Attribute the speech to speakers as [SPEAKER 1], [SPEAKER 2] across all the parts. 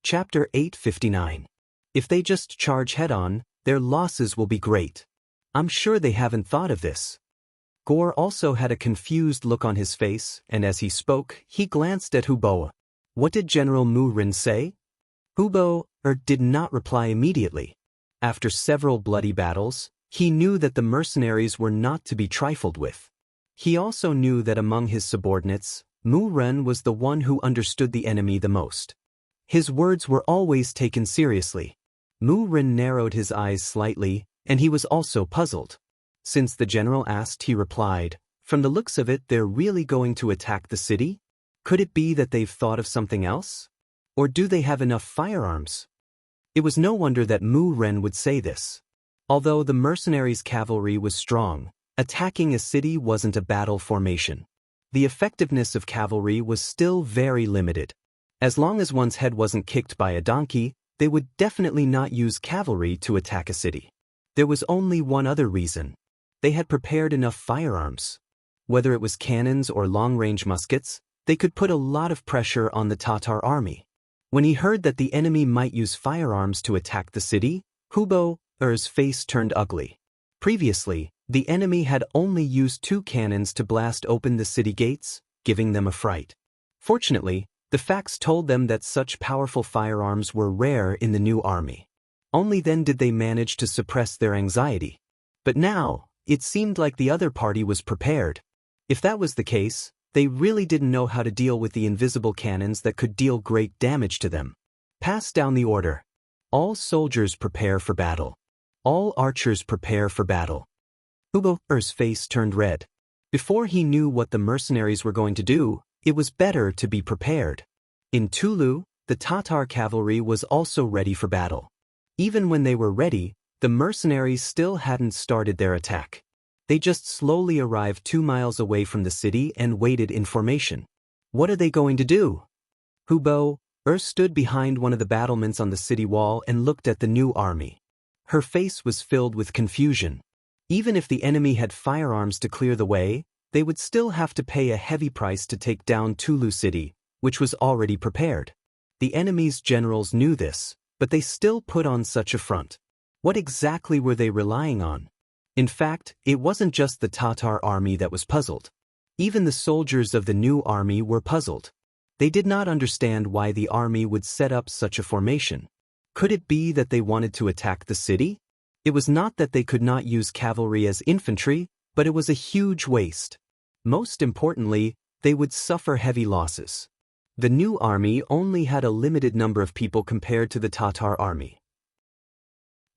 [SPEAKER 1] Chapter 859. If they just charge head-on, their losses will be great. I'm sure they haven't thought of this. Gore also had a confused look on his face, and as he spoke, he glanced at Hubo. What did General Mu Rin say? Hubo did not reply immediately. After several bloody battles, he knew that the mercenaries were not to be trifled with. He also knew that among his subordinates, Mu Ren was the one who understood the enemy the most. His words were always taken seriously. Mu Ren narrowed his eyes slightly, and he was also puzzled. Since the general asked, he replied, "From the looks of it, they're really going to attack the city? Could it be that they've thought of something else? Or do they have enough firearms?" It was no wonder that Mu Ren would say this. Although the mercenaries' cavalry was strong, attacking a city wasn't a battle formation. The effectiveness of cavalry was still very limited. As long as one's head wasn't kicked by a donkey, they would definitely not use cavalry to attack a city. There was only one other reason. They had prepared enough firearms. Whether it was cannons or long-range muskets, they could put a lot of pressure on the Tatar army. When he heard that the enemy might use firearms to attack the city, Hubo's face turned ugly. Previously, the enemy had only used 2 cannons to blast open the city gates, giving them a fright. Fortunately, the facts told them that such powerful firearms were rare in the new army. Only then did they manage to suppress their anxiety. But now, it seemed like the other party was prepared. If that was the case, they really didn't know how to deal with the invisible cannons that could deal great damage to them. Pass down the order. All soldiers prepare for battle. All archers prepare for battle. Hubo's face turned red. Before he knew what the mercenaries were going to do, it was better to be prepared. In Tulu, the Tatar cavalry was also ready for battle. Even when they were ready, the mercenaries still hadn't started their attack. They just slowly arrived 2 miles away from the city and waited in formation. What are they going to do? Hubo stood behind one of the battlements on the city wall and looked at the new army. Her face was filled with confusion. Even if the enemy had firearms to clear the way, they would still have to pay a heavy price to take down Tulu City, which was already prepared. The enemy's generals knew this, but they still put on such a front. What exactly were they relying on? In fact, it wasn't just the Tatar army that was puzzled. Even the soldiers of the new army were puzzled. They did not understand why the army would set up such a formation. Could it be that they wanted to attack the city? It was not that they could not use cavalry as infantry, but it was a huge waste. Most importantly, they would suffer heavy losses. The new army only had a limited number of people compared to the Tatar army.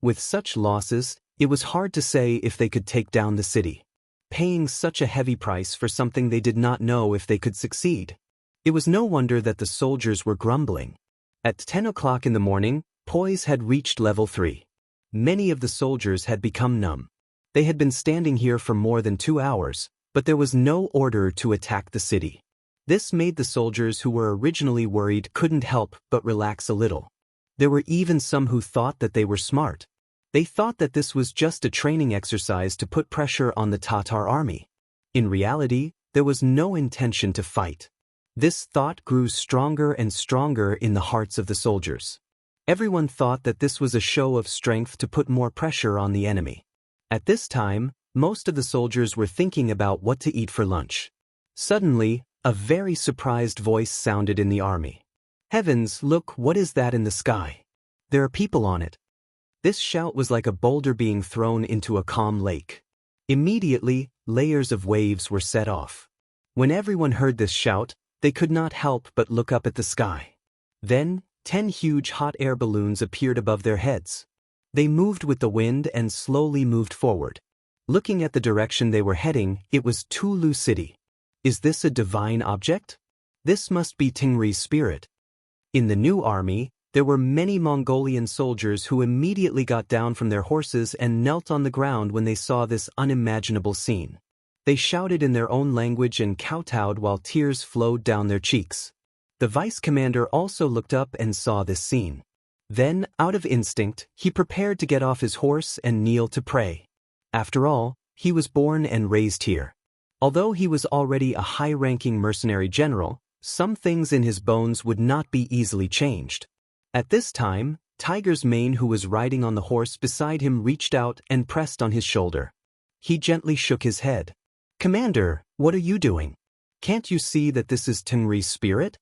[SPEAKER 1] With such losses, it was hard to say if they could take down the city, paying such a heavy price for something they did not know if they could succeed. It was no wonder that the soldiers were grumbling. At 10 o'clock in the morning, poise had reached level 3. Many of the soldiers had become numb. They had been standing here for more than 2 hours, but there was no order to attack the city. This made the soldiers who were originally worried couldn't help but relax a little. There were even some who thought that they were smart. They thought that this was just a training exercise to put pressure on the Tatar army. In reality, there was no intention to fight. This thought grew stronger and stronger in the hearts of the soldiers. Everyone thought that this was a show of strength to put more pressure on the enemy. At this time, most of the soldiers were thinking about what to eat for lunch. Suddenly, a very surprised voice sounded in the army. "Heavens, look, what is that in the sky? There are people on it." This shout was like a boulder being thrown into a calm lake. Immediately, layers of waves were set off. When everyone heard this shout, they could not help but look up at the sky. Then, 10 huge hot air balloons appeared above their heads. They moved with the wind and slowly moved forward. Looking at the direction they were heading, it was Tulu City. Is this a divine object? This must be Tingri's spirit. In the new army, there were many Mongolian soldiers who immediately got down from their horses and knelt on the ground when they saw this unimaginable scene. They shouted in their own language and kowtowed while tears flowed down their cheeks. The vice commander also looked up and saw this scene. Then, out of instinct, he prepared to get off his horse and kneel to pray. After all, he was born and raised here. Although he was already a high-ranking mercenary general, some things in his bones would not be easily changed. At this time, Tiger's mane, who was riding on the horse beside him, reached out and pressed on his shoulder. He gently shook his head. "Commander, what are you doing? Can't you see that this is Tengri's spirit?"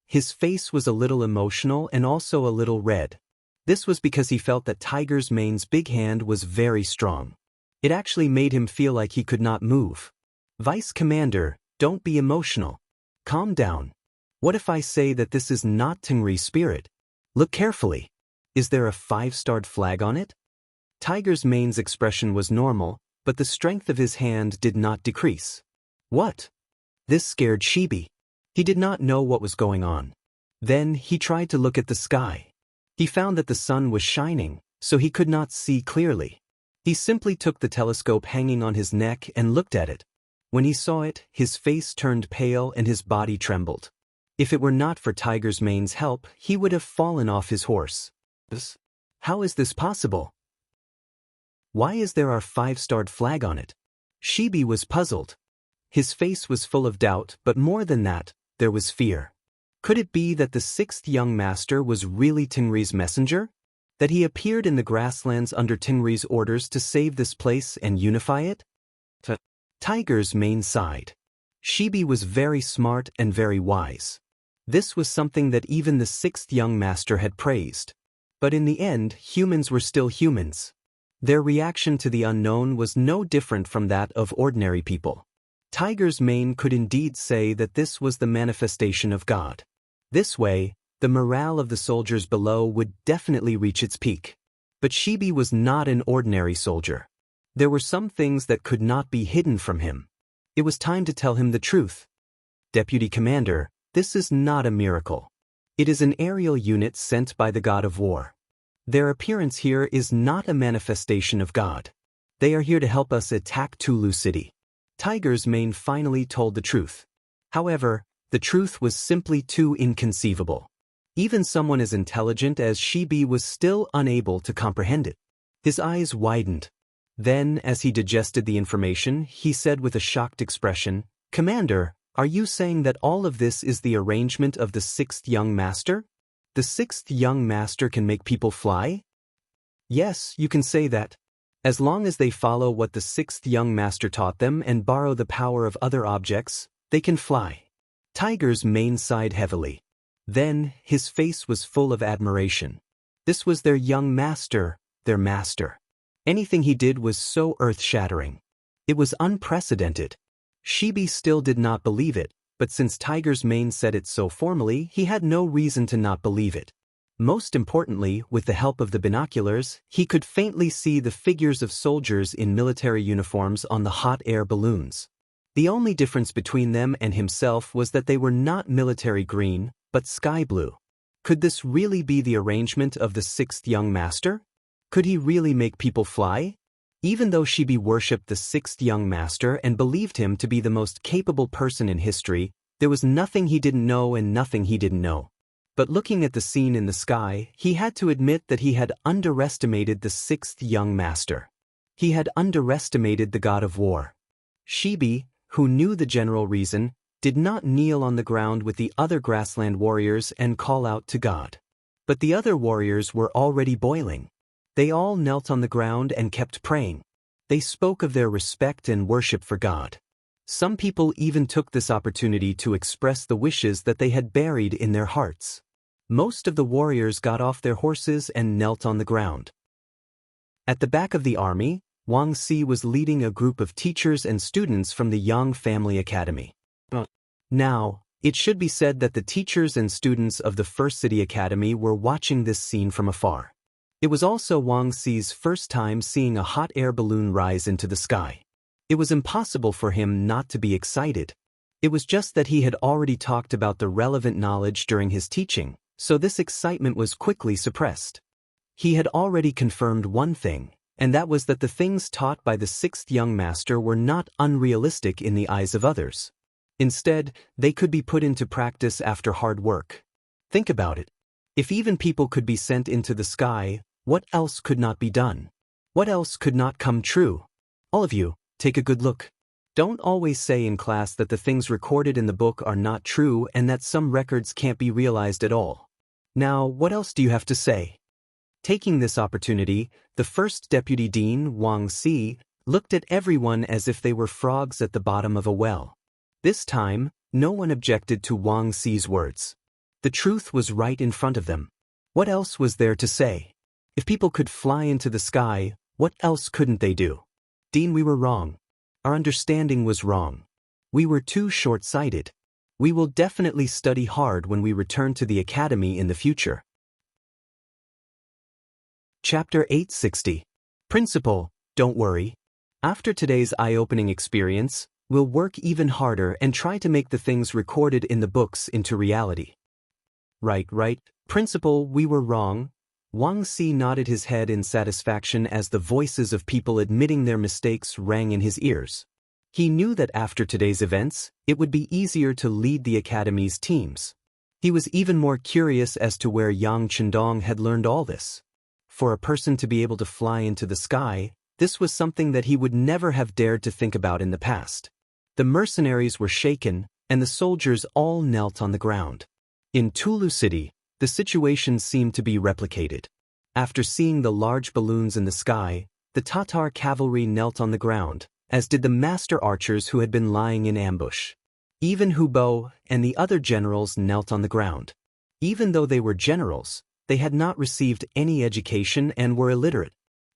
[SPEAKER 1] His face was a little emotional and also a little red. This was because he felt that Tiger's mane's big hand was very strong. It actually made him feel like he could not move. "Vice Commander, don't be emotional. Calm down. What if I say that this is not Tengri's spirit? Look carefully. Is there a 5-starred flag on it?" Tiger's mane's expression was normal, but the strength of his hand did not decrease. "What?" This scared Shibi. He did not know what was going on. Then he tried to look at the sky. He found that the sun was shining, so he could not see clearly. He simply took the telescope hanging on his neck and looked at it. When he saw it, his face turned pale and his body trembled. If it were not for Tiger's mane's help, he would have fallen off his horse. How is this possible? Why is there our 5-starred flag on it? Shibi was puzzled. His face was full of doubt, but more than that, there was fear. Could it be that the 6th young master was really Tengri's messenger? That he appeared in the grasslands under Tengri's orders to save this place and unify it? Tiger's mane sighed. Shibi was very smart and very wise. This was something that even the 6th young master had praised. But in the end, humans were still humans. Their reaction to the unknown was no different from that of ordinary people. Tiger's mane could indeed say that this was the manifestation of God. This way, the morale of the soldiers below would definitely reach its peak. But Shibi was not an ordinary soldier. There were some things that could not be hidden from him. It was time to tell him the truth. "Deputy Commander, this is not a miracle. It is an aerial unit sent by the god of war. Their appearance here is not a manifestation of God. They are here to help us attack Tulu City." Tiger's mane finally told the truth. However, the truth was simply too inconceivable. Even someone as intelligent as Shibi was still unable to comprehend it. His eyes widened. Then, as he digested the information, he said with a shocked expression, "Commander, are you saying that all of this is the arrangement of the 6th young master? The 6th young master can make people fly?" "Yes, you can say that. As long as they follow what the 6th young master taught them and borrow the power of other objects, they can fly." Tiger's mane sighed heavily. Then, his face was full of admiration. This was their young master, their master. Anything he did was so earth-shattering. It was unprecedented. Shibi still did not believe it, but since Tiger's mane said it so formally, he had no reason to not believe it. Most importantly, with the help of the binoculars, he could faintly see the figures of soldiers in military uniforms on the hot air balloons. The only difference between them and himself was that they were not military green, but sky blue. Could this really be the arrangement of the 6th young master? Could he really make people fly? Even though Shibi worshipped the 6th young master and believed him to be the most capable person in history, there was nothing he didn't know and nothing he didn't know. But looking at the scene in the sky, he had to admit that he had underestimated the 6th young master. He had underestimated the god of war. Shibi, who knew the general reason, did not kneel on the ground with the other grassland warriors and call out to God. But the other warriors were already boiling. They all knelt on the ground and kept praying. They spoke of their respect and worship for God. Some people even took this opportunity to express the wishes that they had buried in their hearts. Most of the warriors got off their horses and knelt on the ground. At the back of the army, Wang Si was leading a group of teachers and students from the Yang Family Academy. Now, it should be said that the teachers and students of the First City Academy were watching this scene from afar. It was also Wang Si's first time seeing a hot air balloon rise into the sky. It was impossible for him not to be excited. It was just that he had already talked about the relevant knowledge during his teaching, so this excitement was quickly suppressed. He had already confirmed one thing, and that was that the things taught by the 6th young master were not unrealistic in the eyes of others. Instead, they could be put into practice after hard work. Think about it. If even people could be sent into the sky, what else could not be done? What else could not come true? All of you, take a good look. Don't always say in class that the things recorded in the book are not true and that some records can't be realized at all. Now, what else do you have to say? Taking this opportunity, the first deputy dean, Wang Si, looked at everyone as if they were frogs at the bottom of a well. This time, no one objected to Wang Si's words. The truth was right in front of them. What else was there to say? If people could fly into the sky, what else couldn't they do? Dean, we were wrong. Our understanding was wrong. We were too short-sighted. We will definitely study hard when we return to the academy in the future. Chapter 860. Principal, don't worry. After today's eye-opening experience, we'll work even harder and try to make the things recorded in the books into reality. Right, Principal, we were wrong. Wang Si nodded his head in satisfaction as the voices of people admitting their mistakes rang in his ears. He knew that after today's events, it would be easier to lead the academy's teams. He was even more curious as to where Yang Chendong had learned all this. For a person to be able to fly into the sky, this was something that he would never have dared to think about in the past. The mercenaries were shaken, and the soldiers all knelt on the ground. In Tulu City, the situation seemed to be replicated. After seeing the large balloons in the sky, the Tatar cavalry knelt on the ground, as did the master archers who had been lying in ambush. Even Hu Bo and the other generals knelt on the ground. Even though they were generals, they had not received any education and were illiterate.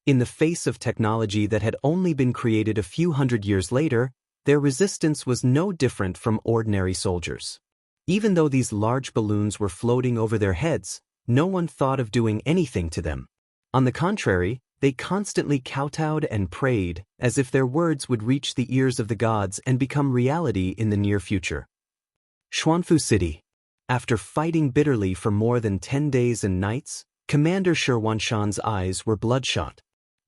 [SPEAKER 1] In the face of technology that had only been created a few hundred years later, their resistance was no different from ordinary soldiers. Even though these large balloons were floating over their heads, no one thought of doing anything to them. On the contrary, they constantly kowtowed and prayed, as if their words would reach the ears of the gods and become reality in the near future. Xuanfu City. After fighting bitterly for more than 10 days and nights, Commander Shi Wanshan's eyes were bloodshot.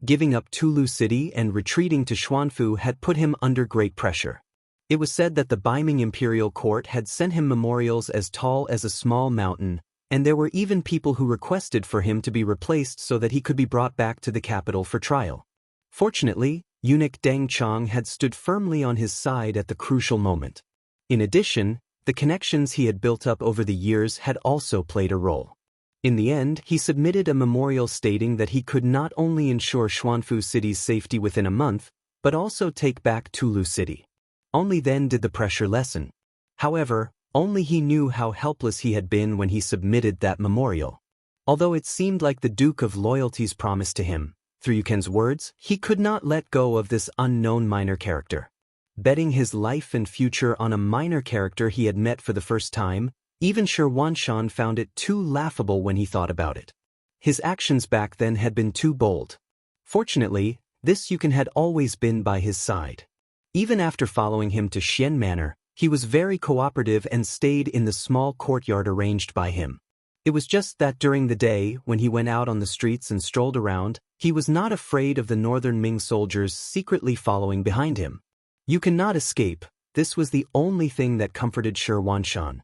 [SPEAKER 1] Giving up Tulu City and retreating to Xuanfu had put him under great pressure. It was said that the Beiming imperial court had sent him memorials as tall as a small mountain, and there were even people who requested for him to be replaced so that he could be brought back to the capital for trial. Fortunately, eunuch Deng Chong had stood firmly on his side at the crucial moment. In addition, the connections he had built up over the years had also played a role. In the end, he submitted a memorial stating that he could not only ensure Xuanfu City's safety within a month, but also take back Tulu City. Only then did the pressure lessen. However, only he knew how helpless he had been when he submitted that memorial. Although it seemed like the Duke of Loyalty's promise to him, through Yuken's words, he could not let go of this unknown minor character. Betting his life and future on a minor character he had met for the first time, even Shi Wanshan found it too laughable when he thought about it. His actions back then had been too bold. Fortunately, this Yuken had always been by his side. Even after following him to Xian Manor, he was very cooperative and stayed in the small courtyard arranged by him. It was just that during the day, when he went out on the streets and strolled around, he was not afraid of the northern Ming soldiers secretly following behind him. You cannot escape, this was the only thing that comforted Shi Wanshan.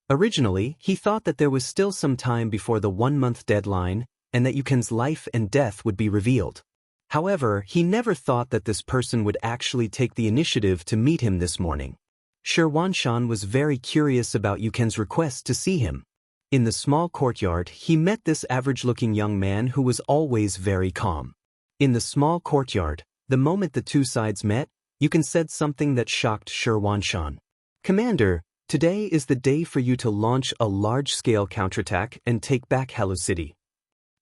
[SPEAKER 1] Originally, he thought that there was still some time before the 1-month deadline, and that Yuken's life and death would be revealed. However, he never thought that this person would actually take the initiative to meet him this morning. Shi Wanshan was very curious about Yuken's request to see him. In the small courtyard, he met this average-looking young man who was always very calm. In the small courtyard, the moment the two sides met, Yuken said something that shocked Shi Wanshan. "Commander, today is the day for you to launch a large-scale counterattack and take back Hello City."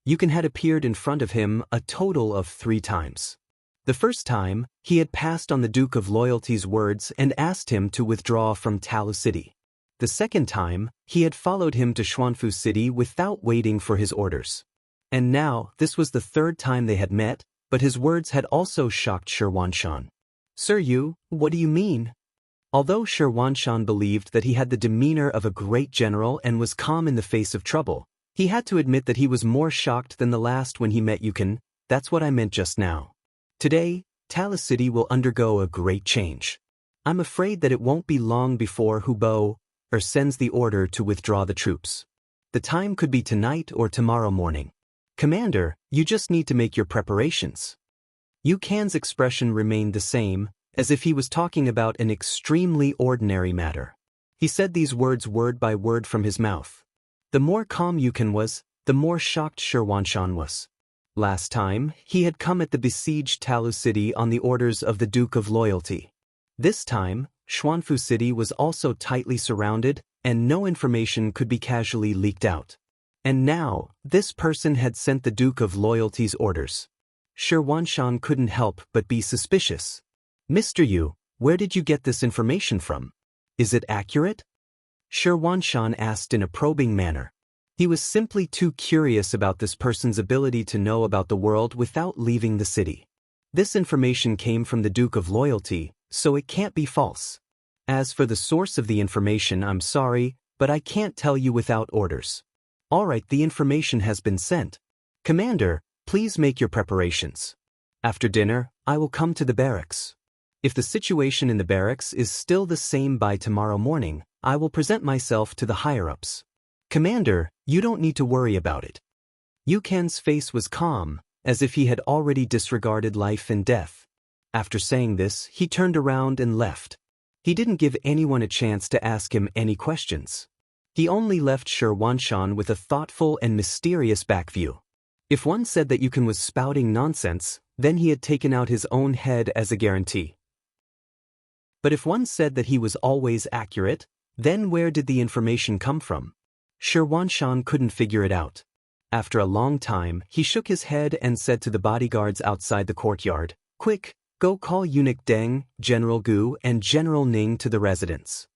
[SPEAKER 1] Yuken had appeared in front of him a total of 3 times. The first time, he had passed on the Duke of Loyalty's words and asked him to withdraw from Talu City. The second time, he had followed him to Xuanfu City without waiting for his orders. And now, this was the 3rd time they had met, but his words had also shocked Shi Wanshan. "Sir Yu, what do you mean?" Although Shi Wanshan believed that he had the demeanor of a great general and was calm in the face of trouble, he had to admit that he was more shocked than the last when he met Yuken. "That's what I meant just now. Today, Talu City will undergo a great change. I'm afraid that it won't be long before Hubo sends the order to withdraw the troops. The time could be tonight or tomorrow morning. Commander, you just need to make your preparations." Yuken's expression remained the same, as if he was talking about an extremely ordinary matter. He said these words word by word from his mouth. The more calm Yukon was, the more shocked Shirwanshan was. Last time, he had come at the besieged Talu city on the orders of the Duke of Loyalty. This time, Xuanfu City was also tightly surrounded, and no information could be casually leaked out. And now, this person had sent the Duke of Loyalty's orders. Shirwanshan couldn't help but be suspicious. Mr. Yu, where did you get this information from? Is it accurate? Shirwanshan asked in a probing manner. He was simply too curious about this person's ability to know about the world without leaving the city. This information came from the Duke of Loyalty, so it can't be false. As for the source of the information, I'm sorry, but I can't tell you without orders. Alright, the information has been sent. Commander, please make your preparations. After dinner, I will come to the barracks. If the situation in the barracks is still the same by tomorrow morning, I will present myself to the higher-ups. Commander, you don't need to worry about it. Yukan's face was calm, as if he had already disregarded life and death. After saying this, he turned around and left. He didn't give anyone a chance to ask him any questions. He only left Shirwanshan with a thoughtful and mysterious backview. If one said that Yukon was spouting nonsense, then he had taken out his own head as a guarantee. But if one said that he was always accurate, then where did the information come from? Shirwanshan couldn't figure it out. After a long time, he shook his head and said to the bodyguards outside the courtyard, "Quick, go call Eunuch Deng, General Gu, and General Ning to the residence."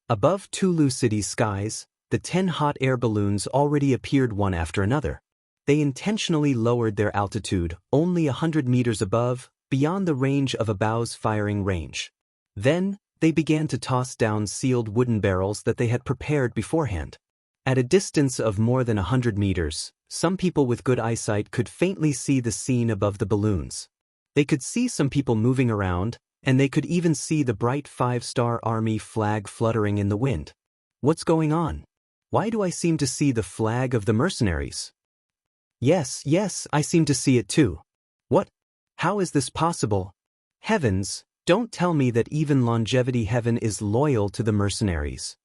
[SPEAKER 1] Above Tulu City's skies, the 10 hot air balloons already appeared one after another. They intentionally lowered their altitude only 100 meters above, beyond the range of a bow's firing range. Then, they began to toss down sealed wooden barrels that they had prepared beforehand. At a distance of more than 100 meters, some people with good eyesight could faintly see the scene above the balloons. They could see some people moving around, and they could even see the bright 5-star army flag fluttering in the wind. What's going on? Why do I seem to see the flag of the mercenaries? Yes, I seem to see it too. What? How is this possible? Heavens, don't tell me that even Longevity Heaven is loyal to the mercenaries.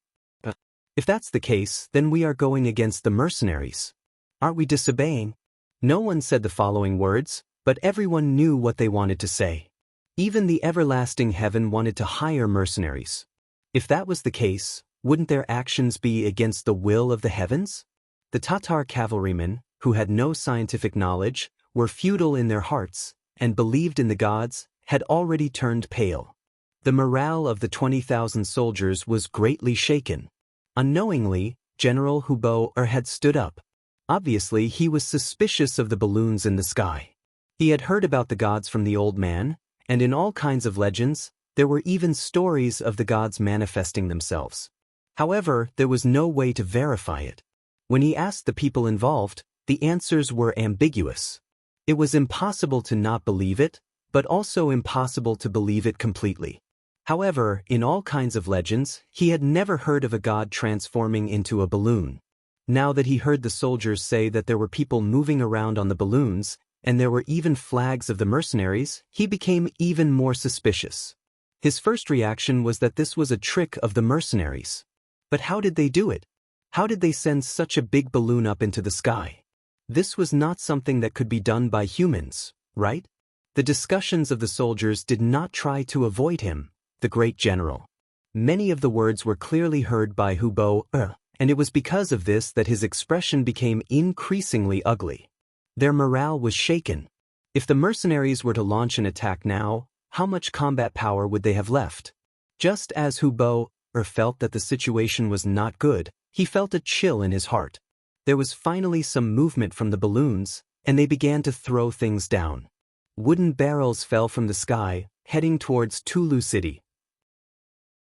[SPEAKER 1] If that's the case, then we are going against the mercenaries. Aren't we disobeying? No one said the following words, but everyone knew what they wanted to say. Even the Everlasting Heaven wanted to hire mercenaries. If that was the case, wouldn't their actions be against the will of the heavens? The Tatar cavalrymen, who had no scientific knowledge, were feudal in their hearts, and believed in the gods, had already turned pale. The morale of the 20,000 soldiers was greatly shaken. Unknowingly, General Hubo had stood up. Obviously, he was suspicious of the balloons in the sky. He had heard about the gods from the old man, and in all kinds of legends, there were even stories of the gods manifesting themselves. However, there was no way to verify it. When he asked the people involved, the answers were ambiguous. It was impossible to not believe it, but also impossible to believe it completely. However, in all kinds of legends, he had never heard of a god transforming into a balloon. Now that he heard the soldiers say that there were people moving around on the balloons, and there were even flags of the mercenaries, he became even more suspicious. His first reaction was that this was a trick of the mercenaries. But how did they do it? How did they send such a big balloon up into the sky? This was not something that could be done by humans, right? The discussions of the soldiers did not try to avoid him, the great general. Many of the words were clearly heard by Hubo, and it was because of this that his expression became increasingly ugly. Their morale was shaken. If the mercenaries were to launch an attack now, how much combat power would they have left? Just as Hubo felt that the situation was not good, he felt a chill in his heart. There was finally some movement from the balloons, and they began to throw things down. Wooden barrels fell from the sky, heading towards Tulu City.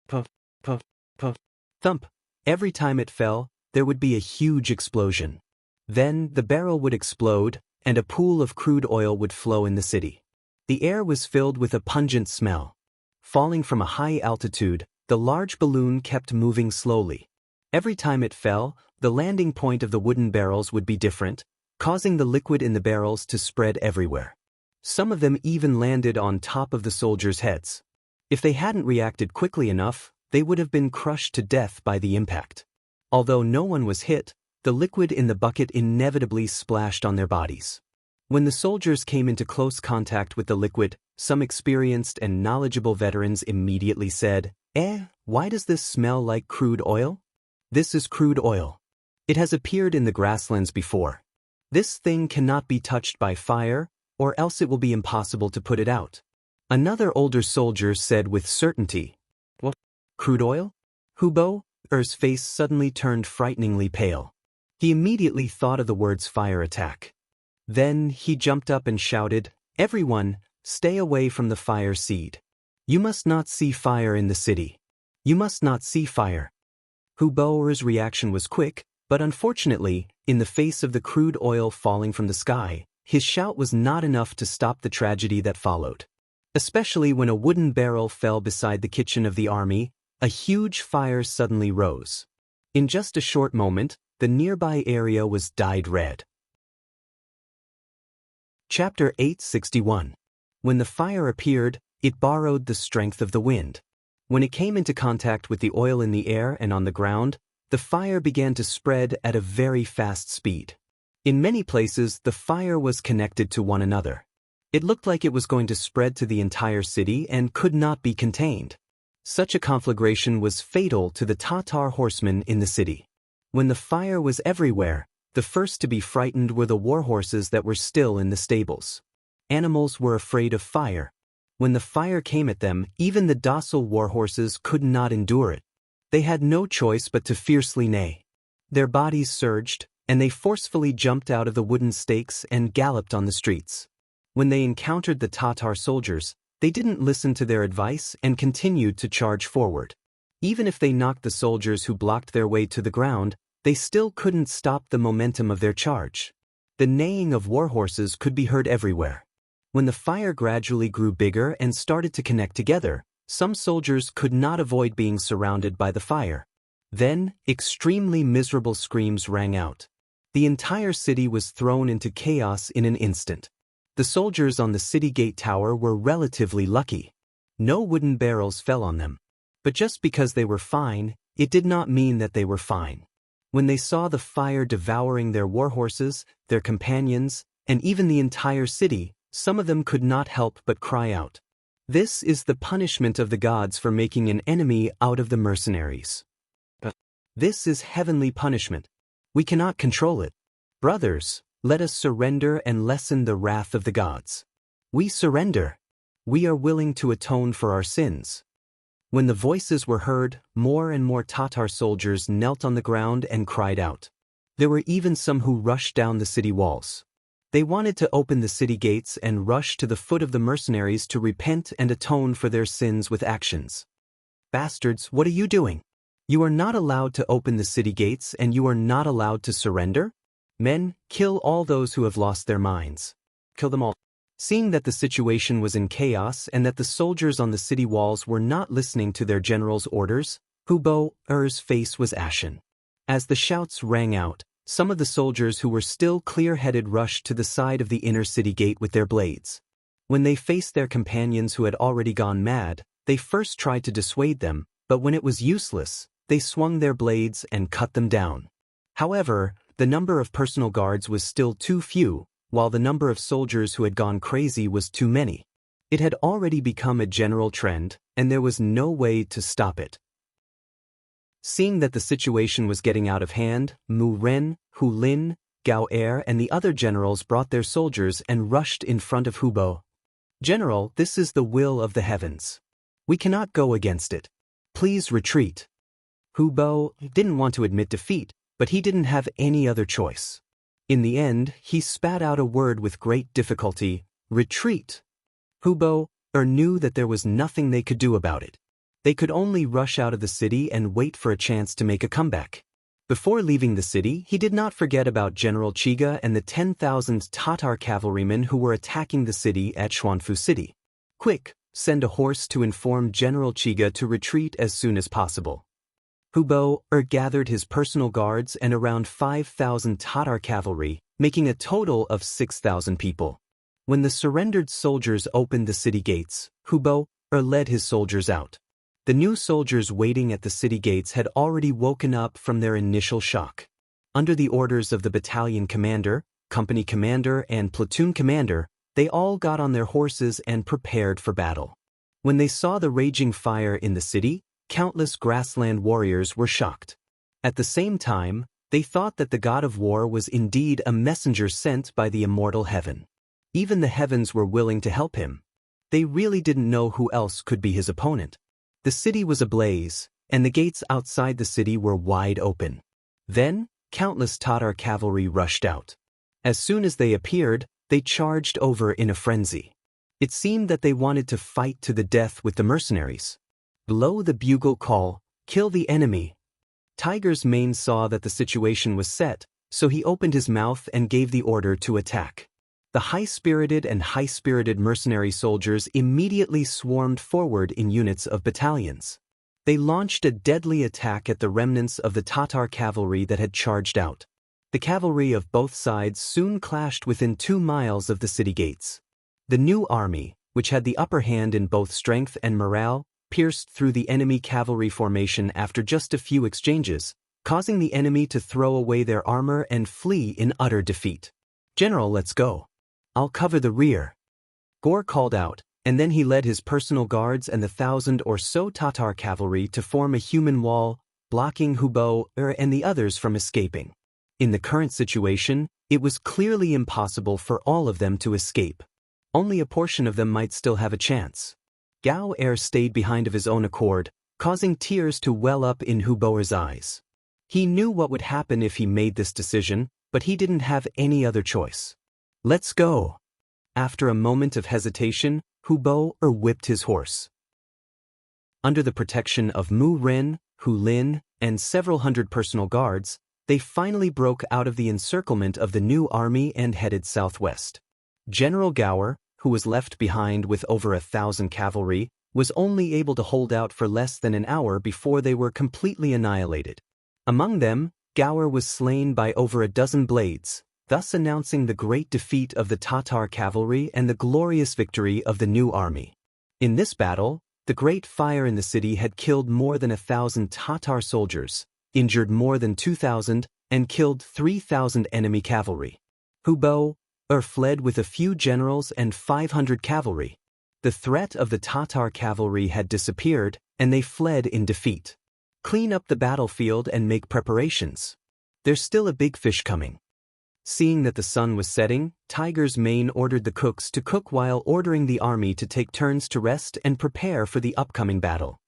[SPEAKER 1] Puff, puff, puff, thump. Every time it fell, there would be a huge explosion. Then, the barrel would explode, and a pool of crude oil would flow in the city. The air was filled with a pungent smell. Falling from a high altitude, the large balloon kept moving slowly. Every time it fell, the landing point of the wooden barrels would be different, causing the liquid in the barrels to spread everywhere. Some of them even landed on top of the soldiers' heads. If they hadn't reacted quickly enough, they would have been crushed to death by the impact. Although no one was hit, the liquid in the bucket inevitably splashed on their bodies. When the soldiers came into close contact with the liquid, some experienced and knowledgeable veterans immediately said, why does this smell like crude oil? This is crude oil. It has appeared in the grasslands before. This thing cannot be touched by fire, or else it will be impossible to put it out. Another older soldier said with certainty, What? Crude oil? Hubo's face suddenly turned frighteningly pale. He immediately thought of the words fire attack. Then he jumped up and shouted, Everyone, stay away from the fire seed. You must not see fire in the city. You must not see fire. Hubo's reaction was quick, but unfortunately, in the face of the crude oil falling from the sky, his shout was not enough to stop the tragedy that followed. Especially when a wooden barrel fell beside the kitchen of the army, a huge fire suddenly rose. In just a short moment, the nearby area was dyed red. Chapter 861. When the fire appeared, it borrowed the strength of the wind. When it came into contact with the oil in the air and on the ground, the fire began to spread at a very fast speed. In many places, the fire was connected to one another. It looked like it was going to spread to the entire city and could not be contained. Such a conflagration was fatal to the Tatar horsemen in the city. When the fire was everywhere, the first to be frightened were the war horses that were still in the stables. Animals were afraid of fire. When the fire came at them, even the docile war horses could not endure it. They had no choice but to fiercely neigh. Their bodies surged, and they forcefully jumped out of the wooden stakes and galloped on the streets. When they encountered the Tatar soldiers, they didn't listen to their advice and continued to charge forward. Even if they knocked the soldiers who blocked their way to the ground, they still couldn't stop the momentum of their charge. The neighing of war horses could be heard everywhere. When the fire gradually grew bigger and started to connect together, some soldiers could not avoid being surrounded by the fire. Then, extremely miserable screams rang out. The entire city was thrown into chaos in an instant. The soldiers on the city gate tower were relatively lucky. No wooden barrels fell on them. But just because they were fine, it did not mean that they were fine. When they saw the fire devouring their war horses, their companions, and even the entire city, some of them could not help but cry out. This is the punishment of the gods for making an enemy out of the mercenaries. This is heavenly punishment. We cannot control it. Brothers, let us surrender and lessen the wrath of the gods. We surrender. We are willing to atone for our sins. When the voices were heard, more and more Tatar soldiers knelt on the ground and cried out. There were even some who rushed down the city walls. They wanted to open the city gates and rush to the foot of the mercenaries to repent and atone for their sins with actions. Bastards, what are you doing? You are not allowed to open the city gates and you are not allowed to surrender? Men, kill all those who have lost their minds. Kill them all. Seeing that the situation was in chaos and that the soldiers on the city walls were not listening to their general's orders, Hubo's face was ashen. As the shouts rang out, some of the soldiers who were still clear-headed rushed to the side of the inner city gate with their blades. When they faced their companions who had already gone mad, they first tried to dissuade them, but when it was useless, they swung their blades and cut them down. However, the number of personal guards was still too few, while the number of soldiers who had gone crazy was too many. It had already become a general trend, and there was no way to stop it. Seeing that the situation was getting out of hand, Mu Ren, Hu Lin, Gao Er and the other generals brought their soldiers and rushed in front of Hubo. General, this is the will of the heavens. We cannot go against it. Please retreat. Hubo didn't want to admit defeat, but he didn't have any other choice. In the end, he spat out a word with great difficulty, retreat. Hubo knew that there was nothing they could do about it. They could only rush out of the city and wait for a chance to make a comeback. Before leaving the city, he did not forget about General Chiga and the 10,000 Tatar cavalrymen who were attacking the city at Xuanfu City. Quick, send a horse to inform General Chiga to retreat as soon as possible. Hubo gathered his personal guards and around 5,000 Tatar cavalry, making a total of 6,000 people. When the surrendered soldiers opened the city gates, Hubo led his soldiers out. The new soldiers waiting at the city gates had already woken up from their initial shock. Under the orders of the battalion commander, company commander, and platoon commander, they all got on their horses and prepared for battle. When they saw the raging fire in the city, countless grassland warriors were shocked. At the same time, they thought that the god of war was indeed a messenger sent by the immortal heaven. Even the heavens were willing to help him. They really didn't know who else could be his opponent. The city was ablaze, and the gates outside the city were wide open. Then, countless Tatar cavalry rushed out. As soon as they appeared, they charged over in a frenzy. It seemed that they wanted to fight to the death with the mercenaries. Below the bugle call, "Kill the enemy," Tiger's Mane saw that the situation was set, so he opened his mouth and gave the order to attack. The high-spirited mercenary soldiers immediately swarmed forward in units of battalions. They launched a deadly attack at the remnants of the Tatar cavalry that had charged out. The cavalry of both sides soon clashed within 2 miles of the city gates. The new army, which had the upper hand in both strength and morale, pierced through the enemy cavalry formation after just a few exchanges, causing the enemy to throw away their armor and flee in utter defeat. "General, let's go. I'll cover the rear," Gore called out, and then he led his personal guards and the 1,000 or so Tatar cavalry to form a human wall, blocking Hubo and the others from escaping. In the current situation, it was clearly impossible for all of them to escape. Only a portion of them might still have a chance. Gao stayed behind of his own accord, causing tears to well up in Hubo's eyes. He knew what would happen if he made this decision, but he didn't have any other choice. "Let's go." After a moment of hesitation, Hubo whipped his horse. Under the protection of Mu Ren, Hu Lin, and several hundred personal guards, they finally broke out of the encirclement of the new army and headed southwest. General Gower, who was left behind with over 1,000 cavalry, was only able to hold out for less than an hour before they were completely annihilated. Among them, Gower was slain by over a dozen blades, thus announcing the great defeat of the Tatar cavalry and the glorious victory of the new army. In this battle, the great fire in the city had killed more than 1,000 Tatar soldiers, injured more than 2,000, and killed 3,000 enemy cavalry. Hubo fled with a few generals and 500 cavalry. The threat of the Tatar cavalry had disappeared, and they fled in defeat. Clean up the battlefield and make preparations. There's still a big fish coming. Seeing that the sun was setting, Tiger's Mane ordered the cooks to cook while ordering the army to take turns to rest and prepare for the upcoming battle.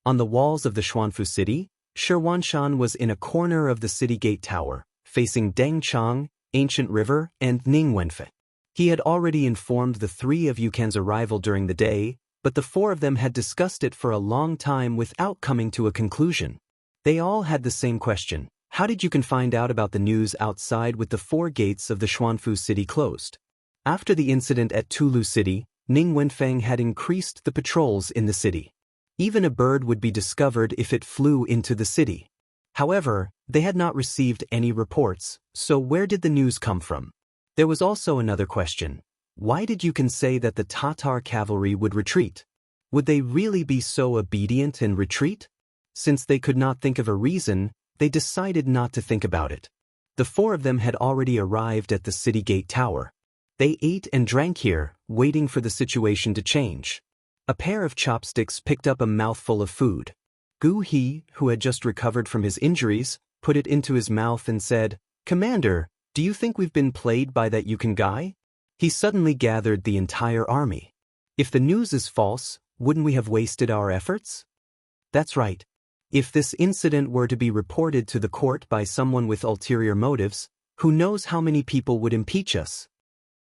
[SPEAKER 1] On the walls of the Xuanfu city, Shirwanshan was in a corner of the city gate tower, facing Dengchang, Ancient River, and Ningwenfe. He had already informed the 3 of Yukan's arrival during the day, but the 4 of them had discussed it for a long time without coming to a conclusion. They all had the same question: how did Yukan find out about the news outside with the 4 gates of the Xuanfu city closed? After the incident at Tulu City, Ning Wenfeng had increased the patrols in the city. Even a bird would be discovered if it flew into the city. However, they had not received any reports, so where did the news come from? There was also another question. Why did Yukan say that the Tatar cavalry would retreat? Would they really be so obedient and retreat? Since they could not think of a reason, they decided not to think about it. The 4 of them had already arrived at the city gate tower. They ate and drank here, waiting for the situation to change. A pair of chopsticks picked up a mouthful of food. Gu He, who had just recovered from his injuries, put it into his mouth and said, "Commander, do you think we've been played by that Yukan guy?" He suddenly gathered the entire army. "If the news is false, wouldn't we have wasted our efforts?" That's right. If this incident were to be reported to the court by someone with ulterior motives, who knows how many people would impeach us?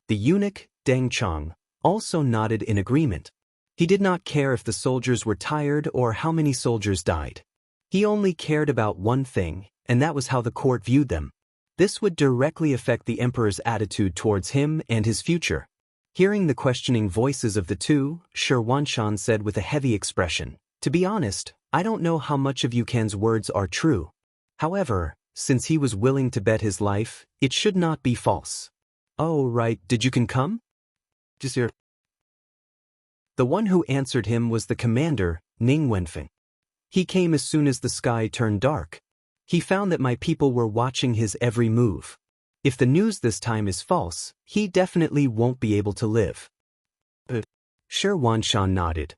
[SPEAKER 1] The eunuch, Deng Chang, also nodded in agreement. He did not care if the soldiers were tired or how many soldiers died. He only cared about one thing, and that was how the court viewed them. This would directly affect the emperor's attitude towards him and his future. Hearing the questioning voices of the 2, Shirwanshan said with a heavy expression, "To be honest, I don't know how much of Yukan's words are true. However, since he was willing to bet his life, it should not be false." "Oh right, did Yukan come?" The one who answered him was the commander, Ning Wenfeng. He came as soon as the sky turned dark. He found that my people were watching his every move. If the news this time is false, he definitely won't be able to live. Shi Wanshan nodded.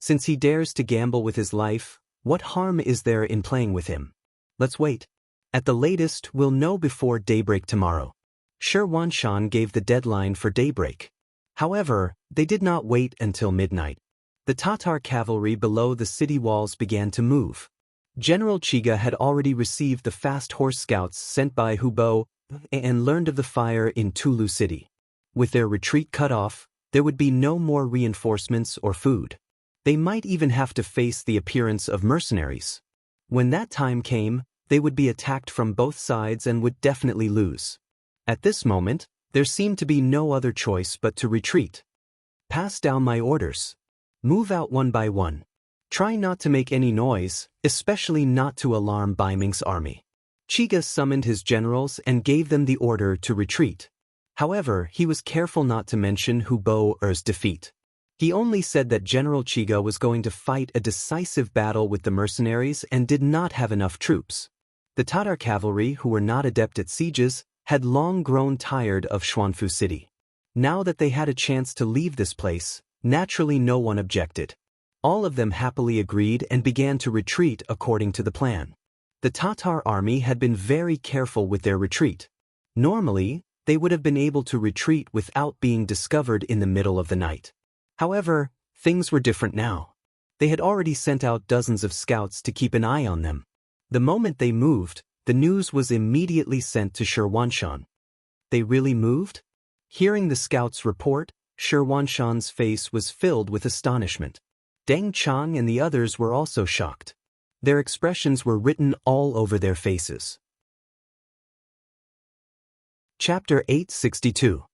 [SPEAKER 1] Since he dares to gamble with his life, what harm is there in playing with him? Let's wait. At the latest, we'll know before daybreak tomorrow. Shi Wanshan gave the deadline for daybreak. However, they did not wait until midnight. The Tatar cavalry below the city walls began to move. General Chiga had already received the fast horse scouts sent by Hubo and learned of the fire in Tulu City. With their retreat cut off, there would be no more reinforcements or food. They might even have to face the appearance of mercenaries. When that time came, they would be attacked from both sides and would definitely lose. At this moment, there seemed to be no other choice but to retreat. Pass down my orders. Move out one by one. Try not to make any noise, especially not to alarm Baiming's army. Chiga summoned his generals and gave them the order to retreat. However, he was careful not to mention Hubo Er's defeat. He only said that General Chiga was going to fight a decisive battle with the mercenaries and did not have enough troops. The Tatar cavalry, who were not adept at sieges, had long grown tired of Xuanfu City. Now that they had a chance to leave this place, naturally no one objected. All of them happily agreed and began to retreat according to the plan. The Tatar army had been very careful with their retreat. Normally, they would have been able to retreat without being discovered in the middle of the night. However, things were different now. They had already sent out dozens of scouts to keep an eye on them. The moment they moved, the news was immediately sent to Shi Wanshan. They really moved? Hearing the scouts' report, Shi Wanshan's face was filled with astonishment. Deng Chang and the others were also shocked. Their expressions were written all over their faces. Chapter 862.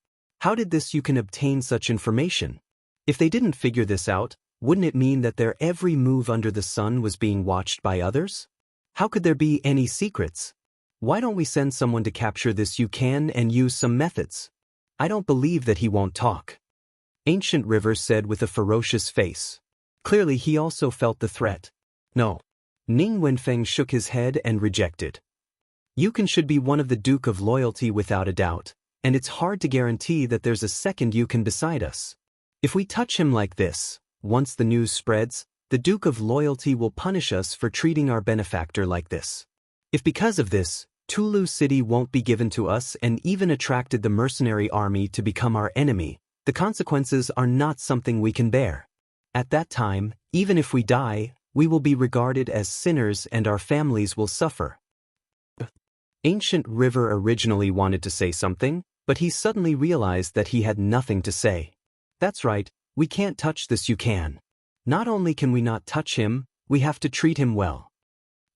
[SPEAKER 1] How did this Yukon obtain such information? If they didn't figure this out, wouldn't it mean that their every move under the sun was being watched by others? How could there be any secrets? Why don't we send someone to capture this Yukon and use some methods? I don't believe that he won't talk. Ancient River said with a ferocious face. Clearly he also felt the threat. No. Ning Wenfeng shook his head and rejected. Yukon should be one of the Duke of Loyalty without a doubt, and it's hard to guarantee that there's a second Yukon beside us. If we touch him like this, once the news spreads, the Duke of Loyalty will punish us for treating our benefactor like this. If because of this, Tulu City won't be given to us and even attracted the mercenary army to become our enemy, the consequences are not something we can bear. At that time, even if we die, we will be regarded as sinners and our families will suffer. Ancient River originally wanted to say something, but he suddenly realized that he had nothing to say. That's right, we can't touch this Yukon. Not only can we not touch him, we have to treat him well.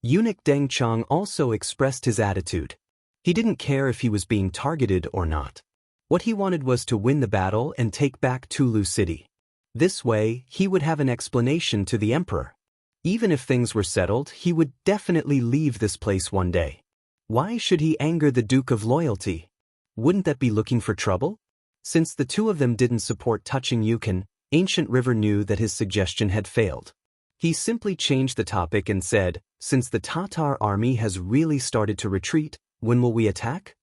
[SPEAKER 1] Eunuch Deng Chang also expressed his attitude. He didn't care if he was being targeted or not. What he wanted was to win the battle and take back Tulu City. This way, he would have an explanation to the emperor. Even if things were settled, he would definitely leave this place one day. Why should he anger the Duke of Loyalty? Wouldn't that be looking for trouble? Since the two of them didn't support touching Yukon, Ancient River knew that his suggestion had failed. He simply changed the topic and said, since the Tatar army has really started to retreat, when will we attack?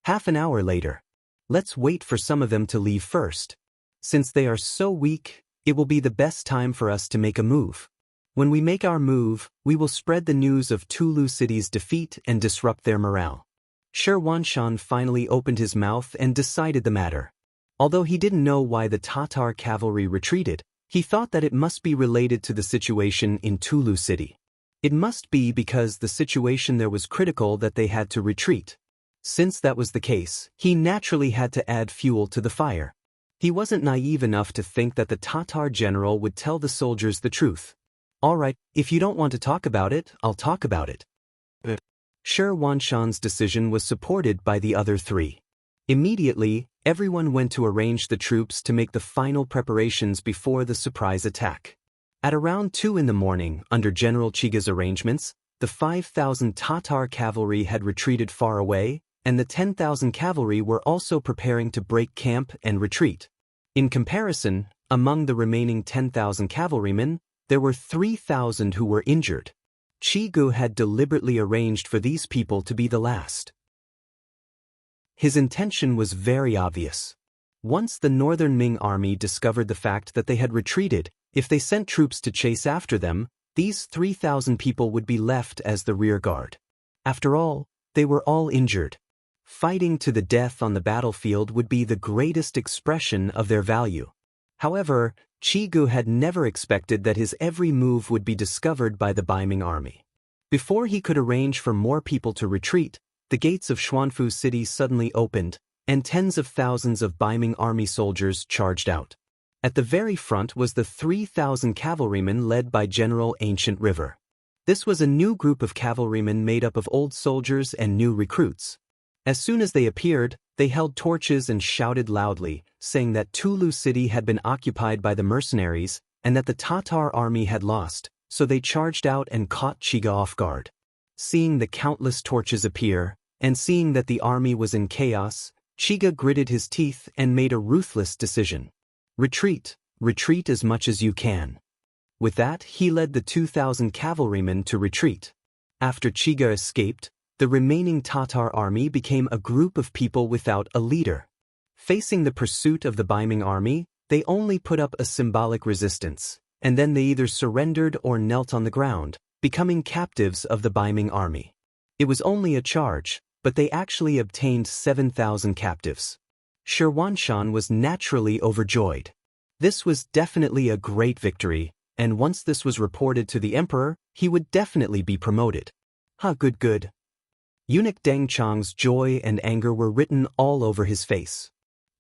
[SPEAKER 1] Half an hour later. Let's wait for some of them to leave first. Since they are so weak, it will be the best time for us to make a move. When we make our move, we will spread the news of Tulu City's defeat and disrupt their morale. Shi Wanshan finally opened his mouth and decided the matter. Although he didn't know why the Tatar cavalry retreated, he thought that it must be related to the situation in Tulu City. It must be because the situation there was critical that they had to retreat. Since that was the case, he naturally had to add fuel to the fire. He wasn't naive enough to think that the Tatar general would tell the soldiers the truth. All right, if you don't want to talk about it, I'll talk about it. Shi Wanshan's decision was supported by the other three. Immediately, everyone went to arrange the troops to make the final preparations before the surprise attack. At around 2 in the morning, under General Chiga's arrangements, the 5,000 Tatar cavalry had retreated far away, and the 10,000 cavalry were also preparing to break camp and retreat. In comparison, among the remaining 10,000 cavalrymen, there were 3,000 who were injured. Chigu had deliberately arranged for these people to be the last. His intention was very obvious. Once the Northern Ming army discovered the fact that they had retreated, if they sent troops to chase after them, these 3,000 people would be left as the rear guard. After all, they were all injured. Fighting to the death on the battlefield would be the greatest expression of their value. However, Chigu had never expected that his every move would be discovered by the Baiming army. Before he could arrange for more people to retreat, the gates of Xuanfu City suddenly opened, and tens of thousands of Baiming army soldiers charged out. At the very front was the 3,000 cavalrymen led by General Ancient River. This was a new group of cavalrymen made up of old soldiers and new recruits. As soon as they appeared, they held torches and shouted loudly, saying that Tulu City had been occupied by the mercenaries and that the Tatar army had lost, so they charged out and caught Chiga off guard. Seeing the countless torches appear, and seeing that the army was in chaos, Chiga gritted his teeth and made a ruthless decision. Retreat, retreat as much as you can. With that, he led the 2,000 cavalrymen to retreat. After Chiga escaped, the remaining Tatar army became a group of people without a leader. Facing the pursuit of the Baiming army, they only put up a symbolic resistance, and then they either surrendered or knelt on the ground, becoming captives of the Baiming army. It was only a charge, but they actually obtained 7,000 captives. Shi Huanshan was naturally overjoyed. This was definitely a great victory, and once this was reported to the emperor, he would definitely be promoted. Good. Eunuch Deng Chang's joy and anger were written all over his face.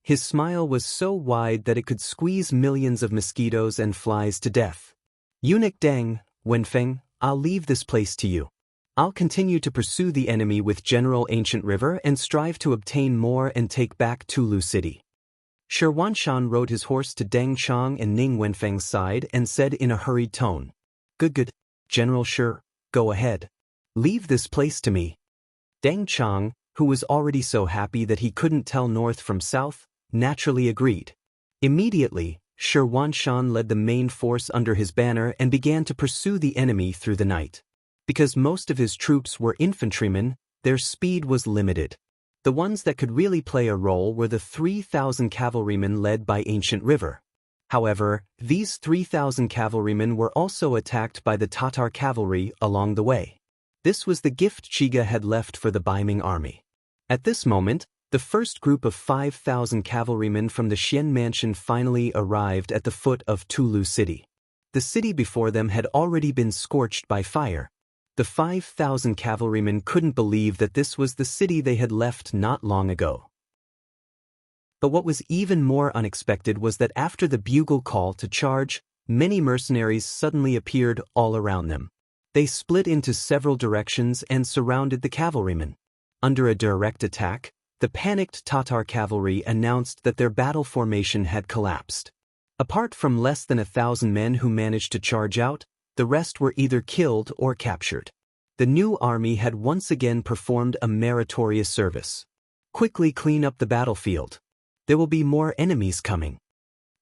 [SPEAKER 1] His smile was so wide that it could squeeze millions of mosquitoes and flies to death. Eunuch Deng, Wenfeng, I'll leave this place to you. I'll continue to pursue the enemy with General Ancient River and strive to obtain more and take back Tulu City. Shi Huanshan rode his horse to Deng Chang and Ning Wenfeng's side and said in a hurried tone, Good, General Shi, go ahead. Leave this place to me. Deng Chang, who was already so happy that he couldn't tell north from south, naturally agreed. Immediately, Shi Huanshan led the main force under his banner and began to pursue the enemy through the night. Because most of his troops were infantrymen, their speed was limited. The ones that could really play a role were the 3,000 cavalrymen led by Ancient River. However, these 3,000 cavalrymen were also attacked by the Tatar cavalry along the way. This was the gift Chiga had left for the Baiming army. At this moment, the first group of 5,000 cavalrymen from the Xian mansion finally arrived at the foot of Tulu City. The city before them had already been scorched by fire. The 5,000 cavalrymen couldn't believe that this was the city they had left not long ago. But what was even more unexpected was that after the bugle call to charge, many mercenaries suddenly appeared all around them. They split into several directions and surrounded the cavalrymen. Under a direct attack, the panicked Tatar cavalry announced that their battle formation had collapsed. Apart from less than 1,000 men who managed to charge out, the rest were either killed or captured. The new army had once again performed a meritorious service. Quickly clean up the battlefield. There will be more enemies coming.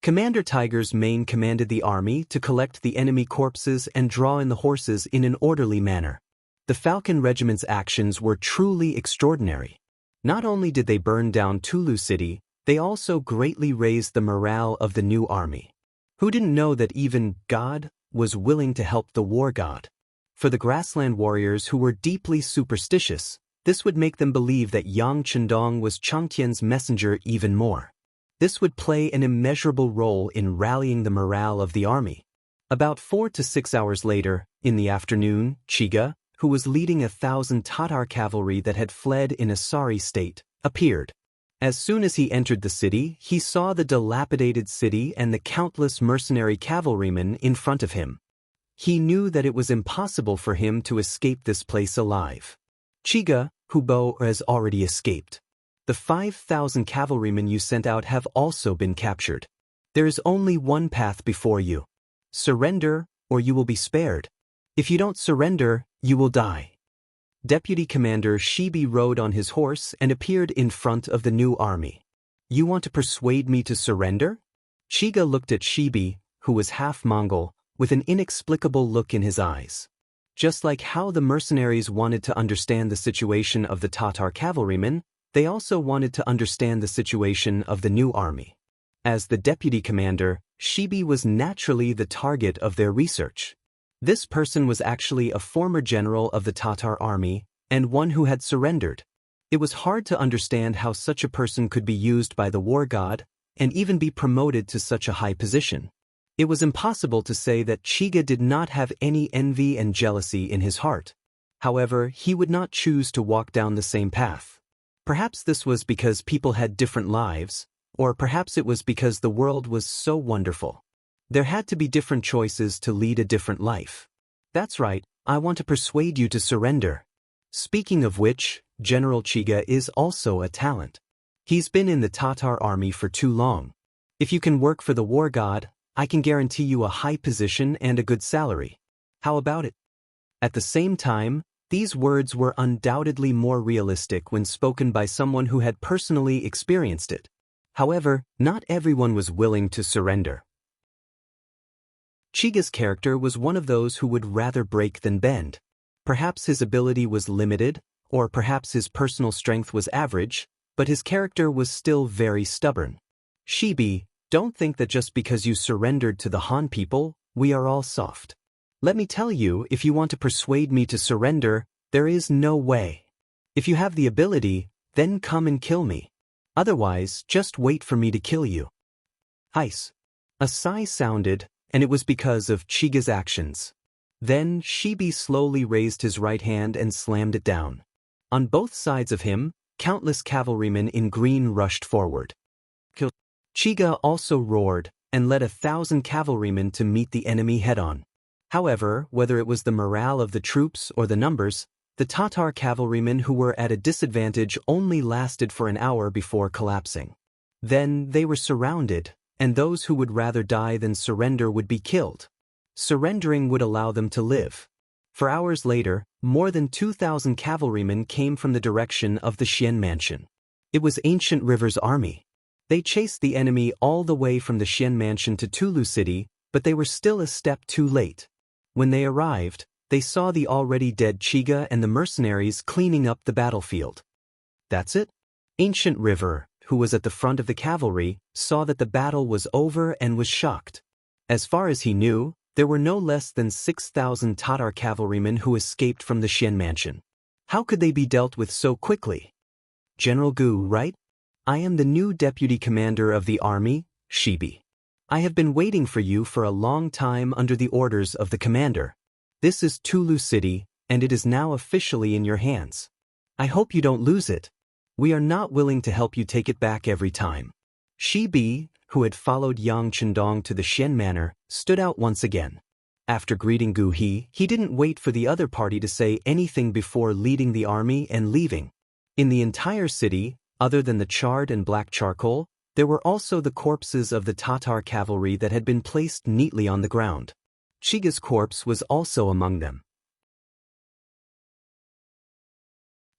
[SPEAKER 1] Commander Tiger's Mane commanded the army to collect the enemy corpses and draw in the horses in an orderly manner. The Falcon Regiment's actions were truly extraordinary. Not only did they burn down Tulu City, they also greatly raised the morale of the new army. Who didn't know that even God was willing to help the war god? For the grassland warriors who were deeply superstitious, this would make them believe that Yang Chendong was Changtian's messenger even more. This would play an immeasurable role in rallying the morale of the army. About 4 to 6 hours later, in the afternoon, Chiga, who was leading 1,000 Tatar cavalry that had fled in a sorry state, appeared. As soon as he entered the city, he saw the dilapidated city and the countless mercenary cavalrymen in front of him. He knew that it was impossible for him to escape this place alive. Chiga, Hubo has already escaped. The 5,000 cavalrymen you sent out have also been captured. There is only one path before you. Surrender, or you will be spared. If you don't surrender, you will die. Deputy Commander Shibi rode on his horse and appeared in front of the new army. You want to persuade me to surrender? Chiga looked at Shibi, who was half Mongol, with an inexplicable look in his eyes. Just like how the mercenaries wanted to understand the situation of the Tatar cavalrymen, they also wanted to understand the situation of the new army. As the deputy commander, Shibi was naturally the target of their research. This person was actually a former general of the Tatar army, and one who had surrendered. It was hard to understand how such a person could be used by the war god, and even be promoted to such a high position. It was impossible to say that Chiga did not have any envy and jealousy in his heart. However, he would not choose to walk down the same path. Perhaps this was because people had different lives, or perhaps it was because the world was so wonderful. There had to be different choices to lead a different life. That's right, I want to persuade you to surrender. Speaking of which, General Chiga is also a talent. He's been in the Tatar army for too long. If you can work for the war god, I can guarantee you a high position and a good salary. How about it? At the same time, these words were undoubtedly more realistic when spoken by someone who had personally experienced it. However, not everyone was willing to surrender. Chiga's character was one of those who would rather break than bend. Perhaps his ability was limited, or perhaps his personal strength was average, but his character was still very stubborn. Shibi, don't think that just because you surrendered to the Han people, we are all soft. Let me tell you, if you want to persuade me to surrender, there is no way. If you have the ability, then come and kill me. Otherwise, just wait for me to kill you. Ice. A sigh sounded, and it was because of Chiga's actions. Then Shibi slowly raised his right hand and slammed it down. On both sides of him, countless cavalrymen in green rushed forward. Chiga also roared and led 1,000 cavalrymen to meet the enemy head-on. However, whether it was the morale of the troops or the numbers, the Tatar cavalrymen who were at a disadvantage only lasted for an hour before collapsing. Then they were surrounded, and those who would rather die than surrender would be killed. Surrendering would allow them to live. For hours later, more than 2,000 cavalrymen came from the direction of the Xian mansion. It was Ancient River's army. They chased the enemy all the way from the Xian mansion to Tulu City, but they were still a step too late. When they arrived, they saw the already dead Chiga and the mercenaries cleaning up the battlefield. That's it? Ancient River, who was at the front of the cavalry, saw that the battle was over and was shocked. As far as he knew, there were no less than 6,000 Tatar cavalrymen who escaped from the Xian mansion. How could they be dealt with so quickly? General Gu, right? I am the new deputy commander of the army, Shibi. I have been waiting for you for a long time under the orders of the commander. This is Tulu City, and it is now officially in your hands. I hope you don't lose it. We are not willing to help you take it back every time. Shibi, who had followed Yang Chendong to the Xian Manor, stood out once again. After greeting Gu He didn't wait for the other party to say anything before leading the army and leaving. In the entire city, other than the charred and black charcoal, there were also the corpses of the Tatar cavalry that had been placed neatly on the ground. Chiga's corpse was also among them.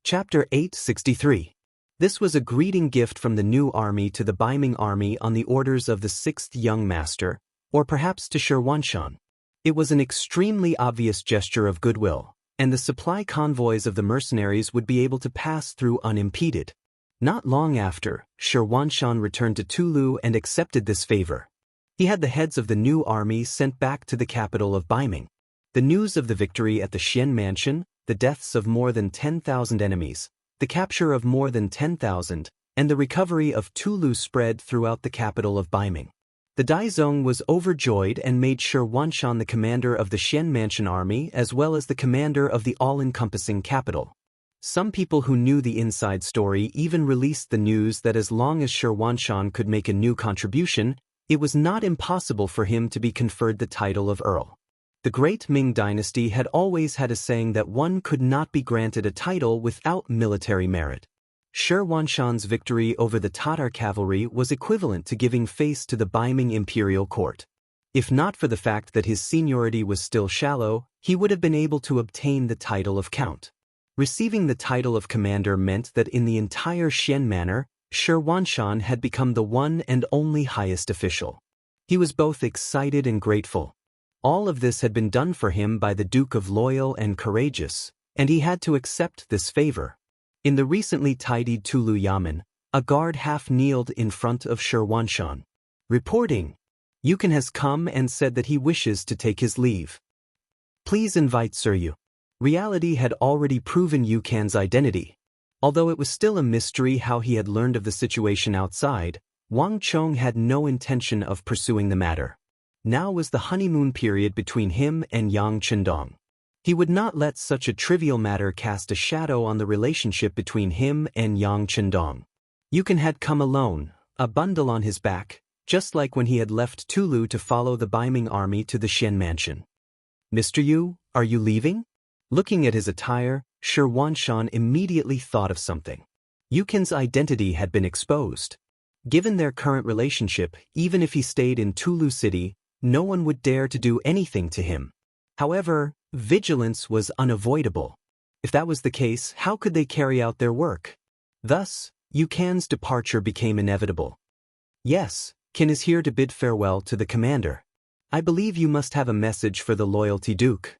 [SPEAKER 1] Chapter 863. This was a greeting gift from the new army to the Baiming army on the orders of the 6th young master, or perhaps to Shirwanshan. It was an extremely obvious gesture of goodwill, and the supply convoys of the mercenaries would be able to pass through unimpeded. Not long after, Shirwanshan returned to Tulu and accepted this favor. He had the heads of the new army sent back to the capital of Baiming. The news of the victory at the Xian mansion, the deaths of more than 10,000 enemies, the capture of more than 10,000, and the recovery of Tulu spread throughout the capital of Baiming. The Daizong was overjoyed and made Shirwanshan the commander of the Xian mansion army as well as the commander of the all-encompassing capital. Some people who knew the inside story even released the news that as long as Shirwanshan could make a new contribution, it was not impossible for him to be conferred the title of Earl. The great Ming dynasty had always had a saying that one could not be granted a title without military merit. Shirwanshan's victory over the Tatar cavalry was equivalent to giving face to the Baiming imperial court. If not for the fact that his seniority was still shallow, he would have been able to obtain the title of count. Receiving the title of commander meant that in the entire Xian Manor, Shirwanshan had become the one and only highest official. He was both excited and grateful. All of this had been done for him by the Duke of Loyal and Courageous, and he had to accept this favor. In the recently tidied Tulu Yamen, a guard half-kneeled in front of Shirwanshan. Reporting. Yukan has come and said that he wishes to take his leave. Please invite Suryu. Reality had already proven Yukan's identity. Although it was still a mystery how he had learned of the situation outside, Wang Chong had no intention of pursuing the matter. Now was the honeymoon period between him and Yang Chendong. He would not let such a trivial matter cast a shadow on the relationship between him and Yang Chendong. Yukan had come alone, a bundle on his back, just like when he had left Tulu to follow the Baiming army to the Xian mansion. Mr. Yu, are you leaving? Looking at his attire, Shirwanshan immediately thought of something. Yukan's identity had been exposed. Given their current relationship, even if he stayed in Tulu City, no one would dare to do anything to him. However, vigilance was unavoidable. If that was the case, how could they carry out their work? Thus, Yukan's departure became inevitable. Yes, Kin is here to bid farewell to the commander. I believe you must have a message for the Loyalty Duke.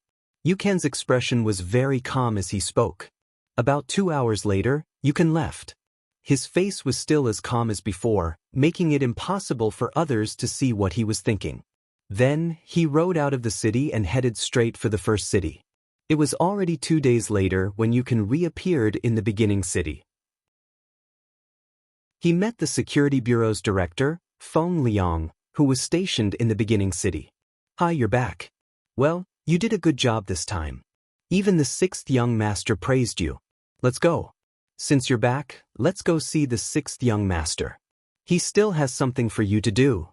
[SPEAKER 1] Yukan's expression was very calm as he spoke. About 2 hours later, Yukan left. His face was still as calm as before, making it impossible for others to see what he was thinking. Then, he rode out of the city and headed straight for the first city. It was already 2 days later when Yukan reappeared in the beginning city. He met the Security Bureau's director, Feng Liang, who was stationed in the beginning city. Hi, you're back. Well, you did a good job this time. Even the 6th young master praised you. Let's go. Since you're back, let's go see the 6th young master. He still has something for you to do.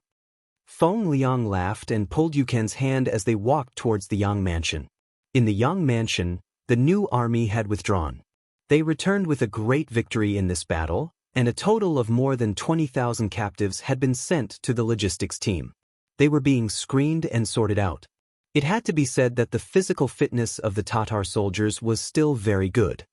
[SPEAKER 1] Feng Liang laughed and pulled Yukan's hand as they walked towards the Yang mansion. In the Yang mansion, the new army had withdrawn. They returned with a great victory in this battle, and a total of more than 20,000 captives had been sent to the logistics team. They were being screened and sorted out. It had to be said that the physical fitness of the Tatar soldiers was still very good.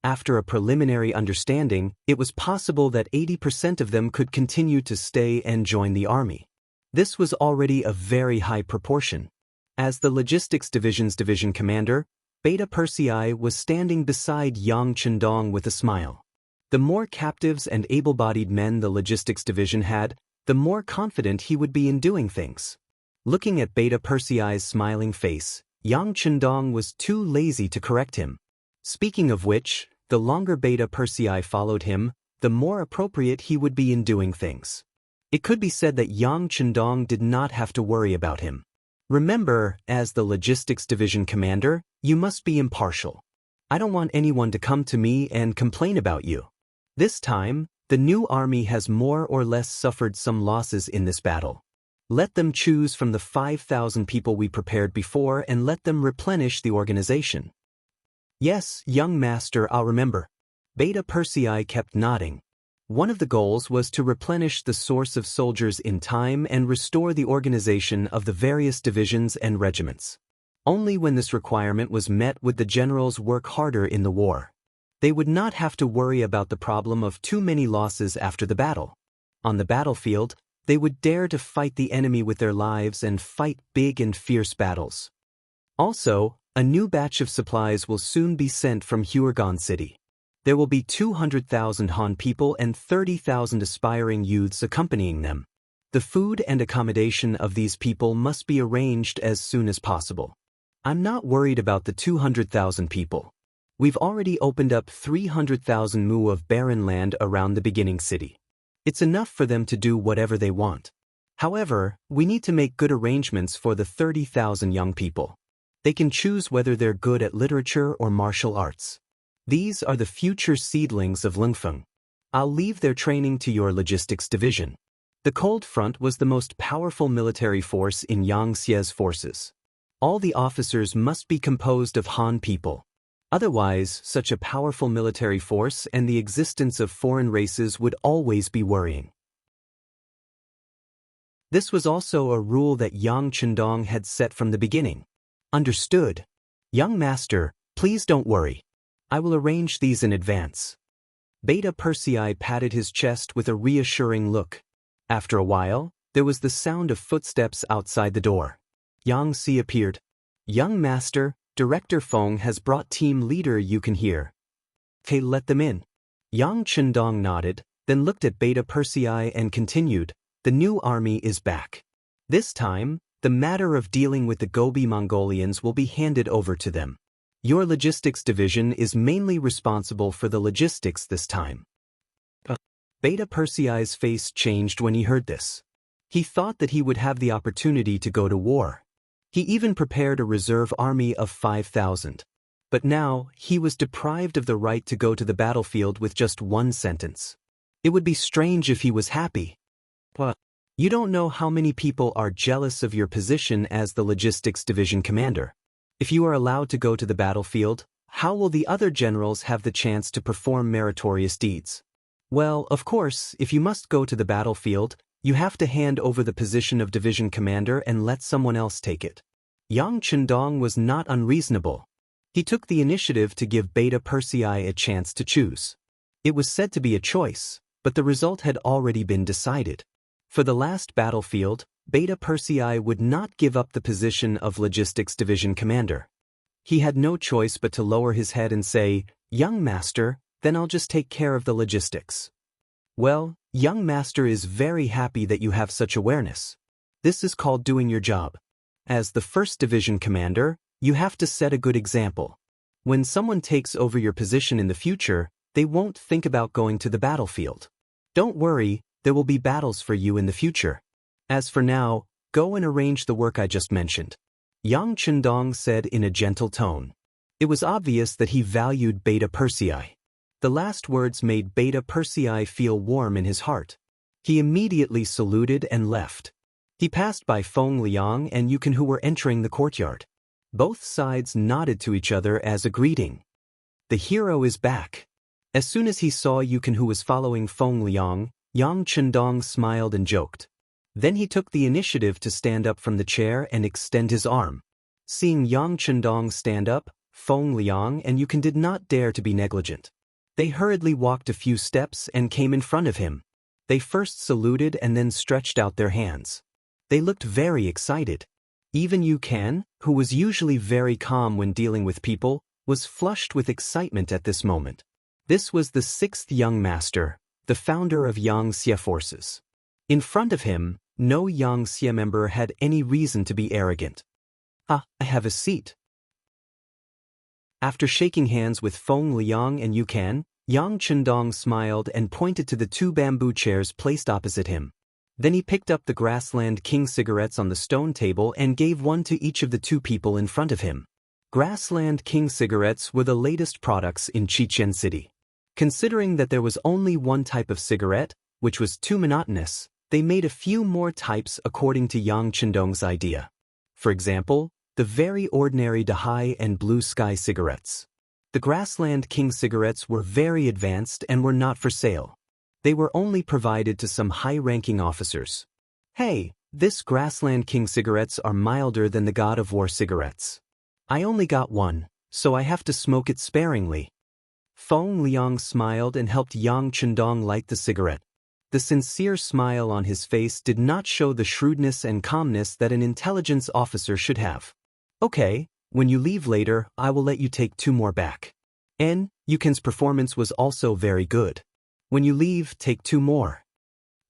[SPEAKER 1] After a preliminary understanding, it was possible that 80% of them could continue to stay and join the army. This was already a very high proportion. As the Logistics Division's division commander, Beta Persei was standing beside Yang Chendong with a smile. The more captives and able-bodied men the Logistics Division had, the more confident he would be in doing things. Looking at Beta Persei's smiling face, Yang Chendong was too lazy to correct him. Speaking of which, the longer Beta Persei followed him, the more appropriate he would be in doing things. It could be said that Yang Chendong did not have to worry about him. Remember, as the Logistics Division commander, you must be impartial. I don't want anyone to come to me and complain about you. This time, the new army has more or less suffered some losses in this battle. Let them choose from the 5,000 people we prepared before and let them replenish the organization. Yes, young master, I'll remember. Beta Persei kept nodding. One of the goals was to replenish the source of soldiers in time and restore the organization of the various divisions and regiments. Only when this requirement was met would the generals work harder in the war. They would not have to worry about the problem of too many losses after the battle. On the battlefield, they would dare to fight the enemy with their lives and fight big and fierce battles. Also, a new batch of supplies will soon be sent from Huergan City. There will be 200,000 Han people and 30,000 aspiring youths accompanying them. The food and accommodation of these people must be arranged as soon as possible. I'm not worried about the 200,000 people. We've already opened up 300,000 mu of barren land around the beginning city. It's enough for them to do whatever they want. However, we need to make good arrangements for the 30,000 young people. They can choose whether they're good at literature or martial arts. These are the future seedlings of Lingfeng. I'll leave their training to your logistics division. The Cold Front was the most powerful military force in Yang Xie's forces. All the officers must be composed of Han people. Otherwise, such a powerful military force and the existence of foreign races would always be worrying. This was also a rule that Yang Chendong had set from the beginning. Understood. Young master, please don't worry. I will arrange these in advance. Beta Persei patted his chest with a reassuring look. After a while, there was the sound of footsteps outside the door. Yang Si appeared. Young master, Director Feng has brought team leader you can hear. Okay, let them in. Yang Chendong nodded, then looked at Beta Persei and continued, the new army is back. This time, the matter of dealing with the Gobi Mongolians will be handed over to them. Your logistics division is mainly responsible for the logistics this time. Beta Persei's face changed when he heard this. He thought that he would have the opportunity to go to war. He even prepared a reserve army of 5,000. But now, he was deprived of the right to go to the battlefield with just one sentence. It would be strange if he was happy. But you don't know how many people are jealous of your position as the logistics division commander. If you are allowed to go to the battlefield, how will the other generals have the chance to perform meritorious deeds? Well, of course, if you must go to the battlefield, you have to hand over the position of division commander and let someone else take it. Yang Chendong was not unreasonable. He took the initiative to give Beta Persei a chance to choose. It was said to be a choice, but the result had already been decided. For the last battlefield, Beta Persei would not give up the position of logistics division commander. He had no choice but to lower his head and say, young master, then I'll just take care of the logistics. Well, young master is very happy that you have such awareness. This is called doing your job. As the first division commander, you have to set a good example. When someone takes over your position in the future, they won't think about going to the battlefield. Don't worry, there will be battles for you in the future. As for now, go and arrange the work I just mentioned. Yang Chendong said in a gentle tone. It was obvious that he valued Beta Persei. The last words made Beta Persei feel warm in his heart. He immediately saluted and left. He passed by Feng Liang and Yukin who were entering the courtyard. Both sides nodded to each other as a greeting. The hero is back. As soon as he saw Yukin who was following Feng Liang, Yang Chendong smiled and joked. Then he took the initiative to stand up from the chair and extend his arm. Seeing Yang Chendong stand up, Feng Liang and Yukin did not dare to be negligent. They hurriedly walked a few steps and came in front of him. They first saluted and then stretched out their hands. They looked very excited. Even Yukan, who was usually very calm when dealing with people, was flushed with excitement at this moment. This was the sixth young master, the founder of Yang Xie forces. In front of him, no Yang Xie member had any reason to be arrogant. I have a seat. After shaking hands with Feng Liang and Yukan, Yang Chendong smiled and pointed to the two bamboo chairs placed opposite him. Then he picked up the Grassland King cigarettes on the stone table and gave one to each of the two people in front of him. Grassland King cigarettes were the latest products in Chichen City. Considering that there was only one type of cigarette, which was too monotonous, they made a few more types according to Yang Chendong's idea. For example, the very ordinary Dahai and Blue Sky cigarettes. The Grassland King cigarettes were very advanced and were not for sale. They were only provided to some high-ranking officers. Hey, this Grassland King cigarettes are milder than the God of War cigarettes. I only got one, so I have to smoke it sparingly. Feng Liang smiled and helped Yang Chendong light the cigarette. The sincere smile on his face did not show the shrewdness and calmness that an intelligence officer should have. Okay, when you leave later, I will let you take two more back. And Yukin's performance was also very good. When you leave, take two more.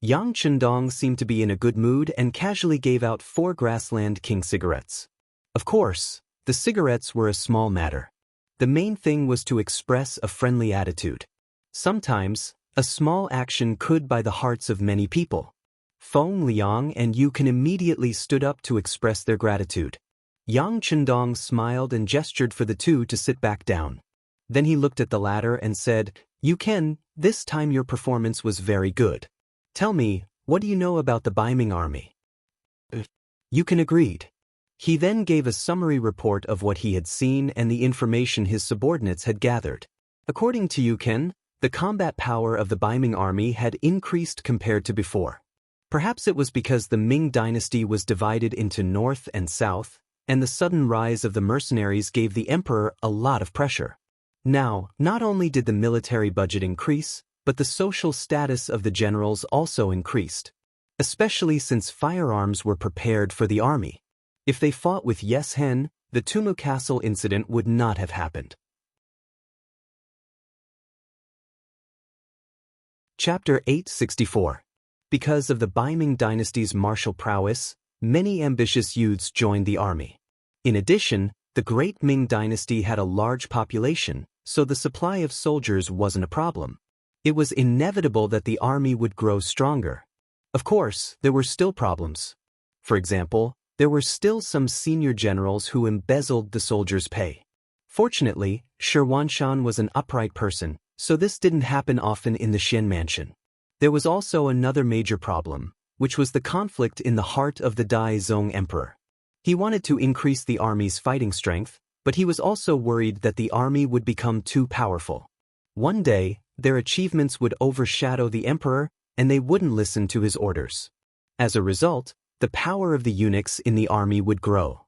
[SPEAKER 1] Yang Chendong seemed to be in a good mood and casually gave out 4 Grassland King cigarettes. Of course, the cigarettes were a small matter. The main thing was to express a friendly attitude. Sometimes, a small action could buy the hearts of many people. Feng Liang and Yukin immediately stood up to express their gratitude. Yang Chendong smiled and gestured for the two to sit back down. Then he looked at the latter and said, Yukin, this time your performance was very good. Tell me, what do you know about the Baiming army? Yukin agreed. He then gave a summary report of what he had seen and the information his subordinates had gathered. According to Yukin, the combat power of the Baiming army had increased compared to before. Perhaps it was because the Ming dynasty was divided into north and south, and the sudden rise of the mercenaries gave the emperor a lot of pressure. Now, not only did the military budget increase, but the social status of the generals also increased. Especially since firearms were prepared for the army. If they fought with Yes Hen, the Tumu Castle incident would not have happened. Chapter 864. Because of the Baiming dynasty's martial prowess, many ambitious youths joined the army. In addition, the Great Ming dynasty had a large population, so the supply of soldiers wasn't a problem. It was inevitable that the army would grow stronger. Of course, there were still problems. For example, there were still some senior generals who embezzled the soldiers' pay. Fortunately, Shi Wanshan was an upright person, so this didn't happen often in the Xian mansion. There was also another major problem, which was the conflict in the heart of the Dai Zong emperor. He wanted to increase the army's fighting strength, but he was also worried that the army would become too powerful. One day, their achievements would overshadow the emperor, and they wouldn't listen to his orders. As a result, the power of the eunuchs in the army would grow.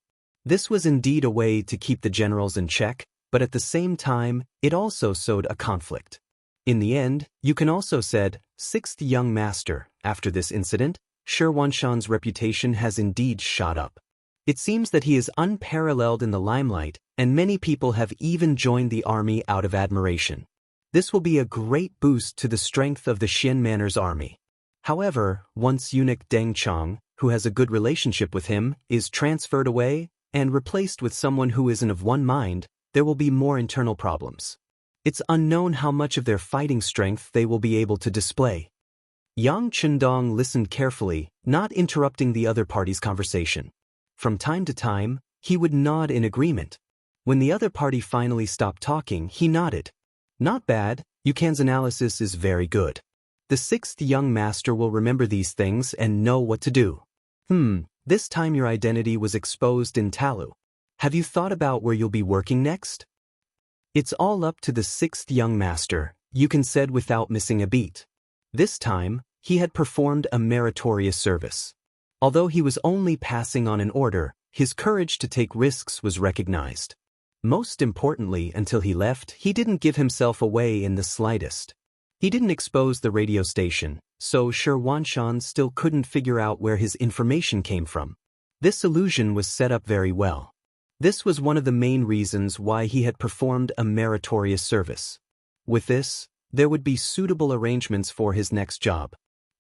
[SPEAKER 1] This was indeed a way to keep the generals in check, but at the same time, it also sowed a conflict. In the end, you can also said, sixth young master, after this incident, Shi Wanshan's reputation has indeed shot up. It seems that he is unparalleled in the limelight, and many people have even joined the army out of admiration. This will be a great boost to the strength of the Xian Manor's army. However, once eunuch Deng Chong, who has a good relationship with him, is transferred away and replaced with someone who isn't of one mind, there will be more internal problems. It's unknown how much of their fighting strength they will be able to display. Yang Chindong listened carefully, not interrupting the other party's conversation. From time to time, he would nod in agreement. When the other party finally stopped talking, he nodded. Not bad, Yukan's analysis is very good. The sixth young master will remember these things and know what to do. This time your identity was exposed in Talu. Have you thought about where you'll be working next? It's all up to the sixth young master, Yukan said without missing a beat. This time, he had performed a meritorious service. Although he was only passing on an order, his courage to take risks was recognized. Most importantly, until he left, he didn't give himself away in the slightest. He didn't expose the radio station, so Shi Wanshan still couldn't figure out where his information came from. This illusion was set up very well. This was one of the main reasons why he had performed a meritorious service. With this, there would be suitable arrangements for his next job.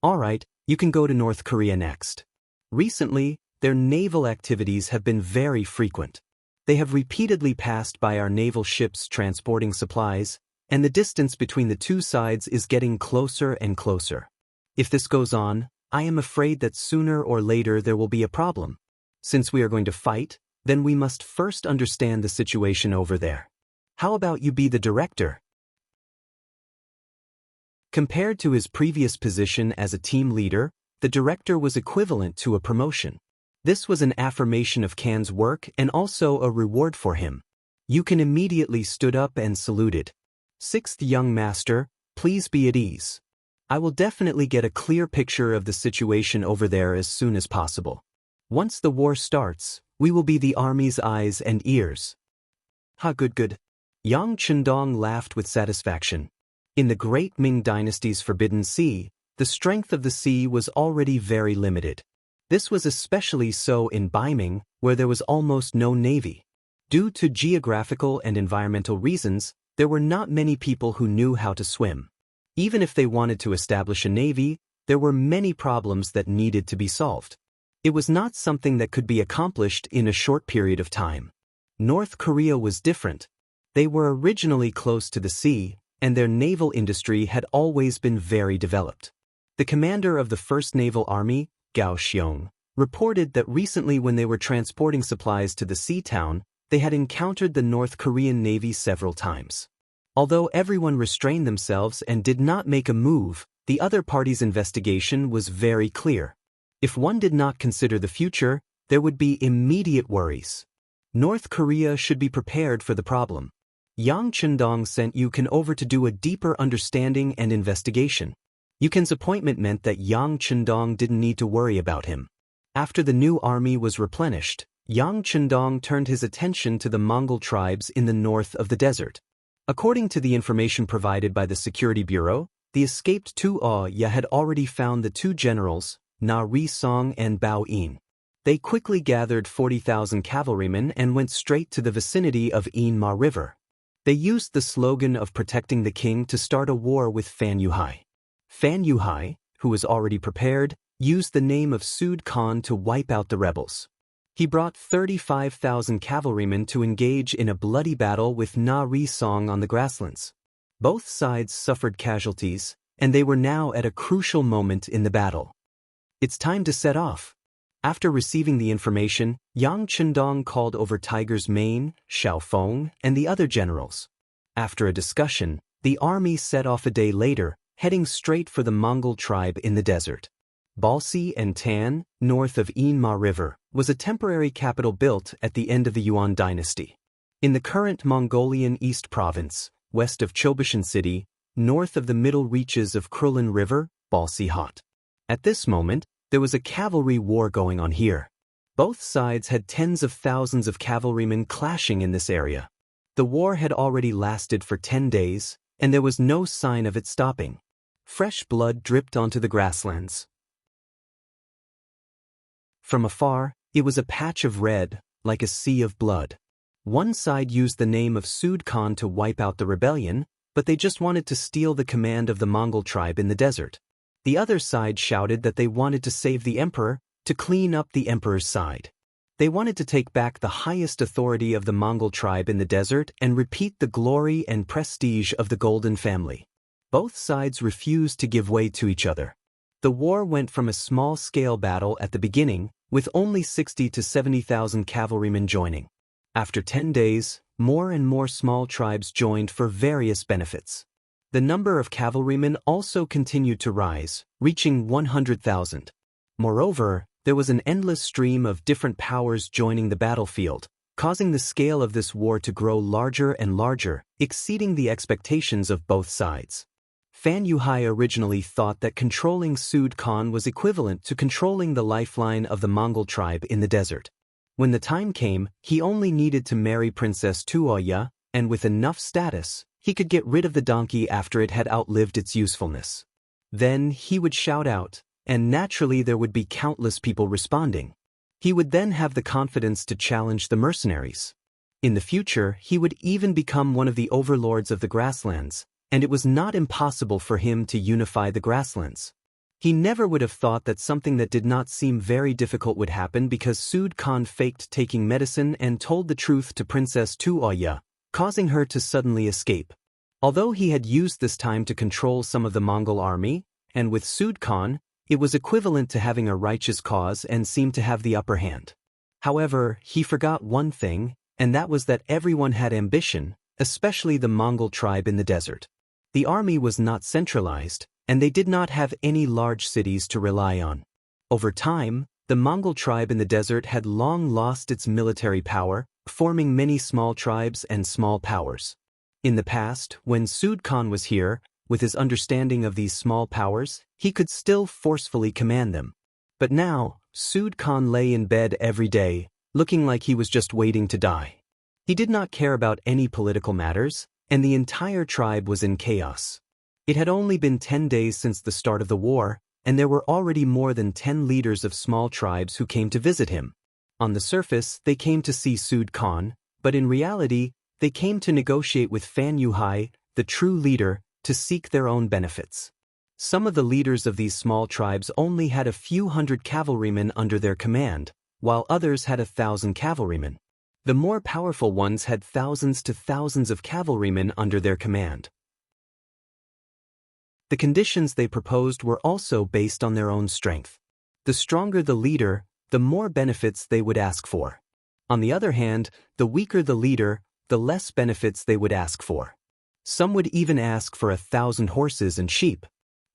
[SPEAKER 1] Alright, you can go to North Korea next. Recently, their naval activities have been very frequent. They have repeatedly passed by our naval ships transporting supplies, and the distance between the two sides is getting closer and closer. If this goes on, I am afraid that sooner or later there will be a problem. Since we are going to fight, then we must first understand the situation over there. How about you be the director? Compared to his previous position as a team leader, the director was equivalent to a promotion. This was an affirmation of Kan's work and also a reward for him. Yukan immediately stood up and saluted. Sixth young master, please be at ease. I will definitely get a clear picture of the situation over there as soon as possible. Once the war starts, we will be the army's eyes and ears. Good. Yang Chindong laughed with satisfaction. In the Great Ming dynasty's Forbidden Sea, the strength of the sea was already very limited. This was especially so in Baiming, where there was almost no navy. Due to geographical and environmental reasons, there were not many people who knew how to swim. Even if they wanted to establish a navy, there were many problems that needed to be solved. It was not something that could be accomplished in a short period of time. North Korea was different. They were originally close to the sea, and their naval industry had always been very developed. The commander of the 1st Naval Army, Gao Xiong, reported that recently when they were transporting supplies to the sea town, they had encountered the North Korean Navy several times. Although everyone restrained themselves and did not make a move, the other party's investigation was very clear. If one did not consider the future, there would be immediate worries. North Korea should be prepared for the problem. Yang Chindong sent Yukan over to do a deeper understanding and investigation. Yukan's appointment meant that Yang Chindong didn't need to worry about him. After the new army was replenished, Yang Chindong turned his attention to the Mongol tribes in the north of the desert. According to the information provided by the Security Bureau, the escaped Tu Ya had already found the two generals, Na Ri Song and Bao Yin. They quickly gathered 40,000 cavalrymen and went straight to the vicinity of Enma River. They used the slogan of protecting the king to start a war with Fan Yuhai. Fan Yuhai, who was already prepared, used the name of Sud Khan to wipe out the rebels. He brought 35,000 cavalrymen to engage in a bloody battle with Na Ri Song on the grasslands. Both sides suffered casualties, and they were now at a crucial moment in the battle. It's time to set off. After receiving the information, Yang Chendong called over Tiger's Mane, Xiao Feng, and the other generals. After a discussion, the army set off a day later, heading straight for the Mongol tribe in the desert. Balsi and Tan, north of Enma River, was a temporary capital built at the end of the Yuan dynasty. In the current Mongolian East Province, west of Chobushan City, north of the middle reaches of Krulin River, Balsi Hot. At this moment, there was a cavalry war going on here. Both sides had tens of thousands of cavalrymen clashing in this area. The war had already lasted for 10 days, and there was no sign of it stopping. Fresh blood dripped onto the grasslands. From afar, it was a patch of red, like a sea of blood. One side used the name of Sud Khan to wipe out the rebellion, but they just wanted to steal the command of the Mongol tribe in the desert. The other side shouted that they wanted to save the emperor, to clean up the emperor's side. They wanted to take back the highest authority of the Mongol tribe in the desert and repeat the glory and prestige of the Golden family. Both sides refused to give way to each other. The war went from a small-scale battle at the beginning, with only 60 to 70,000 cavalrymen joining. After 10 days, more and more small tribes joined for various benefits. The number of cavalrymen also continued to rise, reaching 100,000. Moreover, there was an endless stream of different powers joining the battlefield, causing the scale of this war to grow larger and larger, exceeding the expectations of both sides. Fan Yuhai originally thought that controlling Sud Khan was equivalent to controlling the lifeline of the Mongol tribe in the desert. When the time came, he only needed to marry Princess Tuoya, and with enough status, he could get rid of the donkey after it had outlived its usefulness. Then he would shout out, and naturally there would be countless people responding. He would then have the confidence to challenge the mercenaries. In the future, he would even become one of the overlords of the grasslands, and it was not impossible for him to unify the grasslands. He never would have thought that something that did not seem very difficult would happen because Sud Khan faked taking medicine and told the truth to Princess Tuoya, causing her to suddenly escape. Although he had used this time to control some of the Mongol army, and with Sud Khan, it was equivalent to having a righteous cause and seemed to have the upper hand. However, he forgot one thing, and that was that everyone had ambition, especially the Mongol tribe in the desert. The army was not centralized, and they did not have any large cities to rely on. Over time, the Mongol tribe in the desert had long lost its military power, forming many small tribes and small powers. In the past, when Sud Khan was here, with his understanding of these small powers, he could still forcefully command them. But now, Sud Khan lay in bed every day, looking like he was just waiting to die. He did not care about any political matters, and the entire tribe was in chaos. It had only been 10 days since the start of the war, and there were already more than 10 leaders of small tribes who came to visit him. On the surface, they came to see Sud Khan, but in reality, they came to negotiate with Fan Yuhai, the true leader, to seek their own benefits. Some of the leaders of these small tribes only had a few hundred cavalrymen under their command, while others had 1,000 cavalrymen. The more powerful ones had thousands to thousands of cavalrymen under their command. The conditions they proposed were also based on their own strength. The stronger the leader, the more benefits they would ask for. On the other hand, the weaker the leader, the less benefits they would ask for. Some would even ask for 1,000 horses and sheep.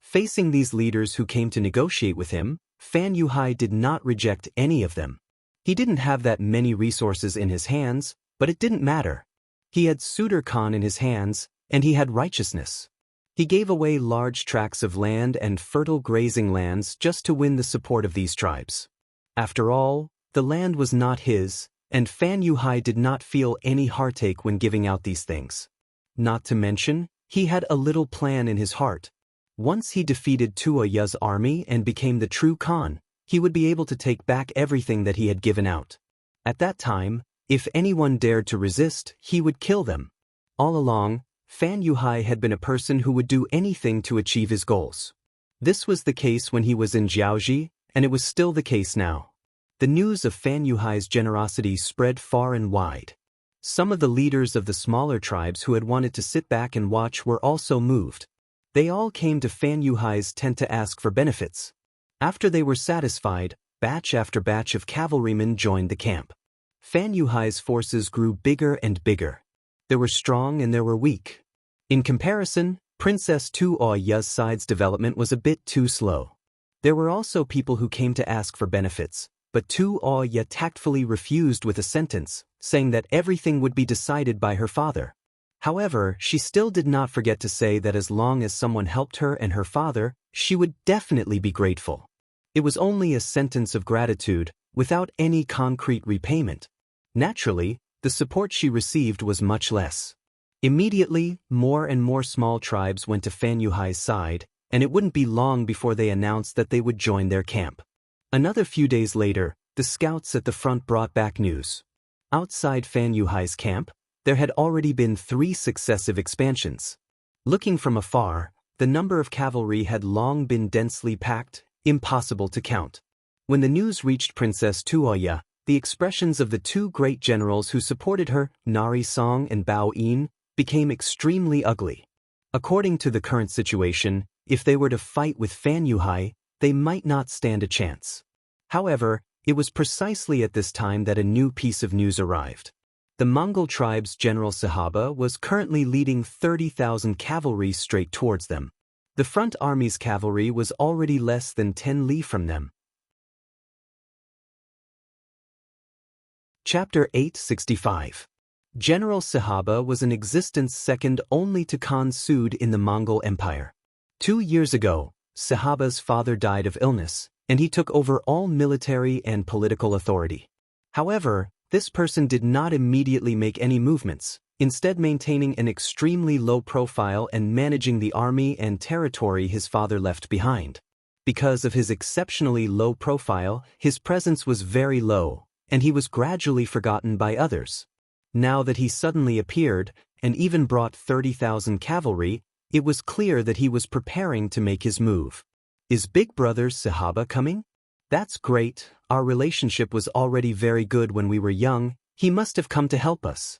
[SPEAKER 1] Facing these leaders who came to negotiate with him, Fan Yuhai did not reject any of them. He didn't have that many resources in his hands, but it didn't matter. He had Sudur Khan in his hands, and he had righteousness. He gave away large tracts of land and fertile grazing lands just to win the support of these tribes. After all, the land was not his, and Fan Yuhai did not feel any heartache when giving out these things. Not to mention, he had a little plan in his heart. Once he defeated Tuoya's army and became the true Khan, He would be able to take back everything that he had given out. At that time, if anyone dared to resist, he would kill them. All along, Fan Yuhai had been a person who would do anything to achieve his goals. This was the case when he was in Jiaoji, and it was still the case now. The news of Fan Yuhai's generosity spread far and wide. Some of the leaders of the smaller tribes who had wanted to sit back and watch were also moved. They all came to Fan Yuhai's tent to ask for benefits. After they were satisfied, batch after batch of cavalrymen joined the camp. Fan Yuhai's forces grew bigger and bigger. There were strong and there were weak. In comparison, Princess Tuoya's side's development was a bit too slow. There were also people who came to ask for benefits, but Tuoya tactfully refused with a sentence, saying that everything would be decided by her father. However, she still did not forget to say that as long as someone helped her and her father, she would definitely be grateful. It was only a sentence of gratitude, without any concrete repayment. Naturally, the support she received was much less. Immediately, more and more small tribes went to Fan Yuhai's side, and it wouldn't be long before they announced that they would join their camp. Another few days later, the scouts at the front brought back news. Outside Fan Yuhai's camp, there had already been 3 successive expansions. Looking from afar, the number of cavalry had long been densely packed, impossible to count. When the news reached Princess Tuoya, the expressions of the 2 great generals who supported her, Nari Song and Bao Yin, became extremely ugly. According to the current situation, if they were to fight with Fan Yuhai, they might not stand a chance. However, it was precisely at this time that a new piece of news arrived. The Mongol tribe's General Sahaba was currently leading 30,000 cavalry straight towards them. The front army's cavalry was already less than 10 li from them. Chapter 865. General Sahaba was in existence second only to Khan Sud in the Mongol Empire. 2 years ago, Sahaba's father died of illness, and he took over all military and political authority. However, this person did not immediately make any movements, instead maintaining an extremely low profile and managing the army and territory his father left behind. Because of his exceptionally low profile, his presence was very low, and he was gradually forgotten by others. Now that he suddenly appeared, and even brought 30,000 cavalry, it was clear that he was preparing to make his move. Is Big Brother Sahaba coming? That's great, our relationship was already very good when we were young, he must have come to help us.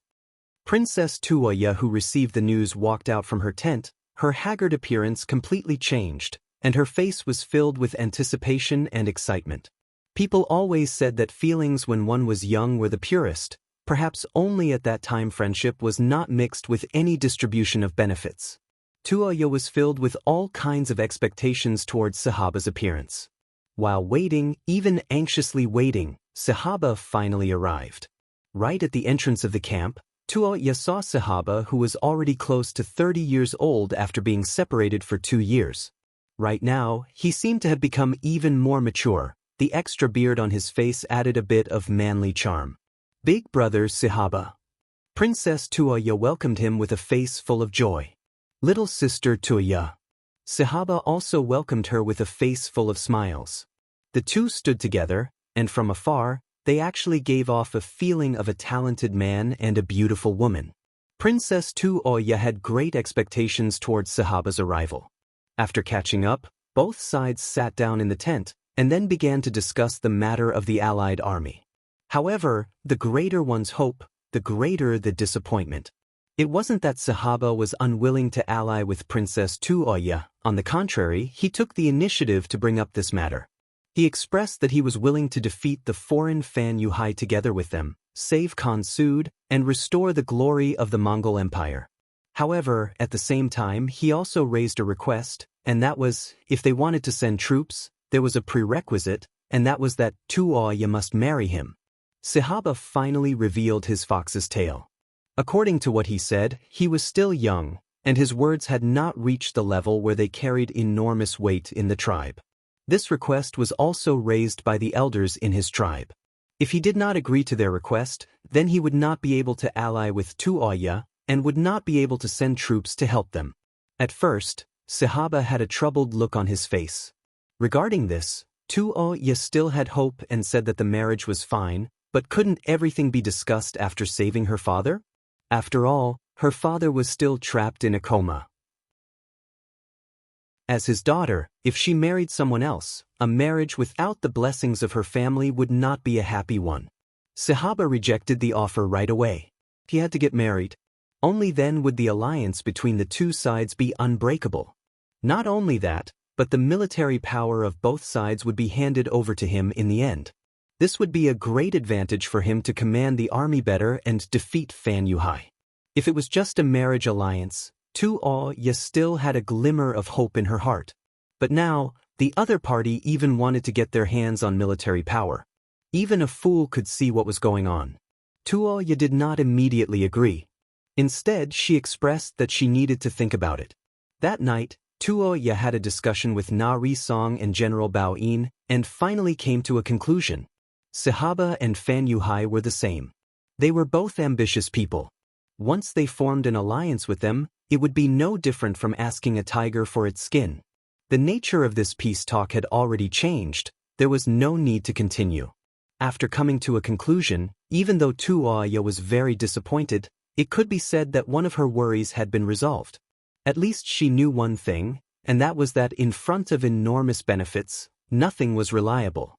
[SPEAKER 1] Princess Tuoya, who received the news, walked out from her tent, her haggard appearance completely changed, and her face was filled with anticipation and excitement. People always said that feelings when one was young were the purest. Perhaps only at that time friendship was not mixed with any distribution of benefits. Tuoya was filled with all kinds of expectations towards Sahaba's appearance. While waiting, even anxiously waiting, Sahaba finally arrived. Right at the entrance of the camp, Tuoya saw Sahaba, who was already close to 30 years old after being separated for 2 years. Right now, he seemed to have become even more mature. The extra beard on his face added a bit of manly charm. Big Brother Sahaba. Princess Tuoya welcomed him with a face full of joy. Little Sister Tuoya. Sahaba also welcomed her with a face full of smiles. The two stood together, and from afar, they actually gave off a feeling of a talented man and a beautiful woman. Princess Tuoya had great expectations towards Sahaba's arrival. After catching up, both sides sat down in the tent, and then began to discuss the matter of the allied army. However, the greater one's hope, the greater the disappointment. It wasn't that Sahaba was unwilling to ally with Princess Tuoya. On the contrary, he took the initiative to bring up this matter. He expressed that he was willing to defeat the foreign Fan Yuhai together with them, save Khan Sud, and restore the glory of the Mongol Empire. However, at the same time, he also raised a request, and that was, if they wanted to send troops, there was a prerequisite, and that was that Tuoya must marry him. Sahaba finally revealed his fox's tail. According to what he said, he was still young, and his words had not reached the level where they carried enormous weight in the tribe. This request was also raised by the elders in his tribe. If he did not agree to their request, then he would not be able to ally with Tuoya and would not be able to send troops to help them. At first, Sahaba had a troubled look on his face. Regarding this, Tuoya still had hope and said that the marriage was fine, but couldn't everything be discussed after saving her father? After all, her father was still trapped in a coma. As his daughter, if she married someone else, a marriage without the blessings of her family would not be a happy one. Sahaba rejected the offer right away. He had to get married. Only then would the alliance between the two sides be unbreakable. Not only that, but the military power of both sides would be handed over to him in the end. This would be a great advantage for him to command the army better and defeat Fan Yuhai. If it was just a marriage alliance, Tuoya still had a glimmer of hope in her heart. But now, the other party even wanted to get their hands on military power. Even a fool could see what was going on. Tuoya did not immediately agree. Instead, she expressed that she needed to think about it. That night, Tuoya had a discussion with Na Risong and General Bao Yin, and finally came to a conclusion. Sahaba and Fan Yuhai were the same. They were both ambitious people. Once they formed an alliance with them, it would be no different from asking a tiger for its skin. The nature of this peace talk had already changed. There was no need to continue. After coming to a conclusion, even though Tuoya was very disappointed, it could be said that one of her worries had been resolved. At least she knew one thing, and that was that in front of enormous benefits, nothing was reliable.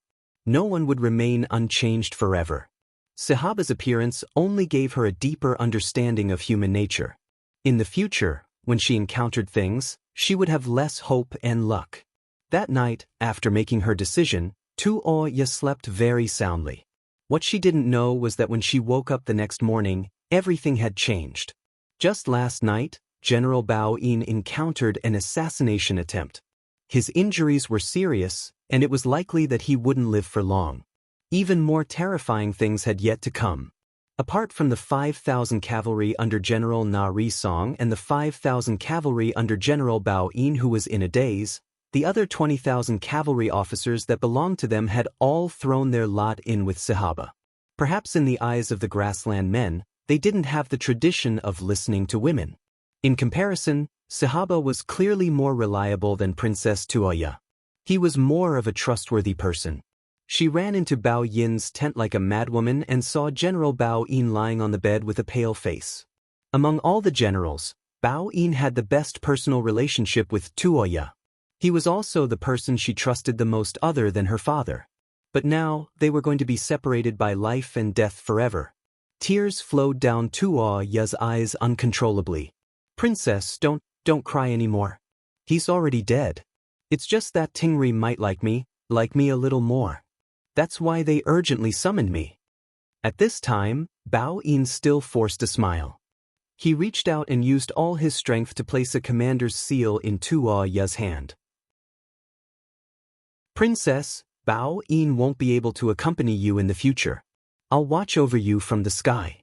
[SPEAKER 1] No one would remain unchanged forever. Sahaba's appearance only gave her a deeper understanding of human nature. In the future, when she encountered things, she would have less hope and luck. That night, after making her decision, Tuoya slept very soundly. What she didn't know was that when she woke up the next morning, everything had changed. Just last night, General Bao Yin encountered an assassination attempt. His injuries were serious, and it was likely that he wouldn't live for long. Even more terrifying things had yet to come. Apart from the 5,000 cavalry under General Na Risong and the 5,000 cavalry under General Bao Yin who was in a daze, the other 20,000 cavalry officers that belonged to them had all thrown their lot in with Sahaba. Perhaps in the eyes of the grassland men, they didn't have the tradition of listening to women. In comparison, Sahaba was clearly more reliable than Princess Tuoya. He was more of a trustworthy person. She ran into Bao Yin's tent like a madwoman and saw General Bao Yin lying on the bed with a pale face. Among all the generals, Bao Yin had the best personal relationship with Tuoya. He was also the person she trusted the most other than her father. But now, they were going to be separated by life and death forever. Tears flowed down Tuoya's eyes uncontrollably. "Princess, don't cry anymore. He's already dead. It's just that Tingri might like me a little more. That's why they urgently summoned me." At this time, Bao Yin still forced a smile. He reached out and used all his strength to place a commander's seal in Tuoya's hand. "Princess, Bao Yin won't be able to accompany you in the future. I'll watch over you from the sky.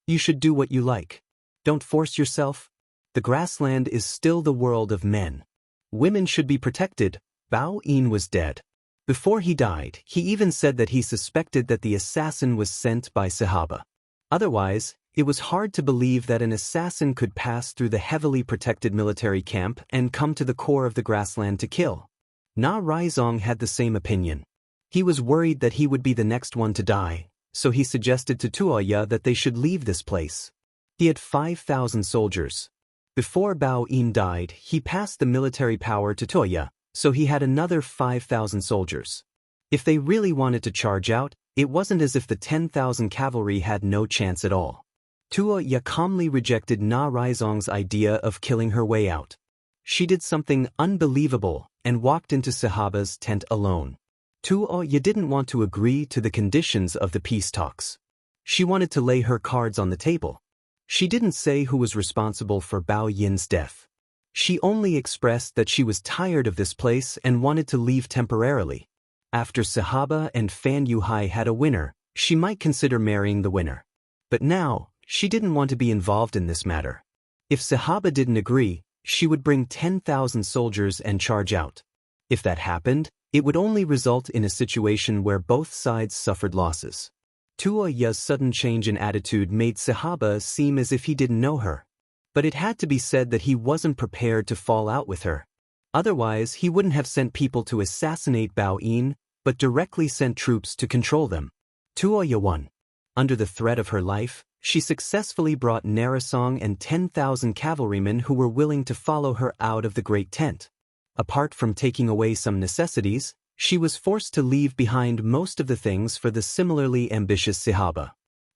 [SPEAKER 1] You should do what you like. Don't force yourself. The grassland is still the world of men. Women should be protected." Bao Yin was dead. Before he died, he even said that he suspected that the assassin was sent by Sahaba. Otherwise, it was hard to believe that an assassin could pass through the heavily protected military camp and come to the core of the grassland to kill. Na Risong had the same opinion. He was worried that he would be the next one to die, so he suggested to Tuoya that they should leave this place. He had 5,000 soldiers. Before Bao Yin died, he passed the military power to Tuoya, so he had another 5,000 soldiers. If they really wanted to charge out, it wasn't as if the 10,000 cavalry had no chance at all. Tuoya calmly rejected Na Risong's idea of killing her way out. She did something unbelievable and walked into Sahaba's tent alone. Tuoya didn't want to agree to the conditions of the peace talks. She wanted to lay her cards on the table. She didn't say who was responsible for Bao Yin's death. She only expressed that she was tired of this place and wanted to leave temporarily. After Sahaba and Fan Yuhai had a winner, she might consider marrying the winner. But now, she didn't want to be involved in this matter. If Sahaba didn't agree, she would bring 10,000 soldiers and charge out. If that happened, it would only result in a situation where both sides suffered losses. Tuoya's sudden change in attitude made Sahaba seem as if he didn't know her. But it had to be said that he wasn't prepared to fall out with her. Otherwise, he wouldn't have sent people to assassinate Bao Yin, but directly sent troops to control them. Tuoya won. Under the threat of her life, she successfully brought Narasong and 10,000 cavalrymen who were willing to follow her out of the Great Tent. Apart from taking away some necessities, she was forced to leave behind most of the things for the similarly ambitious Sihaba.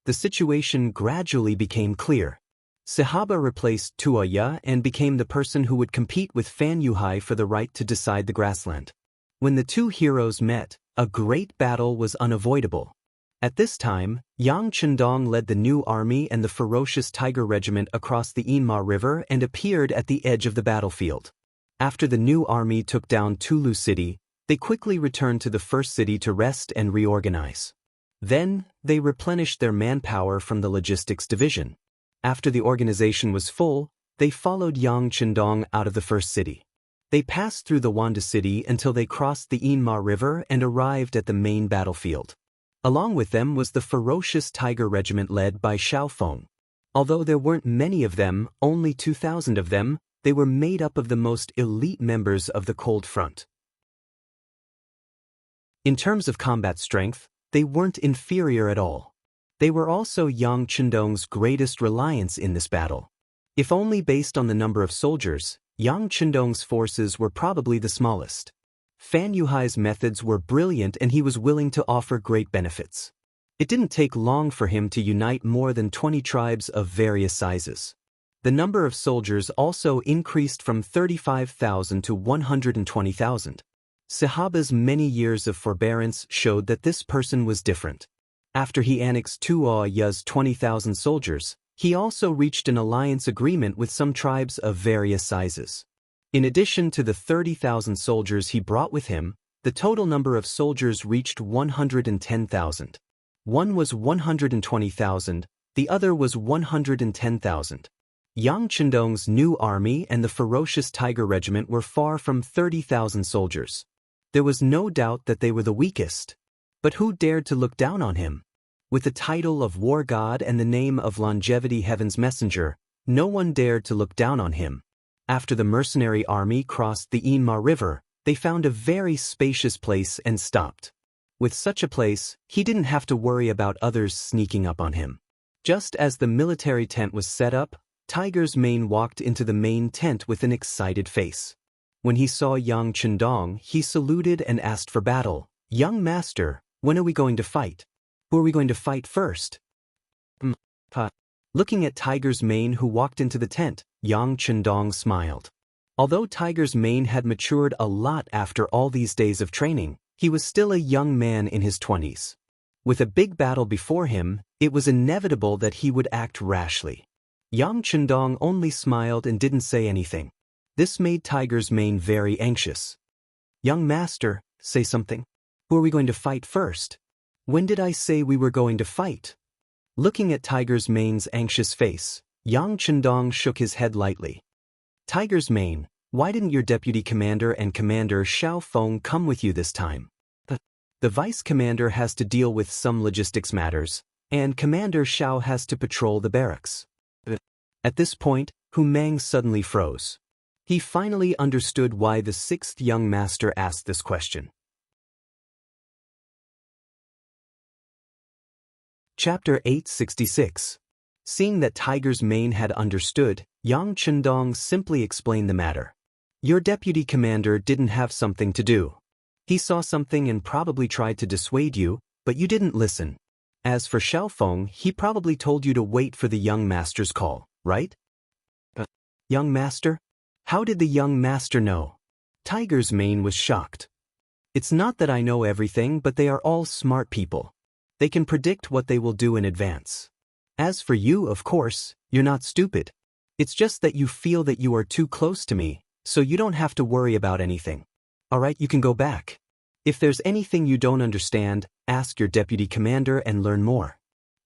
[SPEAKER 1] The situation gradually became clear. Sihaba replaced Tuoya and became the person who would compete with Fan Yuhai for the right to decide the grassland. When the two heroes met, a great battle was unavoidable. At this time, Yang Chendong led the new army and the ferocious Tiger Regiment across the Inma River and appeared at the edge of the battlefield. After the new army took down Tulu City, they quickly returned to the first city to rest and reorganize. Then, they replenished their manpower from the logistics division. After the organization was full, they followed Yang Chendong out of the first city. They passed through the Wanda city until they crossed the Inma River and arrived at the main battlefield. Along with them was the ferocious Tiger Regiment led by Xiaofeng. Although there weren't many of them, only 2,000 of them, they were made up of the most elite members of the Cold Front. In terms of combat strength, they weren't inferior at all. They were also Yang Chendong's greatest reliance in this battle. If only based on the number of soldiers, Yang Chendong's forces were probably the smallest. Fan Yuhai's methods were brilliant and he was willing to offer great benefits. It didn't take long for him to unite more than 20 tribes of various sizes. The number of soldiers also increased from 35,000 to 120,000. Sihaba's many years of forbearance showed that this person was different. After he annexed Tuoya's 20,000 soldiers, he also reached an alliance agreement with some tribes of various sizes. In addition to the 30,000 soldiers he brought with him, the total number of soldiers reached 110,000. One was 120,000, the other was 110,000. Yang Chendong's new army and the ferocious Tiger Regiment were far from 30,000 soldiers. There was no doubt that they were the weakest. But who dared to look down on him? With the title of War God and the name of Longevity Heaven's Messenger, no one dared to look down on him. After the mercenary army crossed the Inma River, they found a very spacious place and stopped. With such a place, he didn't have to worry about others sneaking up on him. Just as the military tent was set up, Tiger's Mane walked into the main tent with an excited face. When he saw Yang Chendong, he saluted and asked for battle. "Young master, when are we going to fight? Who are we going to fight first?" Looking at Tiger's Mane who walked into the tent, Yang Chendong smiled. Although Tiger's Mane had matured a lot after all these days of training, he was still a young man in his 20s. With a big battle before him, it was inevitable that he would act rashly. Yang Chendong only smiled and didn't say anything. This made Tiger's Mane very anxious. "Young master, say something. Who are we going to fight first? When did I say we were going to fight?" Looking at Tiger's Mane's anxious face, Yang Chendong shook his head lightly. "Tiger's Mane, why didn't your deputy commander and Commander Xiaofeng come with you this time? The vice commander has to deal with some logistics matters, and Commander Xiao has to patrol the barracks." At this point, Hu Mang suddenly froze. He finally understood why the sixth young master asked this question. Chapter 866. Seeing that Tiger's Mane had understood, Yang Chendong simply explained the matter. "Your deputy commander didn't have something to do. He saw something and probably tried to dissuade you, but you didn't listen. As for Xiaofeng, he probably told you to wait for the young master's call, right?" "Young master? How did the young master know?" Tiger's Mane was shocked. "It's not that I know everything, but they are all smart people. They can predict what they will do in advance. As for you, of course, you're not stupid. It's just that you feel that you are too close to me, so you don't have to worry about anything. Alright, you can go back. If there's anything you don't understand, ask your deputy commander and learn more."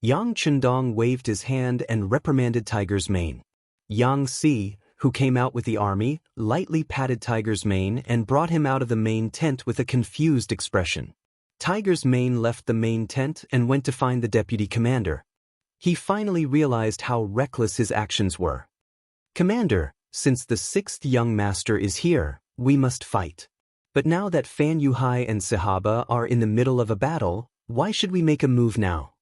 [SPEAKER 1] Yang Chendong waved his hand and reprimanded Tiger's Mane. Yang Si, who came out with the army, lightly patted Tiger's Mane and brought him out of the main tent with a confused expression. Tiger's Mane left the main tent and went to find the deputy commander. He finally realized how reckless his actions were. "Commander, since the sixth young master is here, We must fight. But now that Fan Yuhai and Sahaba are in the middle of a battle, why should we make a move now?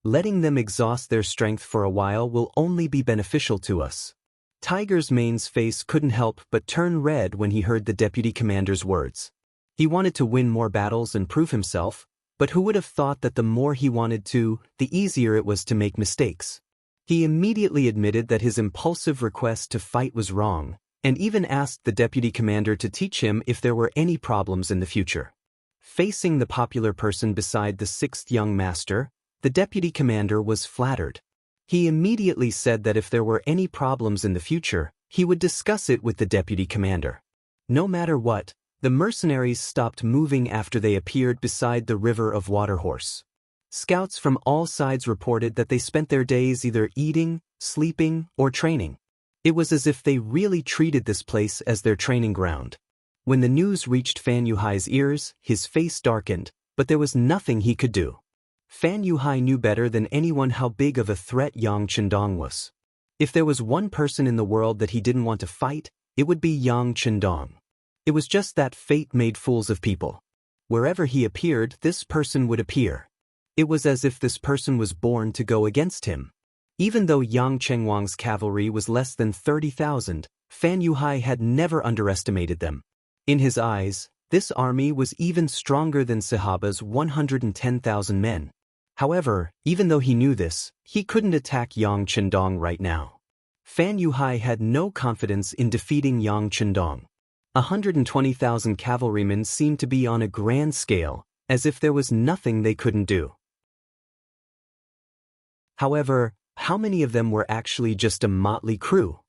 [SPEAKER 1] Letting them exhaust their strength for a while will only be beneficial to us. Tiger's Mane's face couldn't help but turn red when he heard the deputy commander's words. He wanted to win more battles and prove himself, but who would have thought that the more he wanted to, the easier it was to make mistakes? He immediately admitted that his impulsive request to fight was wrong, and even asked the deputy commander to teach him if there were any problems in the future. Facing the popular person beside the sixth young master, the deputy commander was flattered. He immediately said that if there were any problems in the future, he would discuss it with the deputy commander. No matter what, the mercenaries stopped moving after they appeared beside the river of Waterhorse. Scouts from all sides reported that they spent their days either eating, sleeping, or training. It was as if they really treated this place as their training ground. When the news reached Fan Yuhai's ears, his face darkened, but there was nothing he could do. Fan Yuhai knew better than anyone how big of a threat Yang Chendong was. If there was one person in the world that he didn't want to fight, it would be Yang Chendong. It was just that fate made fools of people. Wherever he appeared, this person would appear. It was as if this person was born to go against him. Even though Yang Chengwang's cavalry was less than 30,000, Fan Yuhai had never underestimated them. In his eyes, this army was even stronger than Sahaba's 110,000 men. However, even though he knew this, he couldn't attack Yang Chendong right now. Fan Yuhai had no confidence in defeating Yang Chendong. 120,000 cavalrymen seemed to be on a grand scale, as if there was nothing they couldn't do. However, how many of them were actually just a motley crew?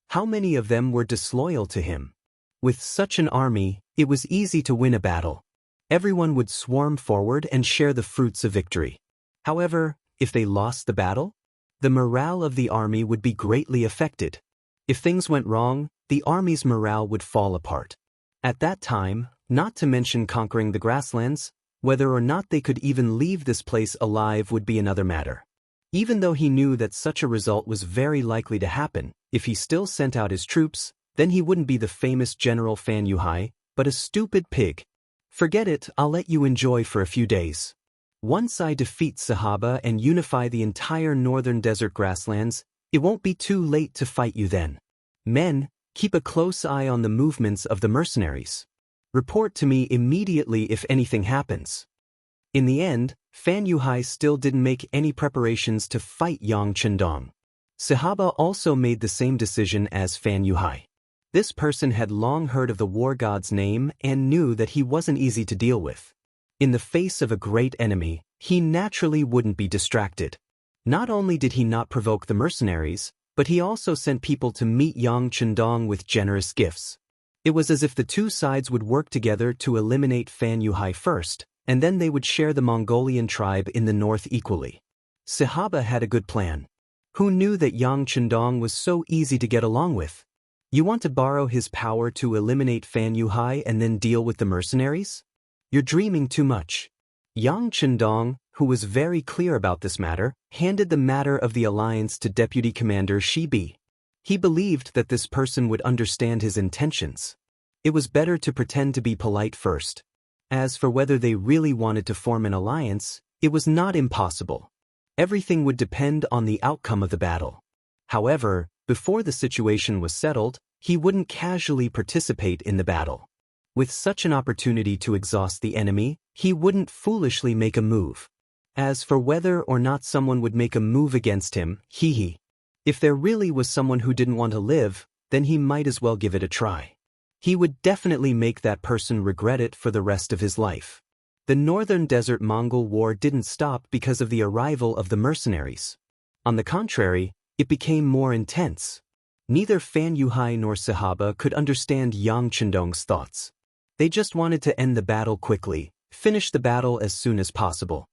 [SPEAKER 1] How many of them were disloyal to him? With such an army, it was easy to win a battle. Everyone would swarm forward and share the fruits of victory. However, if they lost the battle, the morale of the army would be greatly affected. If things went wrong, the army's morale would fall apart. At that time, not to mention conquering the grasslands, whether or not they could even leave this place alive would be another matter. Even though he knew that such a result was very likely to happen, if he still sent out his troops, then he wouldn't be the famous General Fan Yuhai, but a stupid pig. Forget it, I'll let you enjoy for a few days. Once I defeat Sahaba and unify the entire northern desert grasslands, it won't be too late to fight you then. Men, keep a close eye on the movements of the mercenaries. Report to me immediately if anything happens. In the end, Fan Yuhai still didn't make any preparations to fight Yang Chendong. Sahaba also made the same decision as Fan Yuhai. This person had long heard of the war god's name and knew that he wasn't easy to deal with. In the face of a great enemy, he naturally wouldn't be distracted. Not only did he not provoke the mercenaries, but he also sent people to meet Yang Chendong with generous gifts. It was as if the two sides would work together to eliminate Fan Yuhai first, and then they would share the Mongolian tribe in the north equally. Sahaba had a good plan. Who knew that Yang Chendong was so easy to get along with? You want to borrow his power to eliminate Fan Yuhai and then deal with the mercenaries? You're dreaming too much. Yang Chendong, who was very clear about this matter, handed the matter of the alliance to Deputy Commander Shi Bi. He believed that this person would understand his intentions. It was better to pretend to be polite first. As for whether they really wanted to form an alliance, it was not impossible. Everything would depend on the outcome of the battle. However, before the situation was settled, he wouldn't casually participate in the battle. With such an opportunity to exhaust the enemy, he wouldn't foolishly make a move. As for whether or not someone would make a move against him, if there really was someone who didn't want to live, then he might as well give it a try. He would definitely make that person regret it for the rest of his life. The Northern Desert Mongol War didn't stop because of the arrival of the mercenaries. On the contrary, it became more intense. Neither Fan Yuhai nor Sahaba could understand Yang Chendong's thoughts. They just wanted to end the battle quickly, finish the battle as soon as possible.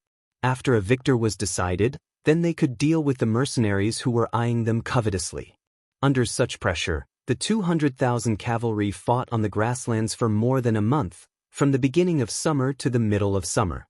[SPEAKER 1] After a victor was decided, then they could deal with the mercenaries who were eyeing them covetously. Under such pressure, the 200,000 cavalry fought on the grasslands for more than a month, from the beginning of summer to the middle of summer.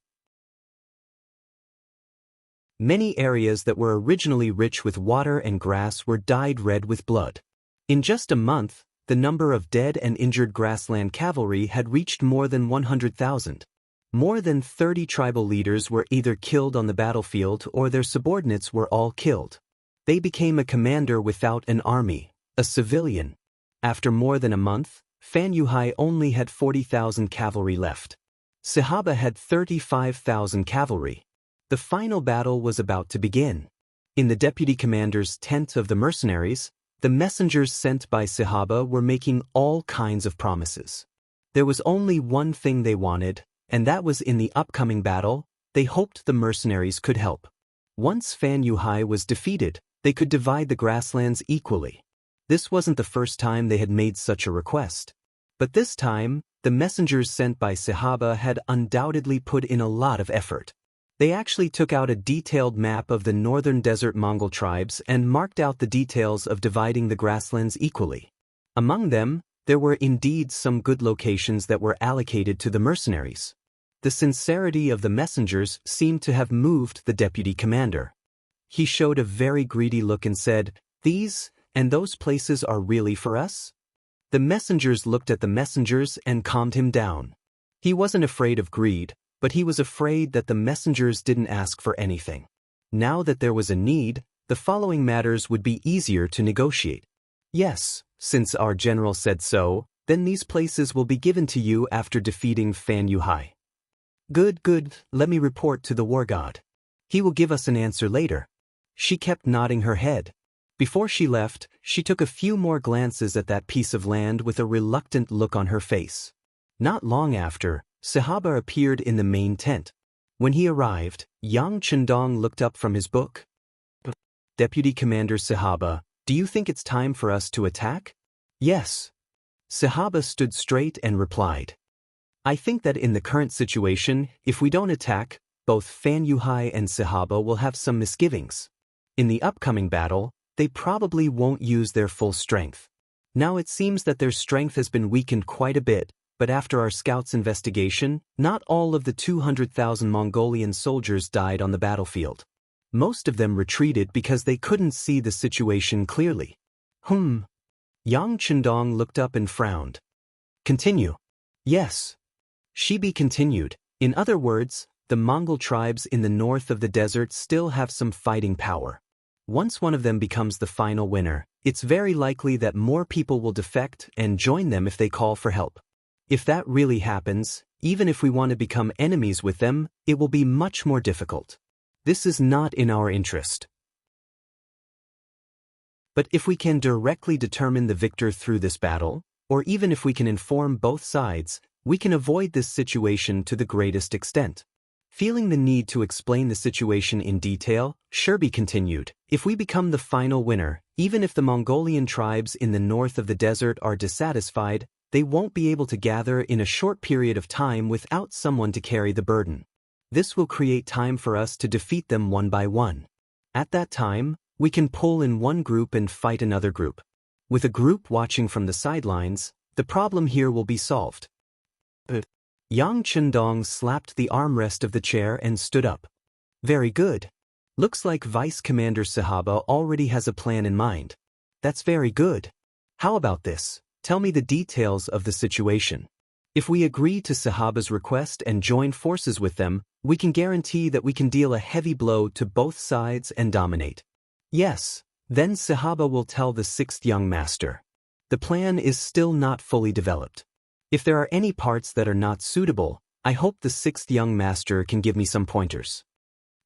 [SPEAKER 1] Many areas that were originally rich with water and grass were dyed red with blood. In just a month, the number of dead and injured grassland cavalry had reached more than 100,000. More than 30 tribal leaders were either killed on the battlefield or their subordinates were all killed. They became a commander without an army, a civilian. After more than a month, Fan Yuhai only had 40,000 cavalry left. Sahaba had 35,000 cavalry. The final battle was about to begin. In the deputy commander's tent of the mercenaries, the messengers sent by Sahaba were making all kinds of promises. There was only one thing they wanted, and that was in the upcoming battle, they hoped the mercenaries could help. Once Fan Yuhai was defeated, they could divide the grasslands equally. This wasn't the first time they had made such a request. But this time, the messengers sent by Sahaba had undoubtedly put in a lot of effort. They actually took out a detailed map of the northern desert Mongol tribes and marked out the details of dividing the grasslands equally. Among them, there were indeed some good locations that were allocated to the mercenaries. The sincerity of the messengers seemed to have moved the deputy commander. He showed a very greedy look and said, "These and those places are really for us?" The messengers looked at the messengers and calmed him down. He wasn't afraid of greed, but he was afraid that the messengers didn't ask for anything. Now that there was a need, the following matters would be easier to negotiate. "Yes, since our general said so, then these places will be given to you after defeating Fan Yuhai." "Good, good, let me report to the war god. He will give us an answer later." She kept nodding her head. Before she left, she took a few more glances at that piece of land with a reluctant look on her face. Not long after, Sahaba appeared in the main tent. When he arrived, Yang Chendong looked up from his book. "Deputy Commander Sahaba, do you think it's time for us to attack?" "Yes." Sahaba stood straight and replied, "I think that in the current situation, if we don't attack, both Fan Yuhai and Sahaba will have some misgivings. In the upcoming battle, they probably won't use their full strength. Now it seems that their strength has been weakened quite a bit, but after our scouts' investigation, not all of the 200,000 Mongolian soldiers died on the battlefield. Most of them retreated because they couldn't see the situation clearly." Yang Chendong looked up and frowned. "Continue." "Yes." Shibi continued. "In other words, the Mongol tribes in the north of the desert still have some fighting power. Once one of them becomes the final winner, it's very likely that more people will defect and join them if they call for help. If that really happens, even if we want to become enemies with them, it will be much more difficult. This is not in our interest. But if we can directly determine the victor through this battle, or even if we can inform both sides, we can avoid this situation to the greatest extent." Feeling the need to explain the situation in detail, Shirbi continued, "If we become the final winner, even if the Mongolian tribes in the north of the desert are dissatisfied, they won't be able to gather in a short period of time without someone to carry the burden. This will create time for us to defeat them one by one. At that time, we can pull in one group and fight another group. With a group watching from the sidelines, the problem here will be solved." Yang Chendong slapped the armrest of the chair and stood up. "Very good. Looks like Vice Commander Sahaba already has a plan in mind. That's very good. How about this? Tell me the details of the situation. If we agree to Sahaba's request and join forces with them, we can guarantee that we can deal a heavy blow to both sides and dominate." "Yes, then Sahaba will tell the sixth young master. The plan is still not fully developed. If there are any parts that are not suitable, I hope the sixth young master can give me some pointers."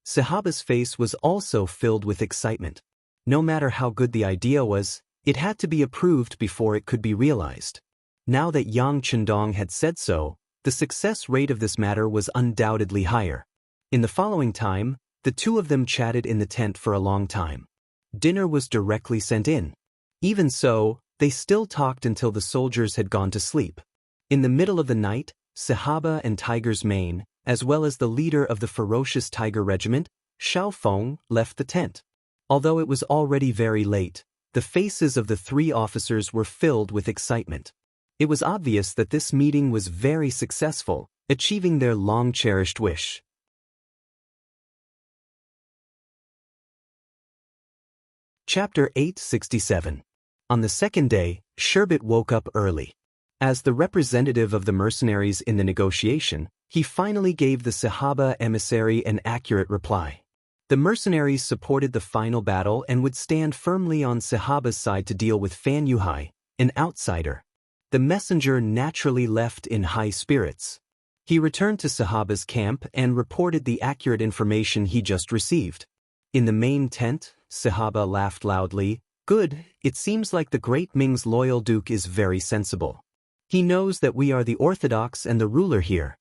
[SPEAKER 1] Sahaba's face was also filled with excitement. No matter how good the idea was, it had to be approved before it could be realized. Now that Yang Chendong had said so, the success rate of this matter was undoubtedly higher. In the following time, the two of them chatted in the tent for a long time. Dinner was directly sent in. Even so, they still talked until the soldiers had gone to sleep. In the middle of the night, Sahaba and Tiger's Mane, as well as the leader of the ferocious tiger regiment, Xiao Feng, left the tent. Although it was already very late, the faces of the three officers were filled with excitement. It was obvious that this meeting was very successful, achieving their long-cherished wish. Chapter 867. On the second day, Sherbet woke up early. As the representative of the mercenaries in the negotiation, he finally gave the Sahaba emissary an accurate reply. The mercenaries supported the final battle and would stand firmly on Sahaba's side to deal with Fan Yuhai, an outsider. The messenger naturally left in high spirits. He returned to Sahaba's camp and reported the accurate information he just received. In the main tent, Sahaba laughed loudly. Good, it seems like the great Ming's loyal duke is very sensible. He knows that we are the orthodox and the ruler here.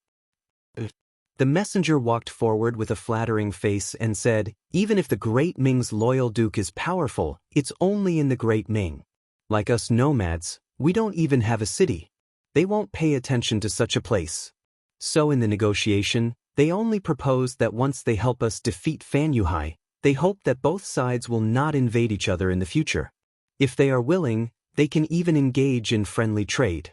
[SPEAKER 1] The messenger walked forward with a flattering face and said, even if the great Ming's loyal duke is powerful, it's only in the great Ming. Like us nomads, we don't even have a city. They won't pay attention to such a place. So in the negotiation, they only proposed that once they help us defeat Fan Yuhai, they hope that both sides will not invade each other in the future. If they are willing, they can even engage in friendly trade.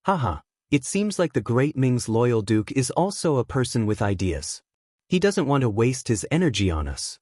[SPEAKER 1] Haha, it seems like the great Ming's loyal duke is also a person with ideas. He doesn't want to waste his energy on us.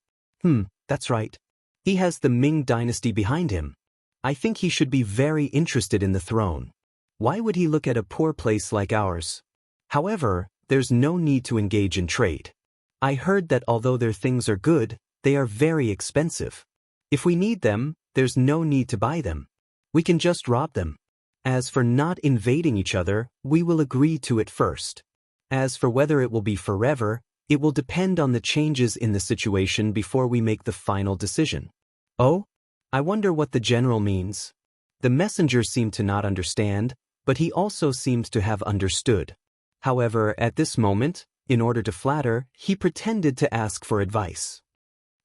[SPEAKER 1] That's right. He has the Ming dynasty behind him. I think he should be very interested in the throne. Why would he look at a poor place like ours? However, there's no need to engage in trade. I heard that although their things are good, they are very expensive. If we need them, there's no need to buy them. We can just rob them. As for not invading each other, we will agree to it first. As for whether it will be forever, it will depend on the changes in the situation before we make the final decision. Oh? I wonder what the general means. The messenger seemed to not understand, but he also seemed to have understood. However, at this moment, in order to flatter, he pretended to ask for advice.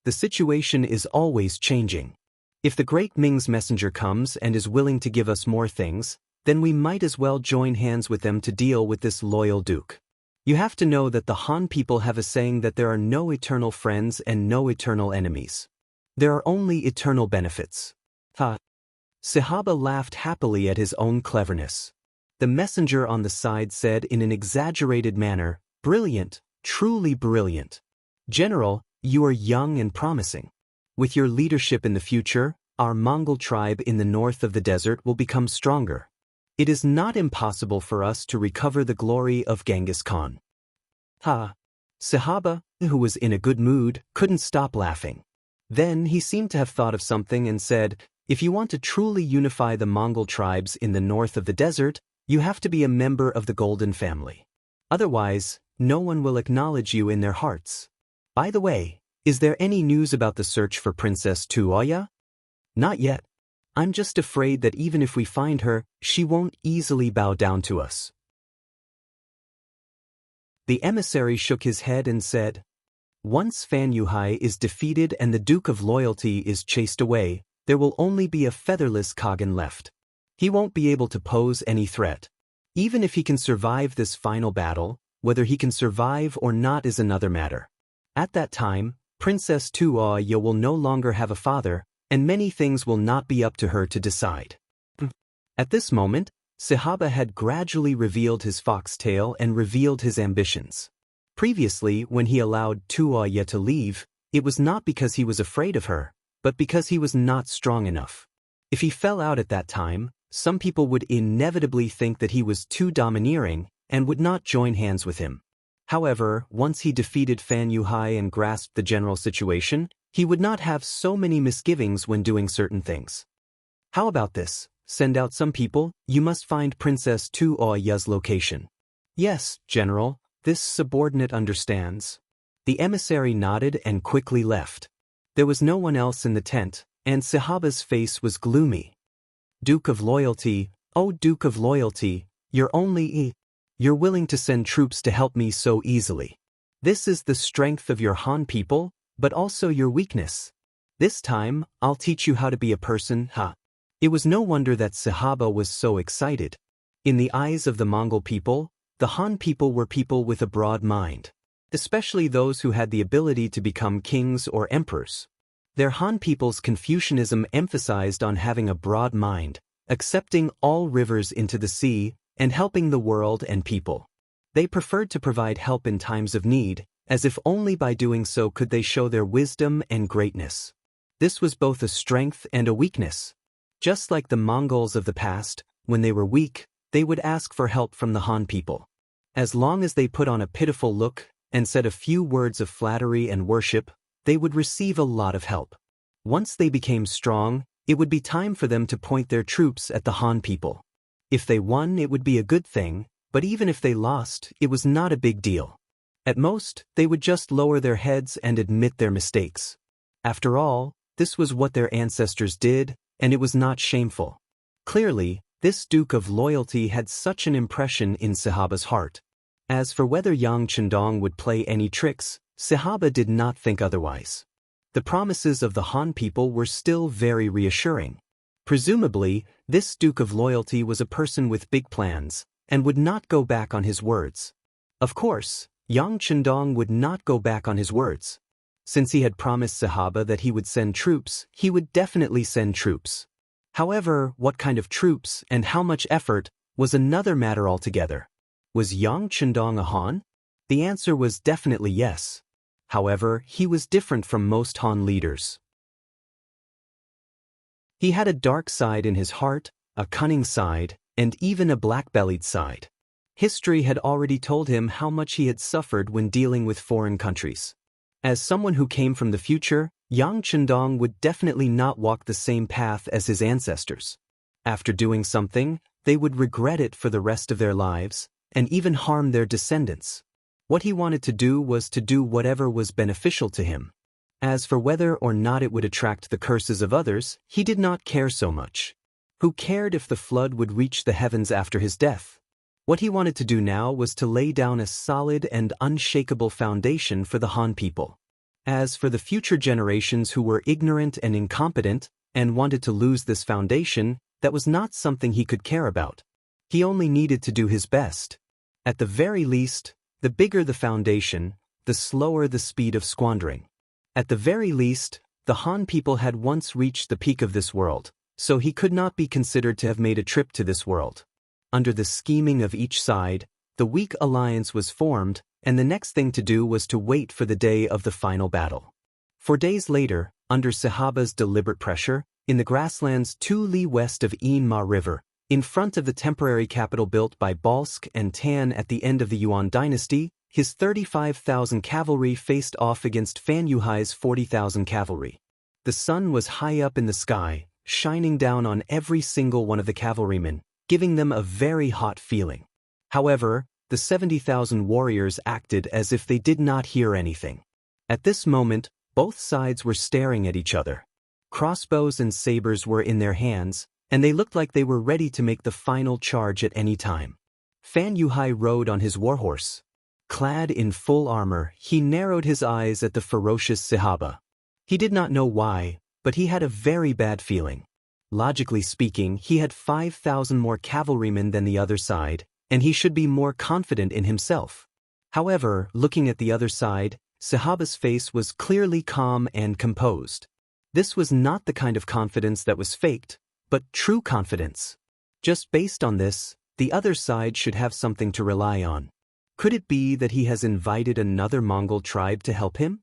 [SPEAKER 1] The situation is always changing. If the great Ming's messenger comes and is willing to give us more things, then we might as well join hands with them to deal with this loyal duke. You have to know that the Han people have a saying that there are no eternal friends and no eternal enemies. There are only eternal benefits. Sahaba laughed happily at his own cleverness. The messenger on the side said in an exaggerated manner, "Brilliant, truly brilliant. General, you are young and promising. With your leadership in the future, our Mongol tribe in the north of the desert will become stronger. It is not impossible for us to recover the glory of Genghis Khan." Sahaba, who was in a good mood, couldn't stop laughing. Then he seemed to have thought of something and said, if you want to truly unify the Mongol tribes in the north of the desert, you have to be a member of the Golden Family. Otherwise, no one will acknowledge you in their hearts. By the way, is there any news about the search for Princess Tuoya? Not yet. I'm just afraid that even if we find her, she won't easily bow down to us. The emissary shook his head and said, once Fan Yuhai is defeated and the Duke of Loyalty is chased away, there will only be a featherless Kagan left. He won't be able to pose any threat. Even if he can survive this final battle, whether he can survive or not is another matter. At that time, Princess Tuoya will no longer have a father, and many things will not be up to her to decide. At this moment, Sahaba had gradually revealed his foxtail and revealed his ambitions. Previously, when he allowed Tuoya to leave, it was not because he was afraid of her, but because he was not strong enough. If he fell out at that time, some people would inevitably think that he was too domineering and would not join hands with him. However, once he defeated Fan Yuhai and grasped the general situation, he would not have so many misgivings when doing certain things. How about this? Send out some people, you must find Princess Tuoya's location. Yes, General, this subordinate understands. The emissary nodded and quickly left. There was no one else in the tent, and Sahaba's face was gloomy. Duke of Loyalty, oh Duke of Loyalty, you're willing to send troops to help me so easily. This is the strength of your Han people, but also your weakness. This time, I'll teach you how to be a person, It was no wonder that Sahaba was so excited. In the eyes of the Mongol people, the Han people were people with a broad mind, especially those who had the ability to become kings or emperors. Their Han people's Confucianism emphasized on having a broad mind, accepting all rivers into the sea, and helping the world and people. They preferred to provide help in times of need, as if only by doing so could they show their wisdom and greatness. This was both a strength and a weakness. Just like the Mongols of the past, when they were weak, they would ask for help from the Han people. As long as they put on a pitiful look and said a few words of flattery and worship, they would receive a lot of help. Once they became strong, it would be time for them to point their troops at the Han people. If they won, it would be a good thing, but even if they lost, it was not a big deal. At most, they would just lower their heads and admit their mistakes. After all, this was what their ancestors did, and it was not shameful. Clearly, this Duke of Loyalty had such an impression in Sahaba's heart. As for whether Yang Chendong would play any tricks, Sahaba did not think otherwise. The promises of the Han people were still very reassuring. Presumably, this Duke of Loyalty was a person with big plans, and would not go back on his words. Of course, Yang Chendong would not go back on his words. Since he had promised Sahaba that he would send troops, he would definitely send troops. However, what kind of troops and how much effort was another matter altogether. Was Yang Chendong a Han? The answer was definitely yes. However, he was different from most Han leaders. He had a dark side in his heart, a cunning side, and even a black-bellied side. History had already told him how much he had suffered when dealing with foreign countries. As someone who came from the future, Yang Chendong would definitely not walk the same path as his ancestors. After doing something, they would regret it for the rest of their lives, and even harm their descendants. What he wanted to do was to do whatever was beneficial to him. As for whether or not it would attract the curses of others, he did not care so much. Who cared if the flood would reach the heavens after his death? What he wanted to do now was to lay down a solid and unshakable foundation for the Han people. As for the future generations who were ignorant and incompetent, and wanted to lose this foundation, that was not something he could care about. He only needed to do his best. At the very least, the bigger the foundation, the slower the speed of squandering. At the very least, the Han people had once reached the peak of this world, so he could not be considered to have made a trip to this world. Under the scheming of each side, the weak alliance was formed, and the next thing to do was to wait for the day of the final battle. 4 days later, under Sahaba's deliberate pressure, in the grasslands 2 li west of Ain Ma River, in front of the temporary capital built by Balsk and Tan at the end of the Yuan dynasty, his 35,000 cavalry faced off against Fan Yuhai's 40,000 cavalry. The sun was high up in the sky, shining down on every single one of the cavalrymen, giving them a very hot feeling. However, the 70,000 warriors acted as if they did not hear anything. At this moment, both sides were staring at each other. Crossbows and sabers were in their hands, and they looked like they were ready to make the final charge at any time. Fan Yuhai rode on his warhorse. Clad in full armor, he narrowed his eyes at the ferocious Sahaba. He did not know why, but he had a very bad feeling. Logically speaking, he had 5,000 more cavalrymen than the other side, and he should be more confident in himself. However, looking at the other side, Sahaba's face was clearly calm and composed. This was not the kind of confidence that was faked, but true confidence. Just based on this, the other side should have something to rely on. Could it be that he has invited another Mongol tribe to help him?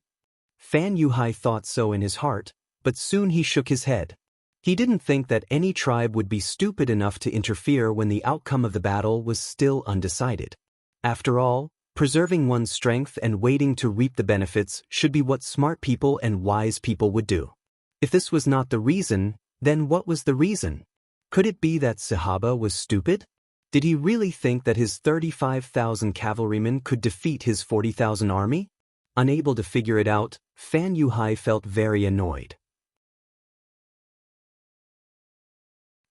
[SPEAKER 1] Fan Yuhai thought so in his heart, but soon he shook his head. He didn't think that any tribe would be stupid enough to interfere when the outcome of the battle was still undecided. After all, preserving one's strength and waiting to reap the benefits should be what smart people and wise people would do. If this was not the reason, then what was the reason? Could it be that Sahaba was stupid? Did he really think that his 35,000 cavalrymen could defeat his 40,000 army? Unable to figure it out, Fan Yuhai felt very annoyed.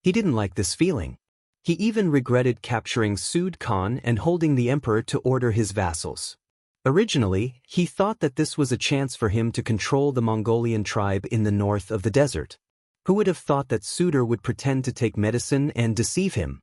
[SPEAKER 1] He didn't like this feeling. He even regretted capturing Sud Khan and holding the emperor to order his vassals. Originally, he thought that this was a chance for him to control the Mongolian tribe in the north of the desert. Who would have thought that Suder would pretend to take medicine and deceive him?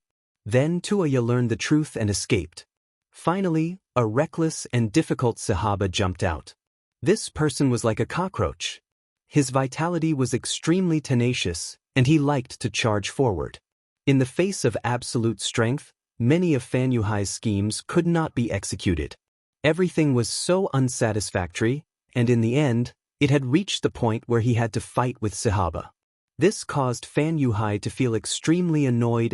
[SPEAKER 1] Then Tuaya learned the truth and escaped. Finally, a reckless and difficult Sahaba jumped out. This person was like a cockroach. His vitality was extremely tenacious, and he liked to charge forward. In the face of absolute strength, many of Fan Yuhai's schemes could not be executed. Everything was so unsatisfactory, and in the end, it had reached the point where he had to fight with Sahaba. This caused Fan Yuhai to feel extremely annoyed.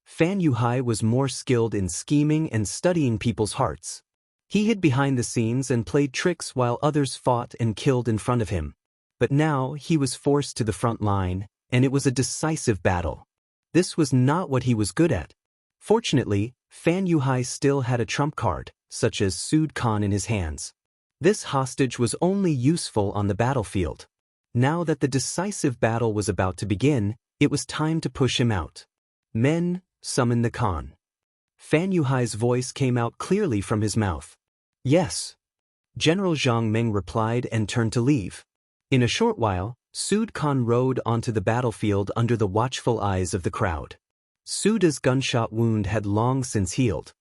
[SPEAKER 1] Fan Yuhai was more skilled in scheming and studying people's hearts. He hid behind the scenes and played tricks while others fought and killed in front of him. But now he was forced to the front line, and it was a decisive battle. This was not what he was good at. Fortunately, Fan Yuhai still had a trump card, such as Sud Khan in his hands. This hostage was only useful on the battlefield. Now that the decisive battle was about to begin, it was time to push him out. Men, summon the Khan. Fan Yuhai's voice came out clearly from his mouth. Yes. General Zhang Meng replied and turned to leave. In a short while, Sud Khan rode onto the battlefield under the watchful eyes of the crowd. Suda's gunshot wound had long since healed.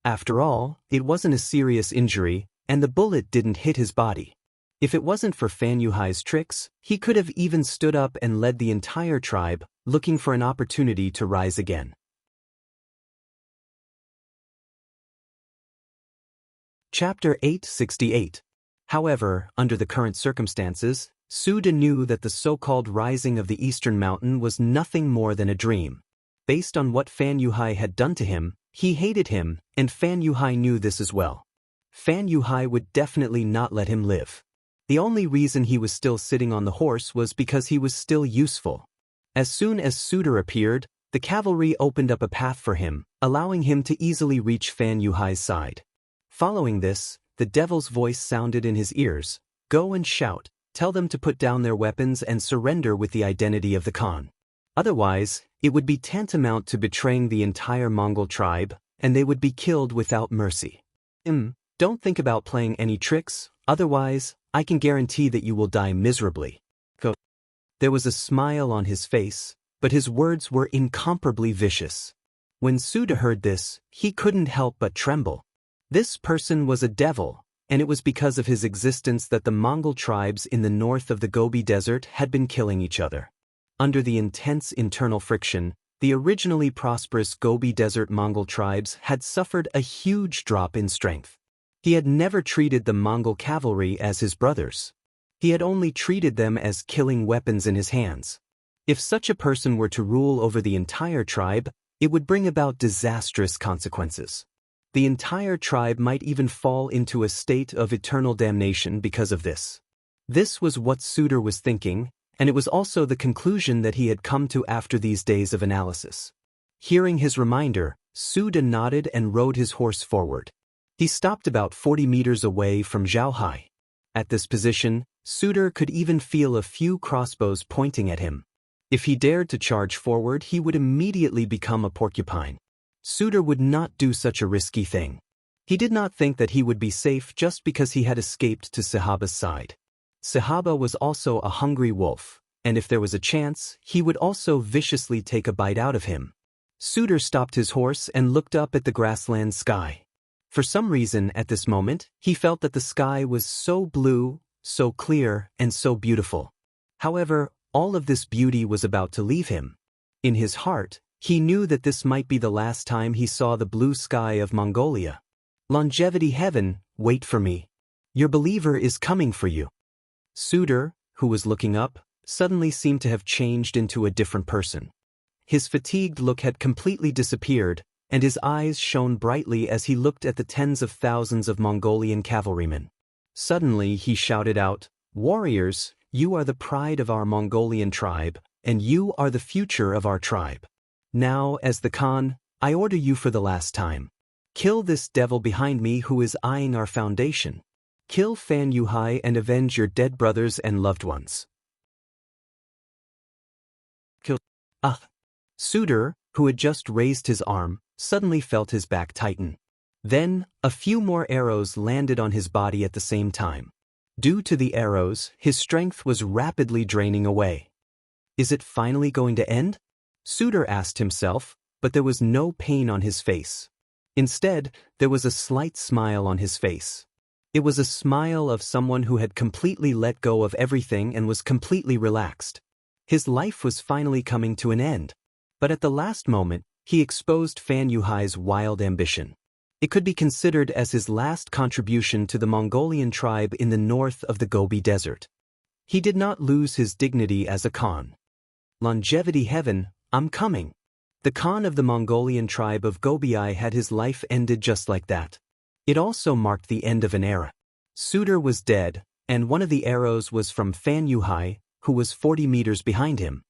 [SPEAKER 1] After all, it wasn't a serious injury, and the bullet didn't hit his body. If it wasn't for Fan Yuhai's tricks, he could have even stood up and led the entire tribe, looking for an opportunity to rise again. Chapter 868. However, under the current circumstances, Suda knew that the so-called rising of the Eastern Mountain was nothing more than a dream. Based on what Fan Yuhai had done to him, he hated him, and Fan Yuhai knew this as well. Fan Yuhai would definitely not let him live. The only reason he was still sitting on the horse was because he was still useful. As soon as Suda appeared, the cavalry opened up a path for him, allowing him to easily reach Fan Yuhai's side. Following this, the devil's voice sounded in his ears. Go and shout, tell them to put down their weapons and surrender with the identity of the Khan. Otherwise, it would be tantamount to betraying the entire Mongol tribe, and they would be killed without mercy. Don't think about playing any tricks, otherwise, I can guarantee that you will die miserably. There was a smile on his face, but his words were incomparably vicious. When Suda heard this, he couldn't help but tremble. This person was a devil, and it was because of his existence that the Mongol tribes in the north of the Gobi Desert had been killing each other. Under the intense internal friction, the originally prosperous Gobi Desert Mongol tribes had suffered a huge drop in strength. He had never treated the Mongol cavalry as his brothers. He had only treated them as killing weapons in his hands. If such a person were to rule over the entire tribe, it would bring about disastrous consequences. The entire tribe might even fall into a state of eternal damnation because of this. This was what Suda was thinking, and it was also the conclusion that he had come to after these days of analysis. Hearing his reminder, Suda nodded and rode his horse forward. He stopped about 40 meters away from Zhaohai. At this position, Suda could even feel a few crossbows pointing at him. If he dared to charge forward, he would immediately become a porcupine. Suda would not do such a risky thing. He did not think that he would be safe just because he had escaped to Sahaba's side. Sahaba was also a hungry wolf, and if there was a chance, he would also viciously take a bite out of him. Suda stopped his horse and looked up at the grassland sky. For some reason at this moment, he felt that the sky was so blue, so clear, and so beautiful. However, all of this beauty was about to leave him. In his heart, he knew that this might be the last time he saw the blue sky of Mongolia. Longevity heaven, wait for me. Your believer is coming for you. Suda, who was looking up, suddenly seemed to have changed into a different person. His fatigued look had completely disappeared, and his eyes shone brightly as he looked at the tens of thousands of Mongolian cavalrymen. Suddenly he shouted out, "Warriors, you are the pride of our Mongolian tribe, and you are the future of our tribe. Now, as the Khan, I order you for the last time. Kill this devil behind me who is eyeing our foundation. Kill Fan Yuhai and avenge your dead brothers and loved ones." Kill. Suda, who had just raised his arm, suddenly felt his back tighten. Then, a few more arrows landed on his body at the same time. Due to the arrows, his strength was rapidly draining away. Is it finally going to end? Suda asked himself, but there was no pain on his face. Instead, there was a slight smile on his face. It was a smile of someone who had completely let go of everything and was completely relaxed. His life was finally coming to an end. But at the last moment, he exposed Fan Yuhai's wild ambition. It could be considered as his last contribution to the Mongolian tribe in the north of the Gobi Desert. He did not lose his dignity as a Khan. Longevity heaven, I'm coming. The Khan of the Mongolian tribe of Gobiei had his life ended just like that. It also marked the end of an era. Suitor was dead, and one of the arrows was from Fan Yuhai, who was 40 meters behind him.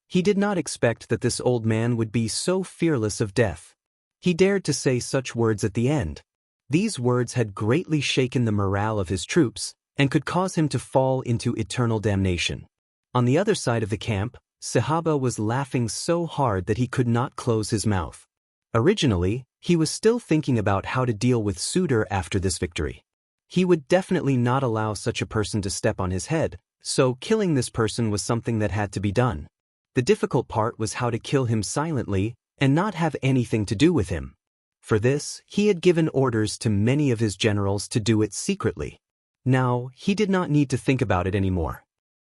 [SPEAKER 1] He did not expect that this old man would be so fearless of death. He dared to say such words at the end. These words had greatly shaken the morale of his troops, and could cause him to fall into eternal damnation. On the other side of the camp, Sahaba was laughing so hard that he could not close his mouth. Originally, he was still thinking about how to deal with Suitor after this victory. He would definitely not allow such a person to step on his head, so killing this person was something that had to be done. The difficult part was how to kill him silently and not have anything to do with him. For this, he had given orders to many of his generals to do it secretly. Now, he did not need to think about it anymore.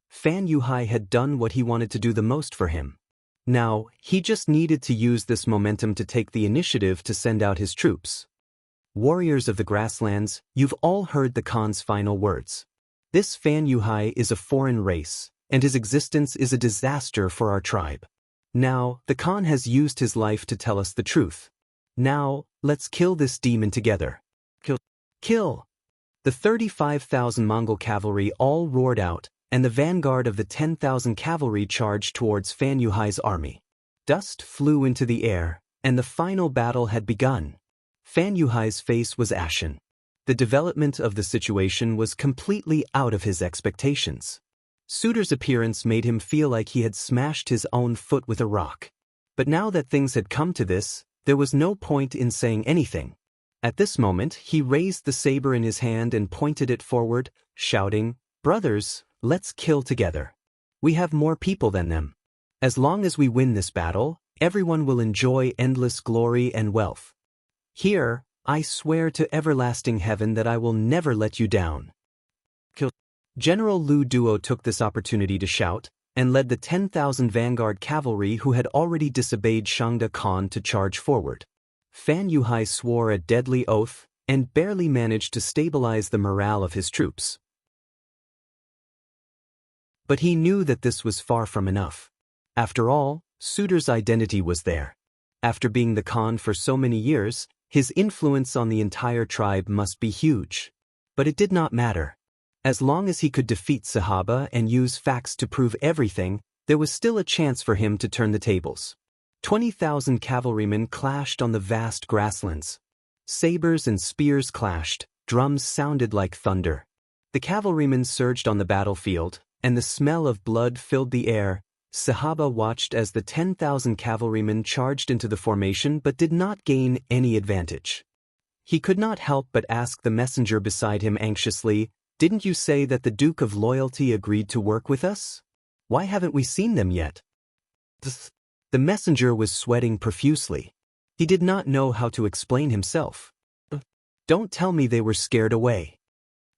[SPEAKER 1] Fan Yuhai had done what he wanted to do the most for him. Now, he just needed to use this momentum to take the initiative to send out his troops. Warriors of the grasslands, you've all heard the Khan's final words. This Fan Yuhai is a foreign race, and his existence is a disaster for our tribe. Now, the Khan has used his life to tell us the truth. Now, let's kill this demon together. Kill! Kill! The 35,000 Mongol cavalry all roared out, and the vanguard of the 10,000 cavalry charged towards Fan Yuhai's army. Dust flew into the air, and the final battle had begun. Fan Yuhai's face was ashen. The development of the situation was completely out of his expectations. Suitor's appearance made him feel like he had smashed his own foot with a rock. But now that things had come to this, there was no point in saying anything. At this moment, he raised the saber in his hand and pointed it forward, shouting, "Brothers, let's kill together. We have more people than them. As long as we win this battle, everyone will enjoy endless glory and wealth. Here, I swear to everlasting heaven that I will never let you down." Kill. General Lu Duo took this opportunity to shout, and led the 10,000 vanguard cavalry who had already disobeyed Shangda Khan to charge forward. Fan Yuhai swore a deadly oath, and barely managed to stabilize the morale of his troops. But he knew that this was far from enough. After all, Suitor's identity was there. After being the Khan for so many years, his influence on the entire tribe must be huge. But it did not matter. As long as he could defeat Sahaba and use facts to prove everything, there was still a chance for him to turn the tables. 20,000 cavalrymen clashed on the vast grasslands. Sabers and spears clashed, drums sounded like thunder. The cavalrymen surged on the battlefield, and the smell of blood filled the air. Sahaba watched as the 10,000 cavalrymen charged into the formation but did not gain any advantage. He could not help but ask the messenger beside him anxiously, "Didn't you say that the Duke of Loyalty agreed to work with us? Why haven't we seen them yet?" The messenger was sweating profusely. He did not know how to explain himself. "Don't tell me they were scared away."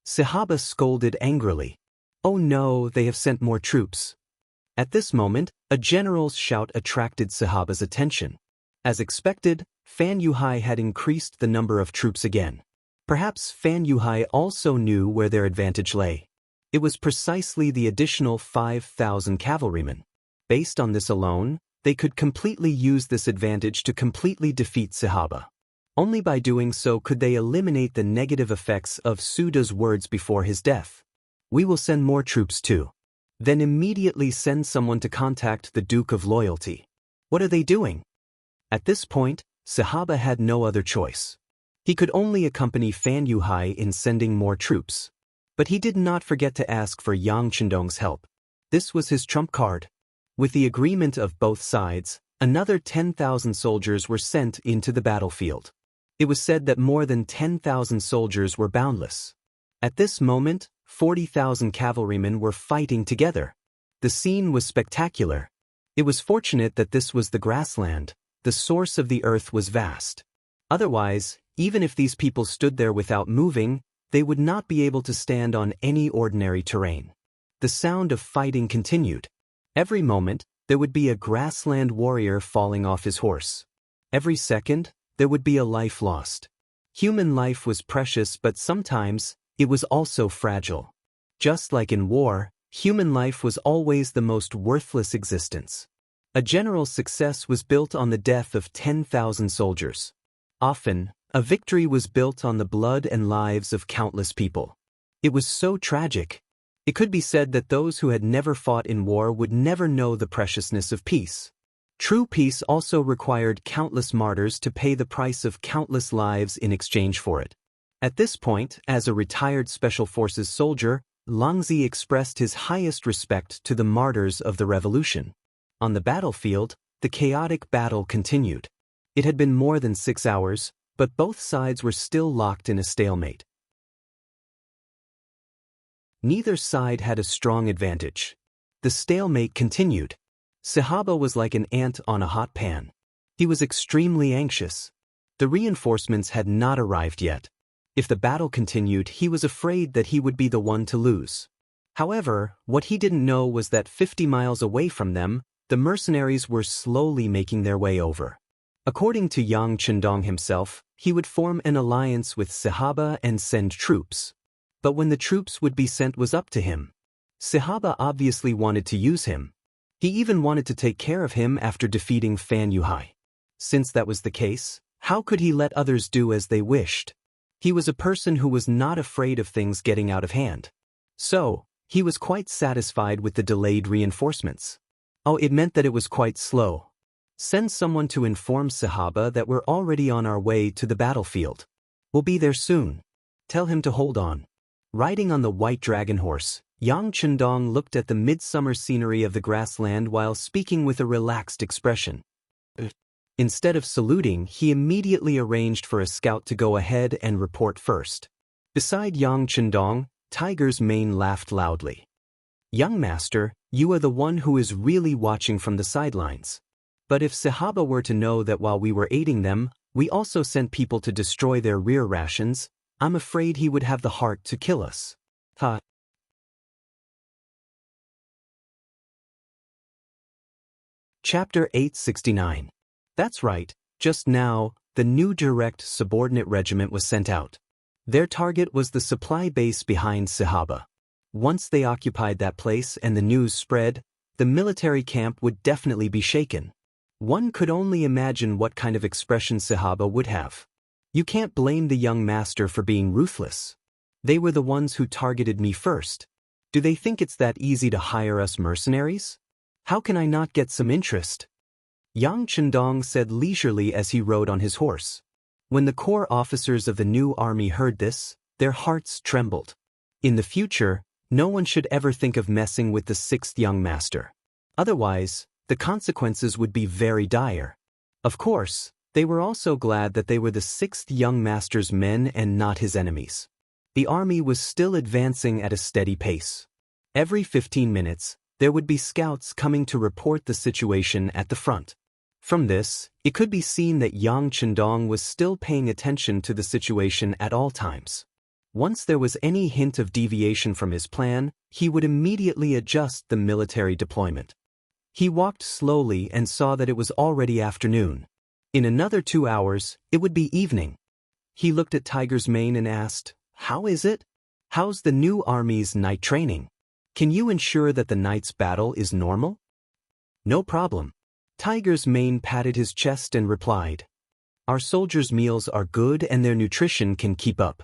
[SPEAKER 1] Sahaba scolded angrily. "Oh no, they have sent more troops." At this moment, a general's shout attracted Sahaba's attention. As expected, Fan Yuhai had increased the number of troops again. Perhaps Fan Yuhai also knew where their advantage lay. It was precisely the additional 5,000 cavalrymen. Based on this alone, they could completely use this advantage to completely defeat Sahaba. Only by doing so could they eliminate the negative effects of Suda's words before his death. "We will send more troops too. Then immediately send someone to contact the Duke of Loyalty." What are they doing? At this point, Sahaba had no other choice. He could only accompany Fan Yuhai in sending more troops. But he did not forget to ask for Yang Chendong's help. This was his trump card. With the agreement of both sides, another 10,000 soldiers were sent into the battlefield. It was said that more than 10,000 soldiers were boundless. At this moment, 40,000 cavalrymen were fighting together. The scene was spectacular. It was fortunate that this was the grassland. The source of the earth was vast. Otherwise, even if these people stood there without moving, they would not be able to stand on any ordinary terrain. The sound of fighting continued. Every moment, there would be a grassland warrior falling off his horse. Every second, there would be a life lost. Human life was precious, but sometimes, it was also fragile. Just like in war, Human life was always the most worthless existence. A general's success was built on the death of 10,000 soldiers. Often, a victory was built on the blood and lives of countless people. It was so tragic. It could be said that those who had never fought in war would never know the preciousness of peace. True peace also required countless martyrs to pay the price of countless lives in exchange for it. At this point, as a retired Special Forces soldier, Langzi expressed his highest respect to the martyrs of the revolution. On the battlefield, the chaotic battle continued. It had been more than 6 hours, but both sides were still locked in a stalemate. Neither side had a strong advantage. The stalemate continued. Sahaba was like an ant on a hot pan. He was extremely anxious. The reinforcements had not arrived yet. If the battle continued, he was afraid that he would be the one to lose. However, what he didn't know was that 50 miles away from them, the mercenaries were slowly making their way over. According to Yang Chendong himself, he would form an alliance with Sahaba and send troops. But when the troops would be sent was up to him. Sahaba obviously wanted to use him. He even wanted to take care of him after defeating Fan Yuhai. Since that was the case, how could he let others do as they wished? He was a person who was not afraid of things getting out of hand. So, he was quite satisfied with the delayed reinforcements. Oh, it meant that it was quite slow. Send someone to inform Sahaba that we're already on our way to the battlefield. We'll be there soon. Tell him to hold on. Riding on the white dragon horse, Yang Chendong looked at the midsummer scenery of the grassland while speaking with a relaxed expression. Instead of saluting, he immediately arranged for a scout to go ahead and report first. Beside Yang Chendong, Tiger's Mane laughed loudly. "Young master, you are the one who is really watching from the sidelines. But if Sahaba were to know that while we were aiding them, we also sent people to destroy their rear rations, I'm afraid he would have the heart to kill us." Ha. Chapter 869. That's right, just now, the new direct subordinate regiment was sent out. Their target was the supply base behind Sahaba. Once they occupied that place and the news spread, the military camp would definitely be shaken. One could only imagine what kind of expression Sahaba would have. You can't blame the young master for being ruthless. They were the ones who targeted me first. Do they think it's that easy to hire us mercenaries? How can I not get some interest? Yang Chendong said leisurely as he rode on his horse. When the corps officers of the new army heard this, their hearts trembled. In the future, no one should ever think of messing with the 6th young master. Otherwise, the consequences would be very dire. Of course, they were also glad that they were the 6th young master's men and not his enemies. The army was still advancing at a steady pace. Every 15 minutes, there would be scouts coming to report the situation at the front. From this, it could be seen that Yang Chendong was still paying attention to the situation at all times. Once there was any hint of deviation from his plan, he would immediately adjust the military deployment. He walked slowly and saw that it was already afternoon. In another 2 hours, it would be evening. He looked at Tiger's Mane and asked, "How is it? How's the new army's night training? Can you ensure that the night's battle is normal?" "No problem." Tiger's Mane patted his chest and replied, "Our soldiers' meals are good and their nutrition can keep up.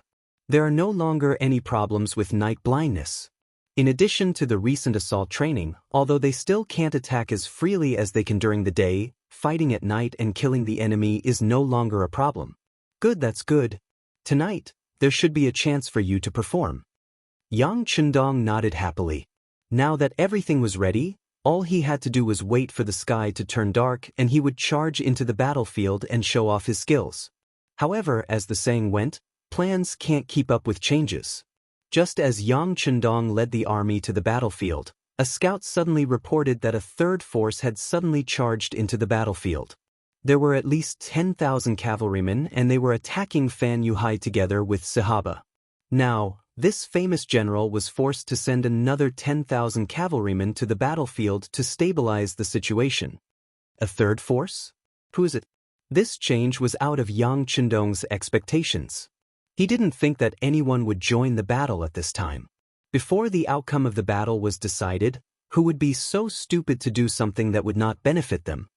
[SPEAKER 1] There are no longer any problems with night blindness. In addition to the recent assault training, although they still can't attack as freely as they can during the day, fighting at night and killing the enemy is no longer a problem." "Good, that's good. Tonight, there should be a chance for you to perform." Yang Chendong nodded happily. Now that everything was ready, all he had to do was wait for the sky to turn dark and he would charge into the battlefield and show off his skills. However, as the saying went, plans can't keep up with changes. Just as Yang Chendong led the army to the battlefield, a scout suddenly reported that a third force had suddenly charged into the battlefield. There were at least 10,000 cavalrymen and they were attacking Fan Yuhai together with Sahaba. Now, this famous general was forced to send another 10,000 cavalrymen to the battlefield to stabilize the situation. A third force? Who is it? This change was out of Yang Chendong's expectations. He didn't think that anyone would join the battle at this time. Before the outcome of the battle was decided, who would be so stupid to do something that would not benefit them?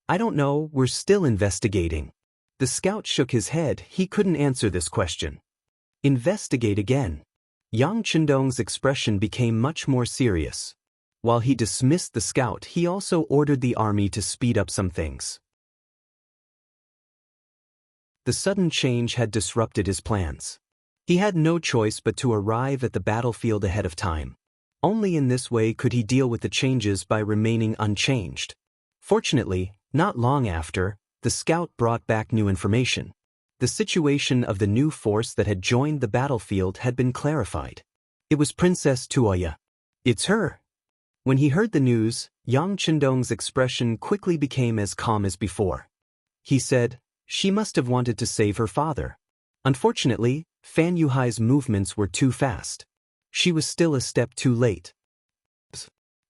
[SPEAKER 1] I don't know, we're still investigating. The scout shook his head, he couldn't answer this question. Investigate again. Yang Chendong's expression became much more serious. While he dismissed the scout, he also ordered the army to speed up some things. The sudden change had disrupted his plans. He had no choice but to arrive at the battlefield ahead of time. Only in this way could he deal with the changes by remaining unchanged. Fortunately, not long after, the scout brought back new information. The situation of the new force that had joined the battlefield had been clarified. It was Princess Tuoya. It's her. When he heard the news, Yang Chendong's expression quickly became as calm as before. He said, she must have wanted to save her father. Unfortunately, Fan Yuhai's movements were too fast. She was still a step too late.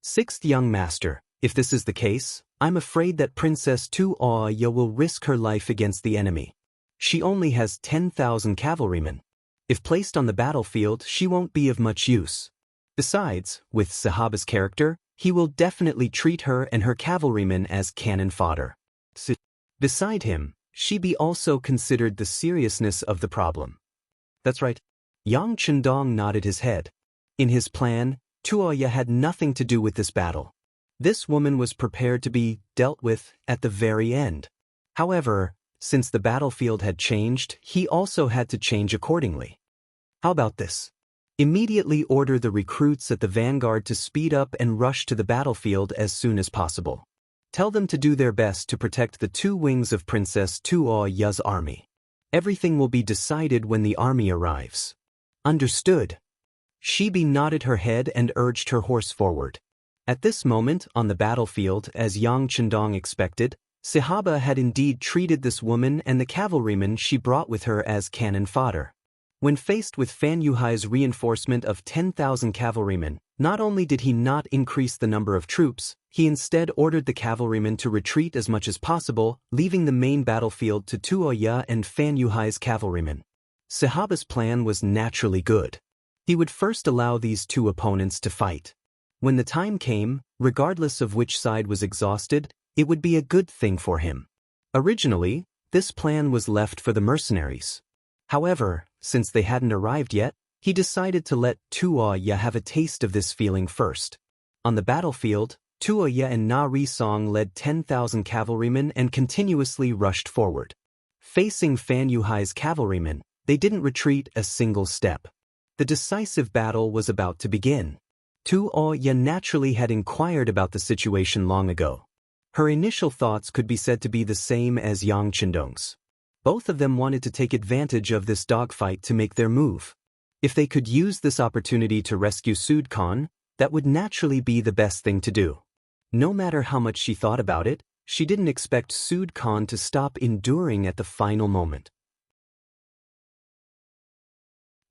[SPEAKER 1] Sixth young master, if this is the case, I'm afraid that Princess Tuoya will risk her life against the enemy. She only has 10,000 cavalrymen. If placed on the battlefield, she won't be of much use. Besides, with Sahaba's character, he will definitely treat her and her cavalrymen as cannon fodder. Beside him, Shibi also considered the seriousness of the problem. That's right. Yang Chendong nodded his head. In his plan, Tuoya had nothing to do with this battle. This woman was prepared to be dealt with at the very end. However, since the battlefield had changed, he also had to change accordingly. How about this? Immediately order the recruits at the vanguard to speed up and rush to the battlefield as soon as possible. Tell them to do their best to protect the two wings of Princess Tuoya's army. Everything will be decided when the army arrives. Understood. Shibi nodded her head and urged her horse forward. At this moment, on the battlefield, as Yang Chendong expected, Sahaba had indeed treated this woman and the cavalrymen she brought with her as cannon fodder. When faced with Fan Yuhai's reinforcement of 10,000 cavalrymen, not only did he not increase the number of troops, he instead ordered the cavalrymen to retreat as much as possible, leaving the main battlefield to Tuoya and Fan Yuhai's cavalrymen. Sahaba's plan was naturally good. He would first allow these two opponents to fight. When the time came, regardless of which side was exhausted, it would be a good thing for him. Originally, this plan was left for the mercenaries. However, since they hadn't arrived yet, he decided to let Tuoya have a taste of this feeling first. On the battlefield, Tuoya and Na Risong led 10,000 cavalrymen and continuously rushed forward. Facing Fan Yuhai's cavalrymen, they didn't retreat a single step. The decisive battle was about to begin. Tuoya naturally had inquired about the situation long ago. Her initial thoughts could be said to be the same as Yang Chendong's. Both of them wanted to take advantage of this dogfight to make their move. If they could use this opportunity to rescue Sud Khan, that would naturally be the best thing to do. No matter how much she thought about it, she didn't expect Sud Khan to stop enduring at the final moment.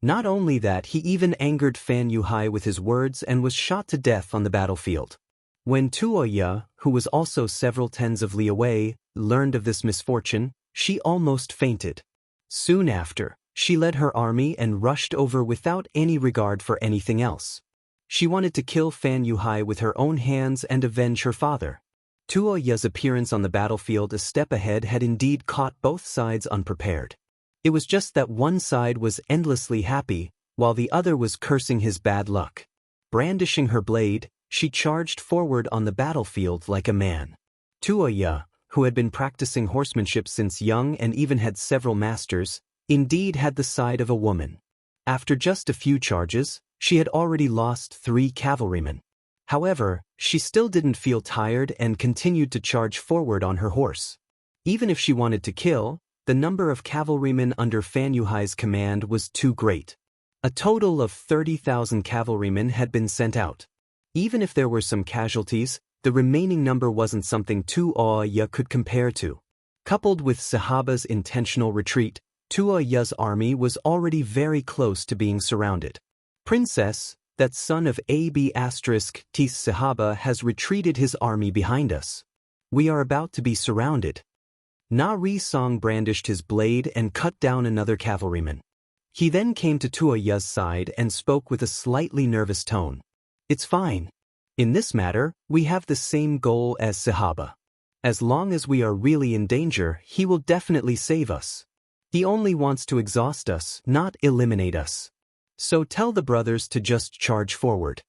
[SPEAKER 1] Not only that, he even angered Fan Yuhai with his words and was shot to death on the battlefield. When Tuoya, who was also several tens of li away, learned of this misfortune, she almost fainted. Soon after, she led her army and rushed over without any regard for anything else. She wanted to kill Fan Yuhai with her own hands and avenge her father. Tuoya's appearance on the battlefield a step ahead had indeed caught both sides unprepared. It was just that one side was endlessly happy, while the other was cursing his bad luck. Brandishing her blade, she charged forward on the battlefield like a man. Tuoya, who had been practicing horsemanship since young and even had several masters, indeed had the side of a woman. After just a few charges, she had already lost 3 cavalrymen. However, she still didn't feel tired and continued to charge forward on her horse. Even if she wanted to kill, the number of cavalrymen under Fan Yuhai's command was too great. A total of 30,000 cavalrymen had been sent out. Even if there were some casualties, the remaining number wasn't something Tuoya could compare to. Coupled with Sahaba's intentional retreat, Tuoya's army was already very close to being surrounded. Princess, that son of Ab***Tis Sahaba has retreated his army behind us. We are about to be surrounded. Na Risong brandished his blade and cut down another cavalryman. He then came to Tuoya's side and spoke with a slightly nervous tone. It's fine. In this matter, we have the same goal as Sahaba. As long as we are really in danger, he will definitely save us. He only wants to exhaust us, not eliminate us. So tell the brothers to just charge forward.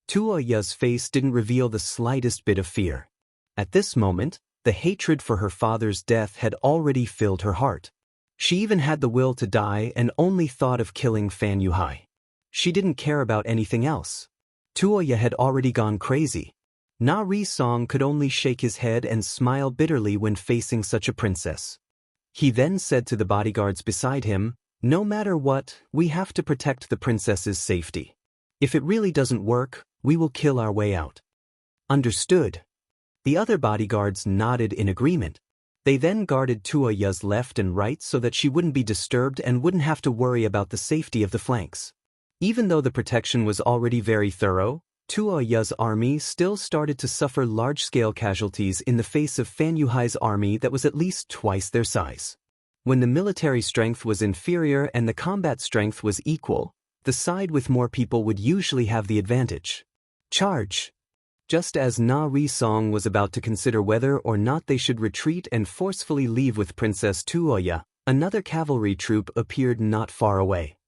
[SPEAKER 1] Tuoya's face didn't reveal the slightest bit of fear. At this moment, the hatred for her father's death had already filled her heart. She even had the will to die and only thought of killing Fan Yuhai. She didn't care about anything else. Tuoya had already gone crazy. Na Ri-song could only shake his head and smile bitterly when facing such a princess. He then said to the bodyguards beside him, "No matter what, we have to protect the princess's safety. If it really doesn't work, we will kill our way out." Understood. The other bodyguards nodded in agreement. They then guarded Tuoya's left and right so that she wouldn't be disturbed and wouldn't have to worry about the safety of the flanks. Even though the protection was already very thorough, Tuoya's army still started to suffer large-scale casualties in the face of Fan Yuhai's army that was at least twice their size. When the military strength was inferior and the combat strength was equal, the side with more people would usually have the advantage. Charge! Just as Na Ri-song was about to consider whether or not they should retreat and forcefully leave with Princess Tuoya, another cavalry troop appeared not far away.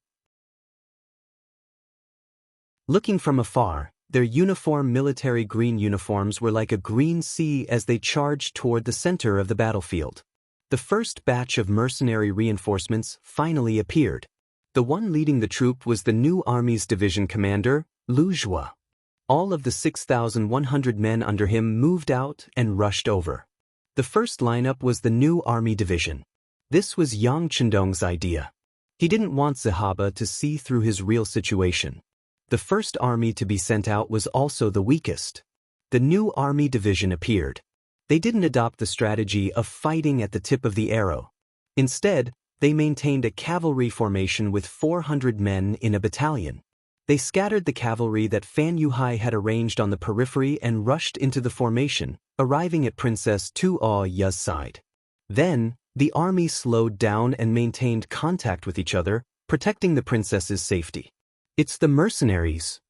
[SPEAKER 1] Looking from afar, their uniform military green uniforms were like a green sea as they charged toward the center of the battlefield. The first batch of mercenary reinforcements finally appeared. The one leading the troop was the new army's division commander, Lu Jua. All of the 6,100 men under him moved out and rushed over. The first lineup was the new army division. This was Yang Chendong's idea. He didn't want Sahaba to see through his real situation. The first army to be sent out was also the weakest. The new army division appeared. They didn't adopt the strategy of fighting at the tip of the arrow. Instead, they maintained a cavalry formation with 400 men in a battalion. They scattered the cavalry that Fan Yuhai had arranged on the periphery and rushed into the formation, arriving at Princess Tuoya's side. Then, the army slowed down and maintained contact with each other, protecting the princess's safety. It's the mercenaries.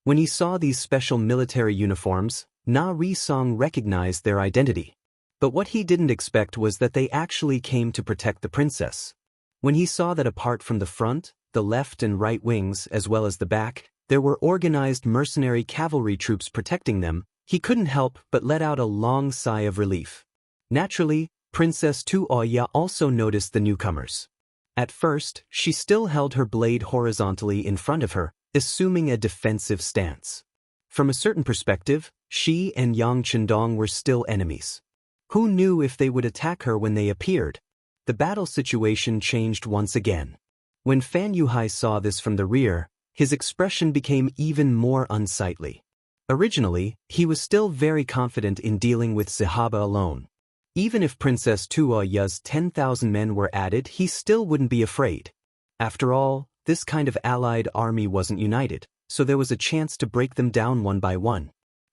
[SPEAKER 1] When he saw these special military uniforms, Na Ri-song recognized their identity. But what he didn't expect was that they actually came to protect the princess. When he saw that apart from the front, the left and right wings, as well as the back, there were organized mercenary cavalry troops protecting them, he couldn't help but let out a long sigh of relief. Naturally, Princess Tuoya also noticed the newcomers. At first, she still held her blade horizontally in front of her, assuming a defensive stance. From a certain perspective, she and Yang Chendong were still enemies. Who knew if they would attack her when they appeared? The battle situation changed once again. When Fan Yuhai saw this from the rear, his expression became even more unsightly. Originally, he was still very confident in dealing with Sahaba alone. Even if Princess Tuoya's 10,000 men were added, he still wouldn't be afraid. After all, this kind of allied army wasn't united, so there was a chance to break them down one by one.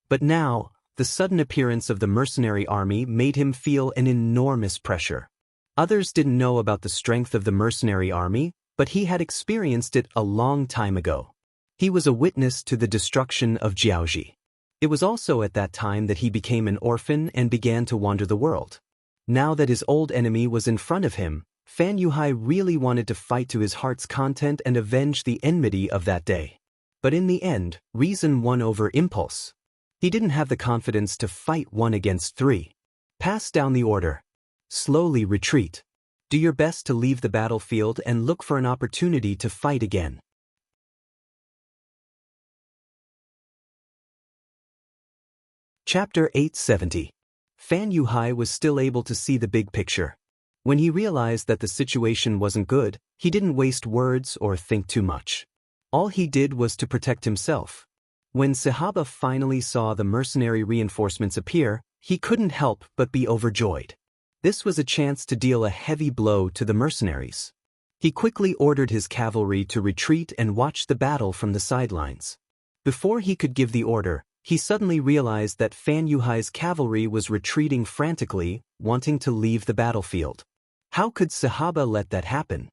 [SPEAKER 1] But now, the sudden appearance of the mercenary army made him feel an enormous pressure. Others didn't know about the strength of the mercenary army, but he had experienced it a long time ago. He was a witness to the destruction of Jiaoji. It was also at that time that he became an orphan and began to wander the world. Now that his old enemy was in front of him, Fan Yuhai really wanted to fight to his heart's content and avenge the enmity of that day. But in the end, reason won over impulse. He didn't have the confidence to fight 1 against 3. Pass down the order. Slowly retreat. Do your best to leave the battlefield and look for an opportunity to fight again. Chapter 870. Fan Yuhai was still able to see the big picture. When he realized that the situation wasn't good, he didn't waste words or think too much. All he did was to protect himself. When Sahaba finally saw the mercenary reinforcements appear, he couldn't help but be overjoyed. This was a chance to deal a heavy blow to the mercenaries. He quickly ordered his cavalry to retreat and watch the battle from the sidelines. Before he could give the order, he suddenly realized that Fan Yuhai's cavalry was retreating frantically, wanting to leave the battlefield. How could Sahaba let that happen?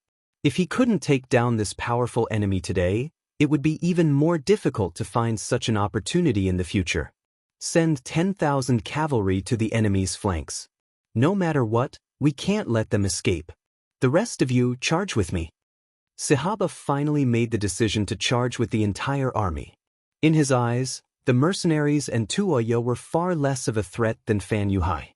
[SPEAKER 1] If he couldn't take down this powerful enemy today, it would be even more difficult to find such an opportunity in the future. Send 10,000 cavalry to the enemy's flanks. No matter what, we can't let them escape. The rest of you charge with me. Sihaba finally made the decision to charge with the entire army. In his eyes, the mercenaries and Tuoya were far less of a threat than Fan Yuhai.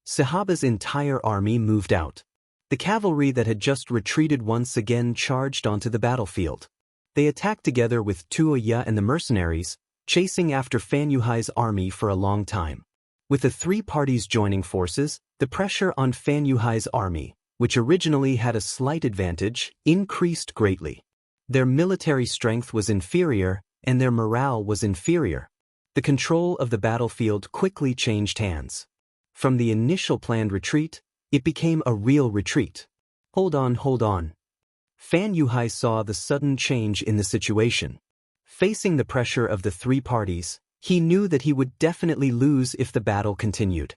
[SPEAKER 1] Sihaba's entire army moved out. The cavalry that had just retreated once again charged onto the battlefield. They attacked together with Tuoya and the mercenaries, chasing after Fan Yuhai's army for a long time. With the three parties joining forces, the pressure on Fan Yuhai's army, which originally had a slight advantage, increased greatly. Their military strength was inferior, and their morale was inferior. The control of the battlefield quickly changed hands. From the initial planned retreat, it became a real retreat. Hold on. Fan Yuhai saw the sudden change in the situation. Facing the pressure of the three parties, he knew that he would definitely lose if the battle continued.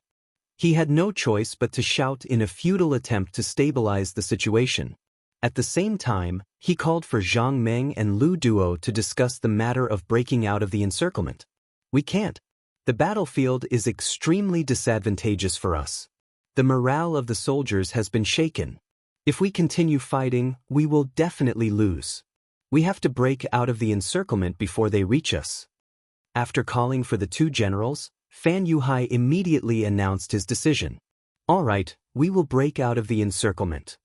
[SPEAKER 1] He had no choice but to shout in a futile attempt to stabilize the situation. At the same time, he called for Zhang Meng and Lu Duo to discuss the matter of breaking out of the encirclement. We can't. The battlefield is extremely disadvantageous for us. The morale of the soldiers has been shaken. If we continue fighting, we will definitely lose. We have to break out of the encirclement before they reach us. After calling for the two generals, Fan Yuhai immediately announced his decision. All right, we will break out of the encirclement.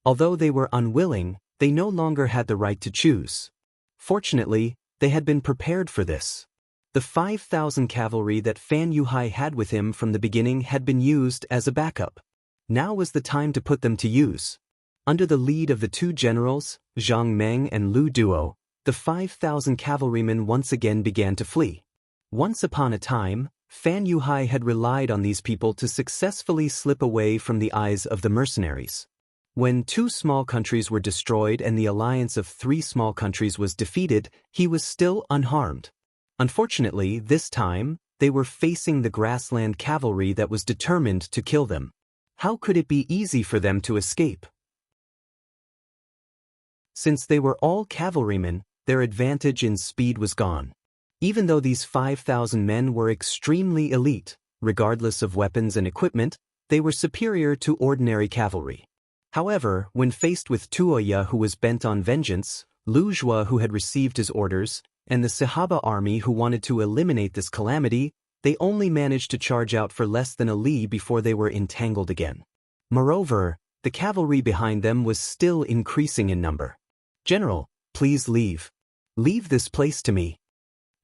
[SPEAKER 1] Although they were unwilling, they no longer had the right to choose. Fortunately, they had been prepared for this. The 5,000 cavalry that Fan Yuhai had with him from the beginning had been used as a backup. Now was the time to put them to use. Under the lead of the two generals, Zhang Meng and Lu Duo, the 5,000 cavalrymen once again began to flee. Once upon a time, Fan Yuhai had relied on these people to successfully slip away from the eyes of the mercenaries. When two small countries were destroyed and the alliance of three small countries was defeated, he was still unharmed. Unfortunately, this time, they were facing the grassland cavalry that was determined to kill them. How could it be easy for them to escape? Since they were all cavalrymen, their advantage in speed was gone. Even though these 5,000 men were extremely elite, regardless of weapons and equipment, they were superior to ordinary cavalry. However, when faced with Tuoya, who was bent on vengeance, Lu Zhua, who had received his orders, and the Sihaba army, who wanted to eliminate this calamity, they only managed to charge out for less than a li before they were entangled again. Moreover, the cavalry behind them was still increasing in number. General, please leave. Leave this place to me.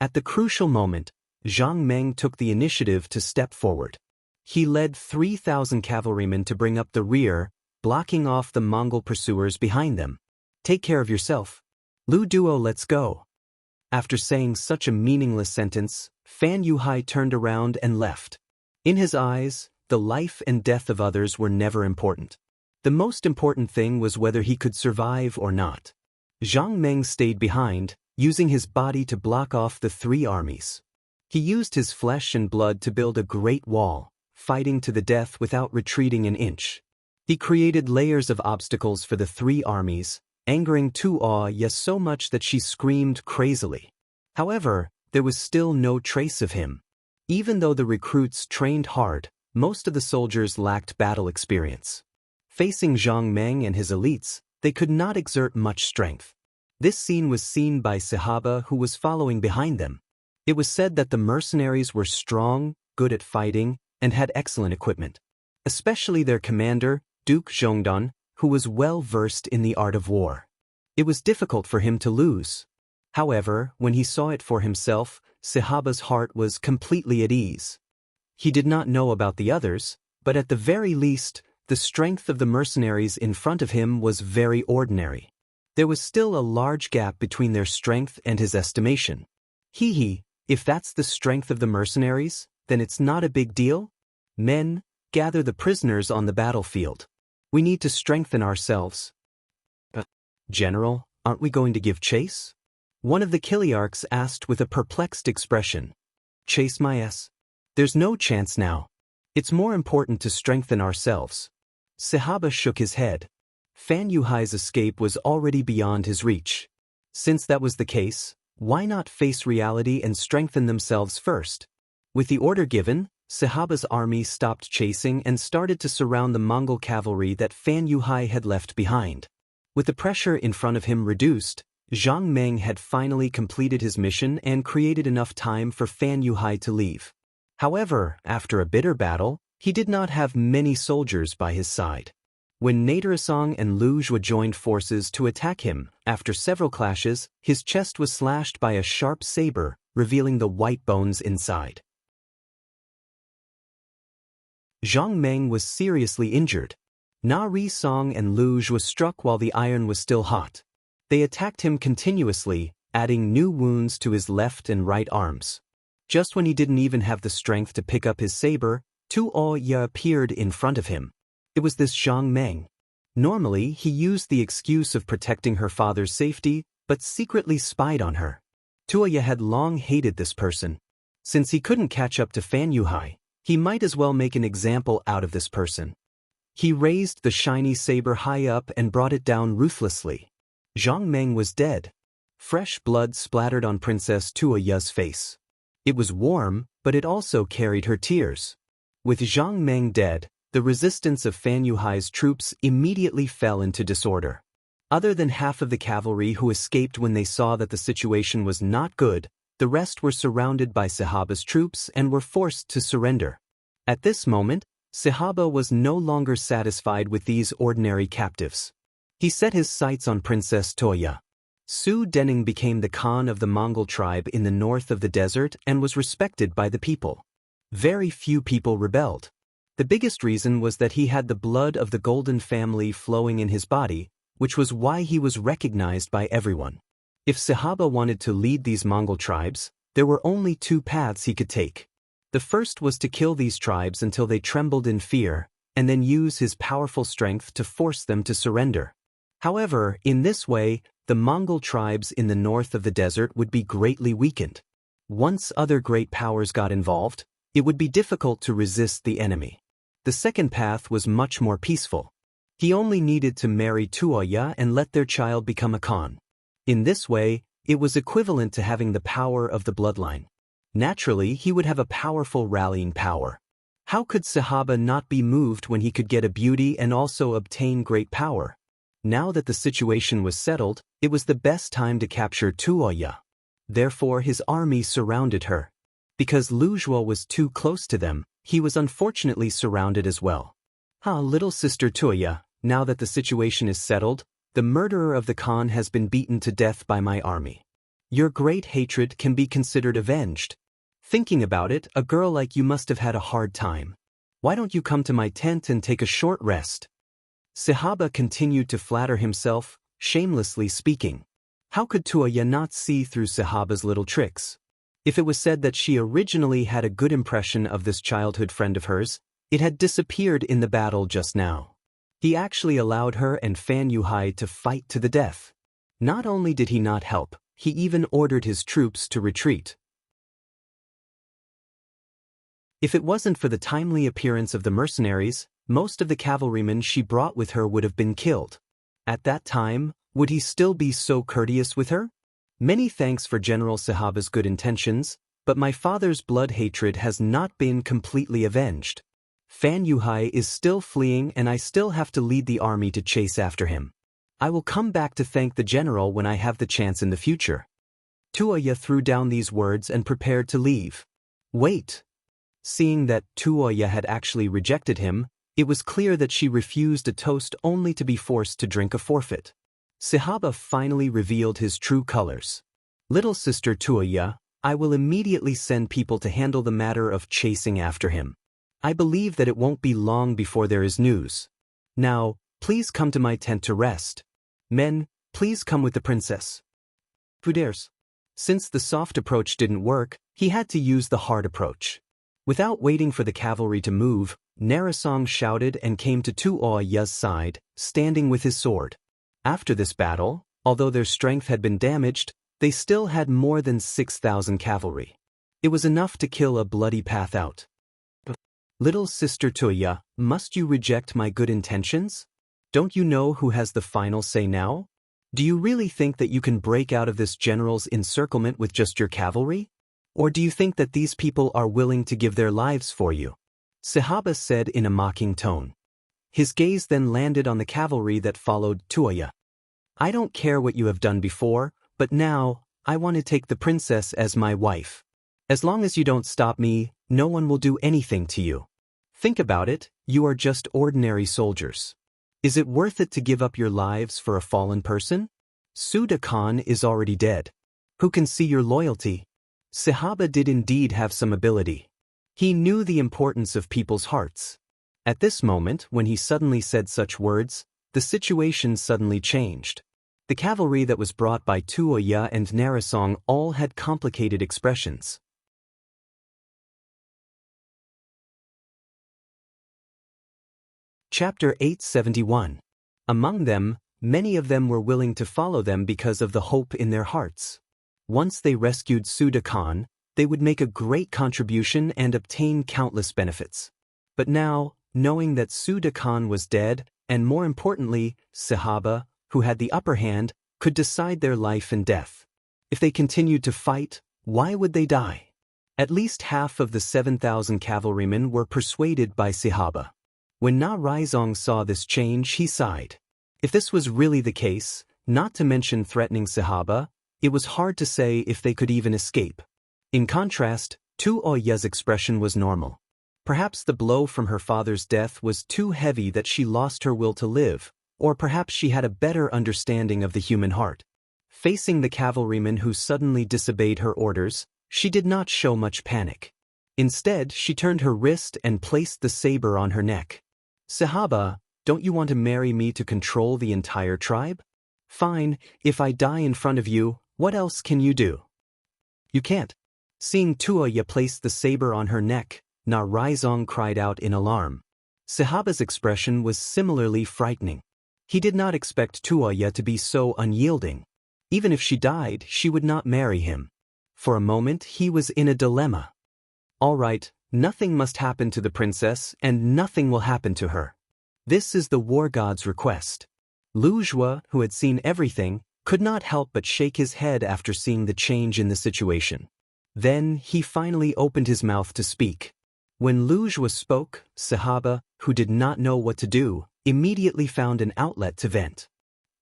[SPEAKER 1] At the crucial moment, Zhang Meng took the initiative to step forward. He led 3,000 cavalrymen to bring up the rear, blocking off the Mongol pursuers behind them. Take care of yourself. Lu Duo, let's go. After saying such a meaningless sentence, Fan Yuhai turned around and left. In his eyes, the life and death of others were never important. The most important thing was whether he could survive or not. Zhang Meng stayed behind, using his body to block off the three armies. He used his flesh and blood to build a great wall, fighting to the death without retreating an inch. He created layers of obstacles for the three armies, angering Tuoya so much that she screamed crazily. However, there was still no trace of him. Even though the recruits trained hard, most of the soldiers lacked battle experience. Facing Zhang Meng and his elites, they could not exert much strength. This scene was seen by Sihaba, who was following behind them. It was said that the mercenaries were strong, good at fighting, and had excellent equipment. Especially their commander, Duke Zhongdan, who was well versed in the art of war. It was difficult for him to lose. However, when he saw it for himself, Sihaba's heart was completely at ease. He did not know about the others, but at the very least, the strength of the mercenaries in front of him was very ordinary. There was still a large gap between their strength and his estimation. If that's the strength of the mercenaries, then it's not a big deal. Men, gather the prisoners on the battlefield. We need to strengthen ourselves. General, aren't we going to give chase? One of the Kiliarchs asked with a perplexed expression. Chase my ass? There's no chance now. It's more important to strengthen ourselves. Sihaba shook his head. Fan Yuhai's escape was already beyond his reach. Since that was the case, why not face reality and strengthen themselves first? With the order given, Sahaba's army stopped chasing and started to surround the Mongol cavalry that Fan Yuhai had left behind. With the pressure in front of him reduced, Zhang Meng had finally completed his mission and created enough time for Fan Yuhai to leave. However, after a bitter battle, he did not have many soldiers by his side. When Naderasong and Lu Zhua joined forces to attack him, after several clashes, his chest was slashed by a sharp saber, revealing the white bones inside. Zhang Meng was seriously injured. Na Ri Song and Lu Zhua struck while the iron was still hot. They attacked him continuously, adding new wounds to his left and right arms. Just when he didn't even have the strength to pick up his saber, Tu Oya appeared in front of him. It was this Zhang Meng. Normally, he used the excuse of protecting her father's safety, but secretly spied on her. Tuoya had long hated this person. Since he couldn't catch up to Fan Yuhai, he might as well make an example out of this person. He raised the shiny saber high up and brought it down ruthlessly. Zhang Meng was dead. Fresh blood splattered on Princess Tuoya's face. It was warm, but it also carried her tears. With Zhang Meng dead, the resistance of Fan Yuhai's troops immediately fell into disorder. Other than half of the cavalry who escaped when they saw that the situation was not good, the rest were surrounded by Sahaba's troops and were forced to surrender. At this moment, Sahaba was no longer satisfied with these ordinary captives. He set his sights on Princess Toya. Su Dening became the Khan of the Mongol tribe in the north of the desert and was respected by the people. Very few people rebelled. The biggest reason was that he had the blood of the Golden family flowing in his body, which was why he was recognized by everyone. If Sahaba wanted to lead these Mongol tribes, there were only two paths he could take. The first was to kill these tribes until they trembled in fear, and then use his powerful strength to force them to surrender. However, in this way, the Mongol tribes in the north of the desert would be greatly weakened. Once other great powers got involved, it would be difficult to resist the enemy. The second path was much more peaceful. He only needed to marry Tuoya and let their child become a Khan. In this way, it was equivalent to having the power of the bloodline. Naturally, he would have a powerful rallying power. How could Sahaba not be moved when he could get a beauty and also obtain great power? Now that the situation was settled, it was the best time to capture Tuoya. Therefore, his army surrounded her. Because Lu Zhua was too close to them, he was unfortunately surrounded as well. Little sister Tuoya, now that the situation is settled, the murderer of the Khan has been beaten to death by my army. Your great hatred can be considered avenged. Thinking about it, a girl like you must have had a hard time. Why don't you come to my tent and take a short rest? Sahaba continued to flatter himself, shamelessly speaking. How could Tuoya not see through Sahaba's little tricks? If it was said that she originally had a good impression of this childhood friend of hers, it had disappeared in the battle just now. He actually allowed her and Fan Yuhai to fight to the death. Not only did he not help, he even ordered his troops to retreat. If it wasn't for the timely appearance of the mercenaries, most of the cavalrymen she brought with her would have been killed. At that time, would he still be so courteous with her? Many thanks for General Sahaba's good intentions, but my father's blood hatred has not been completely avenged. Fan Yuhai is still fleeing and I still have to lead the army to chase after him. I will come back to thank the general when I have the chance in the future. Tuoya threw down these words and prepared to leave. Wait. Seeing that Tuoya had actually rejected him, it was clear that she refused a toast only to be forced to drink a forfeit. Sahaba finally revealed his true colors. Little sister Tuoya, I will immediately send people to handle the matter of chasing after him. I believe that it won't be long before there is news. Now, please come to my tent to rest. Men, please come with the princess. Pudares. Since the soft approach didn't work, he had to use the hard approach. Without waiting for the cavalry to move, Narasong shouted and came to Tuoya's side, standing with his sword. After this battle, although their strength had been damaged, they still had more than 6,000 cavalry. It was enough to kill a bloody path out. Little sister Tuoya, must you reject my good intentions? Don't you know who has the final say now? Do you really think that you can break out of this general's encirclement with just your cavalry? Or do you think that these people are willing to give their lives for you? Sahaba said in a mocking tone. His gaze then landed on the cavalry that followed Tuaya. I don't care what you have done before, but now, I want to take the princess as my wife. As long as you don't stop me, no one will do anything to you. Think about it, you are just ordinary soldiers. Is it worth it to give up your lives for a fallen person? Suda Khan is already dead. Who can see your loyalty? Sahaba did indeed have some ability. He knew the importance of people's hearts. At this moment, when he suddenly said such words, the situation suddenly changed. The cavalry that was brought by Tuoya and Narasong all had complicated expressions. Chapter 871. Among them, many of them were willing to follow them because of the hope in their hearts. Once they rescued Suda Khan, they would make a great contribution and obtain countless benefits. But now, knowing that Suda Khan was dead, and more importantly, Sahaba, who had the upper hand, could decide their life and death. If they continued to fight, why would they die? At least half of the 7,000 cavalrymen were persuaded by Sahaba. When Na Raizong saw this change, he sighed. If this was really the case, not to mention threatening Sahaba, it was hard to say if they could even escape. In contrast, Tu Oya's expression was normal. Perhaps the blow from her father's death was too heavy that she lost her will to live, or perhaps she had a better understanding of the human heart. Facing the cavalryman who suddenly disobeyed her orders, she did not show much panic. Instead, she turned her wrist and placed the saber on her neck. Sahaba, don't you want to marry me to control the entire tribe? Fine, if I die in front of you, what else can you do? You can't. Seeing Tuoya place the saber on her neck, Na Raizong cried out in alarm. Sahaba's expression was similarly frightening. He did not expect Tuoya to be so unyielding. Even if she died, she would not marry him. For a moment, he was in a dilemma. All right, nothing must happen to the princess, and nothing will happen to her. This is the war god's request. Lu Jue, who had seen everything, could not help but shake his head after seeing the change in the situation. Then, he finally opened his mouth to speak. When Lu Jue spoke, Sahaba, who did not know what to do, immediately found an outlet to vent.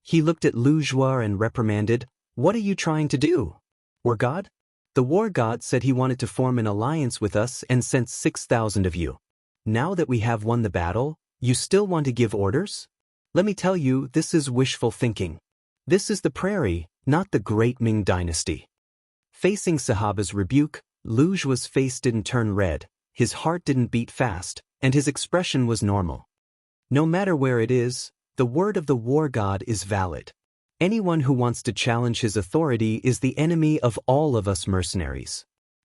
[SPEAKER 1] He looked at Lu Jue and reprimanded, "What are you trying to do? War god? The war god said he wanted to form an alliance with us and sent 6,000 of you. Now that we have won the battle, you still want to give orders? Let me tell you, this is wishful thinking. This is the prairie, not the great Ming dynasty." Facing Sahaba's rebuke, Lu Jue's face didn't turn red, his heart didn't beat fast, and his expression was normal. No matter where it is, the word of the war god is valid. Anyone who wants to challenge his authority is the enemy of all of us mercenaries.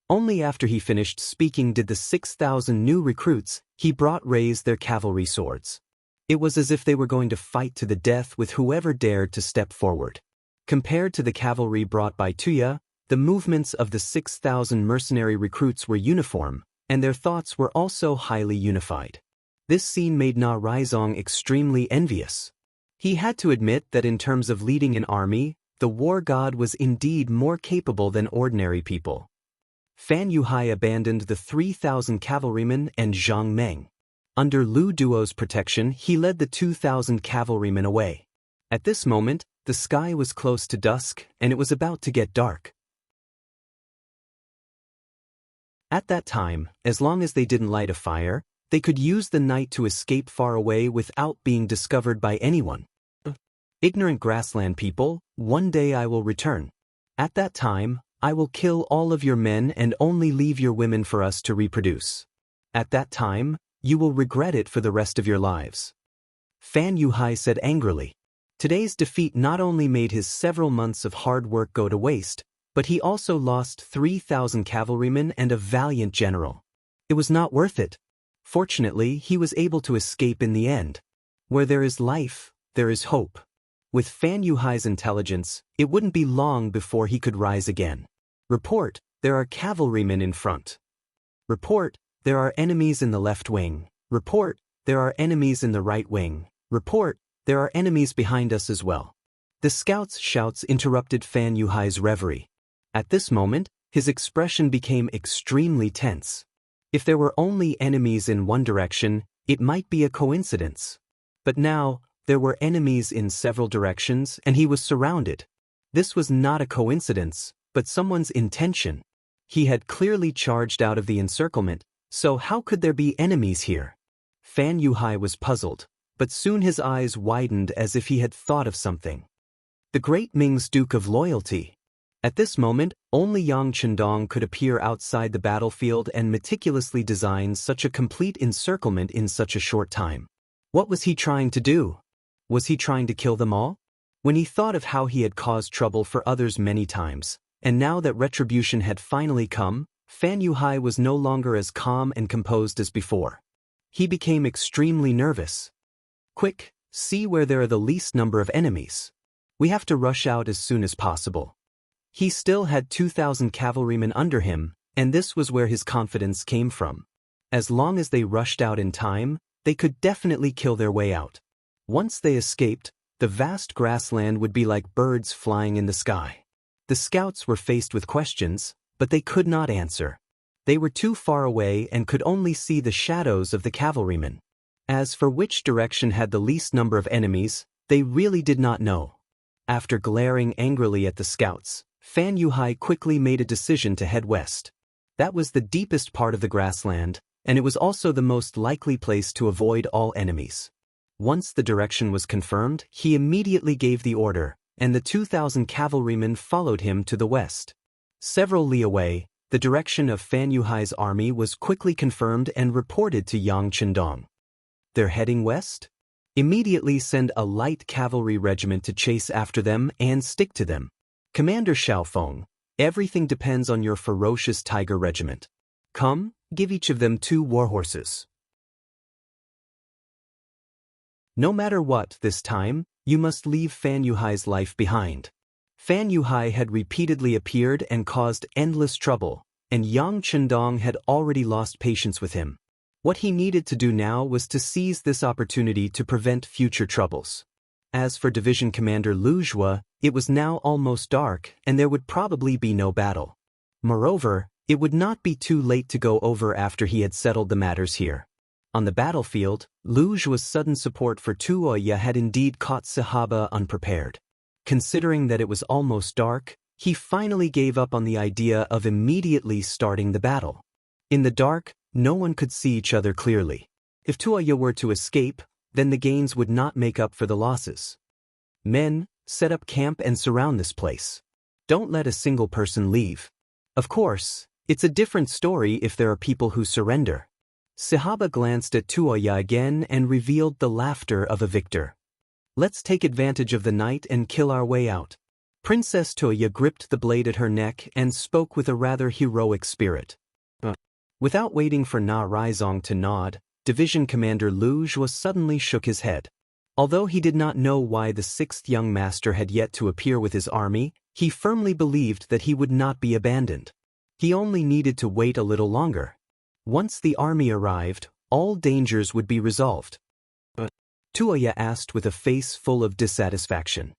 [SPEAKER 1] Only after he finished speaking did the 6,000 new recruits he brought raise their cavalry swords. It was as if they were going to fight to the death with whoever dared to step forward. Compared to the cavalry brought by Tuya, the movements of the 6,000 mercenary recruits were uniform, and their thoughts were also highly unified. This scene made Na Raizong extremely envious. He had to admit that in terms of leading an army, the war god was indeed more capable than ordinary people. Fan Yuhai abandoned the 3,000 cavalrymen and Zhang Meng. Under Lu Duo's protection, he led the 2,000 cavalrymen away. At this moment, the sky was close to dusk, and it was about to get dark. At that time, as long as they didn't light a fire, they could use the night to escape far away without being discovered by anyone. Ignorant grassland people, one day I will return. At that time, I will kill all of your men and only leave your women for us to reproduce. At that time, you will regret it for the rest of your lives. Fan Yuhai said angrily. Today's defeat not only made his several months of hard work go to waste, but he also lost 3,000 cavalrymen and a valiant general. It was not worth it. Fortunately, he was able to escape in the end. Where there is life, there is hope. With Fan Yuhai's intelligence, it wouldn't be long before he could rise again. Report, there are cavalrymen in front. Report, there are enemies in the left wing. Report, there are enemies in the right wing. Report, there are enemies behind us as well. The scout's shouts interrupted Fan Yuhai's reverie. At this moment, his expression became extremely tense. If there were only enemies in one direction, it might be a coincidence. But now, there were enemies in several directions and he was surrounded. This was not a coincidence, but someone's intention. He had clearly charged out of the encirclement, so how could there be enemies here? Fan Yuhai was puzzled, but soon his eyes widened as if he had thought of something. The great Ming's Duke of Loyalty. At this moment, only Yang Chendong could appear outside the battlefield and meticulously design such a complete encirclement in such a short time. What was he trying to do? Was he trying to kill them all? When he thought of how he had caused trouble for others many times, and now that retribution had finally come, Fan Yuhai was no longer as calm and composed as before. He became extremely nervous. Quick, see where there are the least number of enemies. We have to rush out as soon as possible. He still had 2,000 cavalrymen under him, and this was where his confidence came from. As long as they rushed out in time, they could definitely kill their way out. Once they escaped, the vast grassland would be like birds flying in the sky. The scouts were faced with questions, but they could not answer. They were too far away and could only see the shadows of the cavalrymen. As for which direction had the least number of enemies, they really did not know. After glaring angrily at the scouts, Fan Yuhai quickly made a decision to head west. That was the deepest part of the grassland, and it was also the most likely place to avoid all enemies. Once the direction was confirmed, he immediately gave the order, and the 2,000 cavalrymen followed him to the west. Several li away, the direction of Fan Yuhai's army was quickly confirmed and reported to Yang Chendong. They're heading west? Immediately send a light cavalry regiment to chase after them and stick to them. Commander Xiaofeng, everything depends on your ferocious tiger regiment. Come, give each of them 2 warhorses. No matter what this time, you must leave Fan Yuhai's life behind. Fan Yuhai had repeatedly appeared and caused endless trouble, and Yang Chendong had already lost patience with him. What he needed to do now was to seize this opportunity to prevent future troubles. As for Division Commander Lu Zhuo, it was now almost dark and there would probably be no battle. Moreover, it would not be too late to go over after he had settled the matters here. On the battlefield, Lu Zhuo's sudden support for Tuoya had indeed caught Sahaba unprepared. Considering that it was almost dark, he finally gave up on the idea of immediately starting the battle. In the dark, no one could see each other clearly. If Tuoya were to escape, then the gains would not make up for the losses. Men, set up camp and surround this place. Don't let a single person leave. Of course, it's a different story if there are people who surrender. Sahaba glanced at Tuoya again and revealed the laughter of a victor. Let's take advantage of the night and kill our way out. Princess Tuoya gripped the blade at her neck and spoke with a rather heroic spirit. Without waiting for Na Raizong to nod, Division Commander Lu Zhuo suddenly shook his head. Although he did not know why the 6th young master had yet to appear with his army, he firmly believed that he would not be abandoned. He only needed to wait a little longer. Once the army arrived, all dangers would be resolved. Tuoya asked with a face full of dissatisfaction.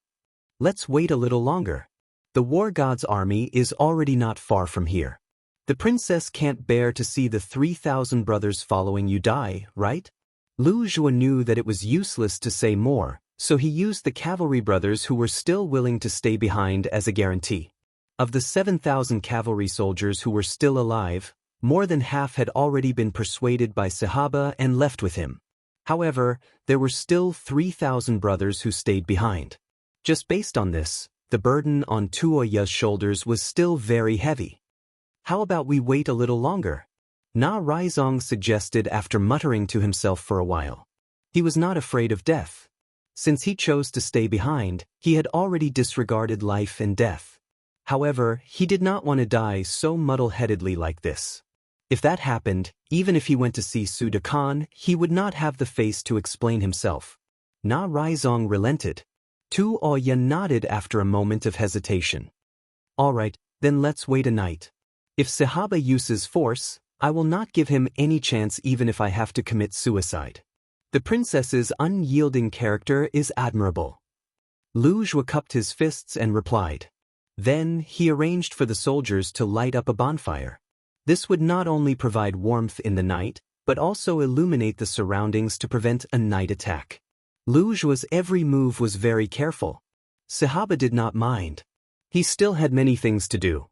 [SPEAKER 1] Let's wait a little longer. The war god's army is already not far from here. The princess can't bear to see the 3,000 brothers following you die, right? Lu Zhuo knew that it was useless to say more, so he used the cavalry brothers who were still willing to stay behind as a guarantee. Of the 7,000 cavalry soldiers who were still alive, more than half had already been persuaded by Sahaba and left with him. However, there were still 3,000 brothers who stayed behind. Just based on this, the burden on Tuoya's shoulders was still very heavy. How about we wait a little longer? Na Raizong suggested after muttering to himself for a while. He was not afraid of death. Since he chose to stay behind, he had already disregarded life and death. However, he did not want to die so muddle-headedly like this. If that happened, even if he went to see Su Khan, he would not have the face to explain himself. Na Raizong relented. Tuoya nodded after a moment of hesitation. All right, then let's wait a night. If Sahaba uses force, I will not give him any chance even if I have to commit suicide. The princess's unyielding character is admirable. Lu Zhuo cupped his fists and replied. Then he arranged for the soldiers to light up a bonfire. This would not only provide warmth in the night, but also illuminate the surroundings to prevent a night attack. Lu Zhuo's every move was very careful. Sahaba did not mind. He still had many things to do.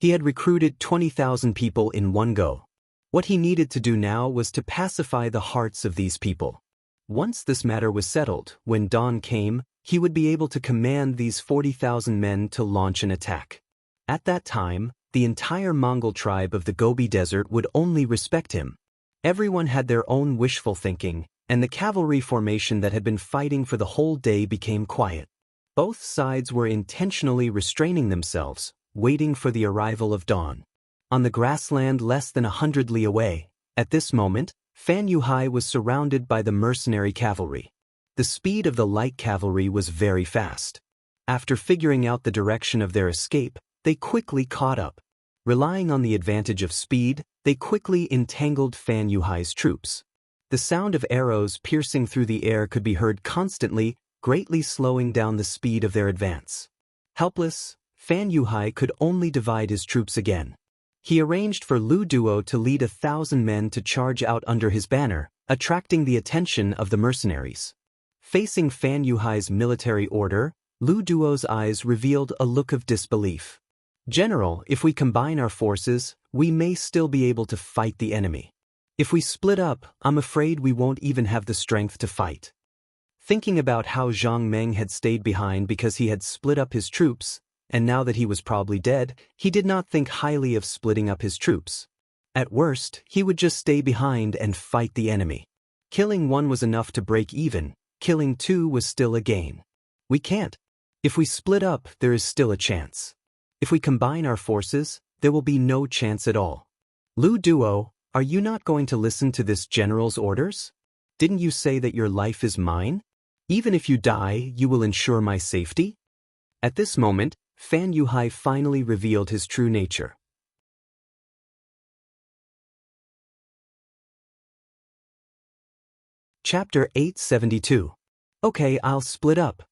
[SPEAKER 1] He had recruited 20,000 people in one go. What he needed to do now was to pacify the hearts of these people. Once this matter was settled, when dawn came, he would be able to command these 40,000 men to launch an attack. At that time, the entire Mongol tribe of the Gobi Desert would only respect him. Everyone had their own wishful thinking, and the cavalry formation that had been fighting for the whole day became quiet. Both sides were intentionally restraining themselves, waiting for the arrival of dawn. On the grassland less than 100 li away, at this moment, Fan Yuhai was surrounded by the mercenary cavalry. The speed of the light cavalry was very fast. After figuring out the direction of their escape, they quickly caught up. Relying on the advantage of speed, they quickly entangled Fan Yuhai's troops. The sound of arrows piercing through the air could be heard constantly, greatly slowing down the speed of their advance. Helpless, Fan Yuhai could only divide his troops again. He arranged for Lu Duo to lead 1,000 men to charge out under his banner, attracting the attention of the mercenaries. Facing Fan Yuhai's military order, Lu Duo's eyes revealed a look of disbelief. General, if we combine our forces, we may still be able to fight the enemy. If we split up, I'm afraid we won't even have the strength to fight. Thinking about how Zhang Meng had stayed behind because he had split up his troops, and now that he was probably dead, he did not think highly of splitting up his troops. At worst, he would just stay behind and fight the enemy. Killing one was enough to break even, killing two was still a gain. We can't. If we split up, there is still a chance. If we combine our forces, there will be no chance at all. Lu Duo, are you not going to listen to this general's orders? Didn't you say that your life is mine? Even if you die, you will ensure my safety? At this moment, Fan Yuhai finally revealed his true nature. Chapter 872. Okay, I'll split up.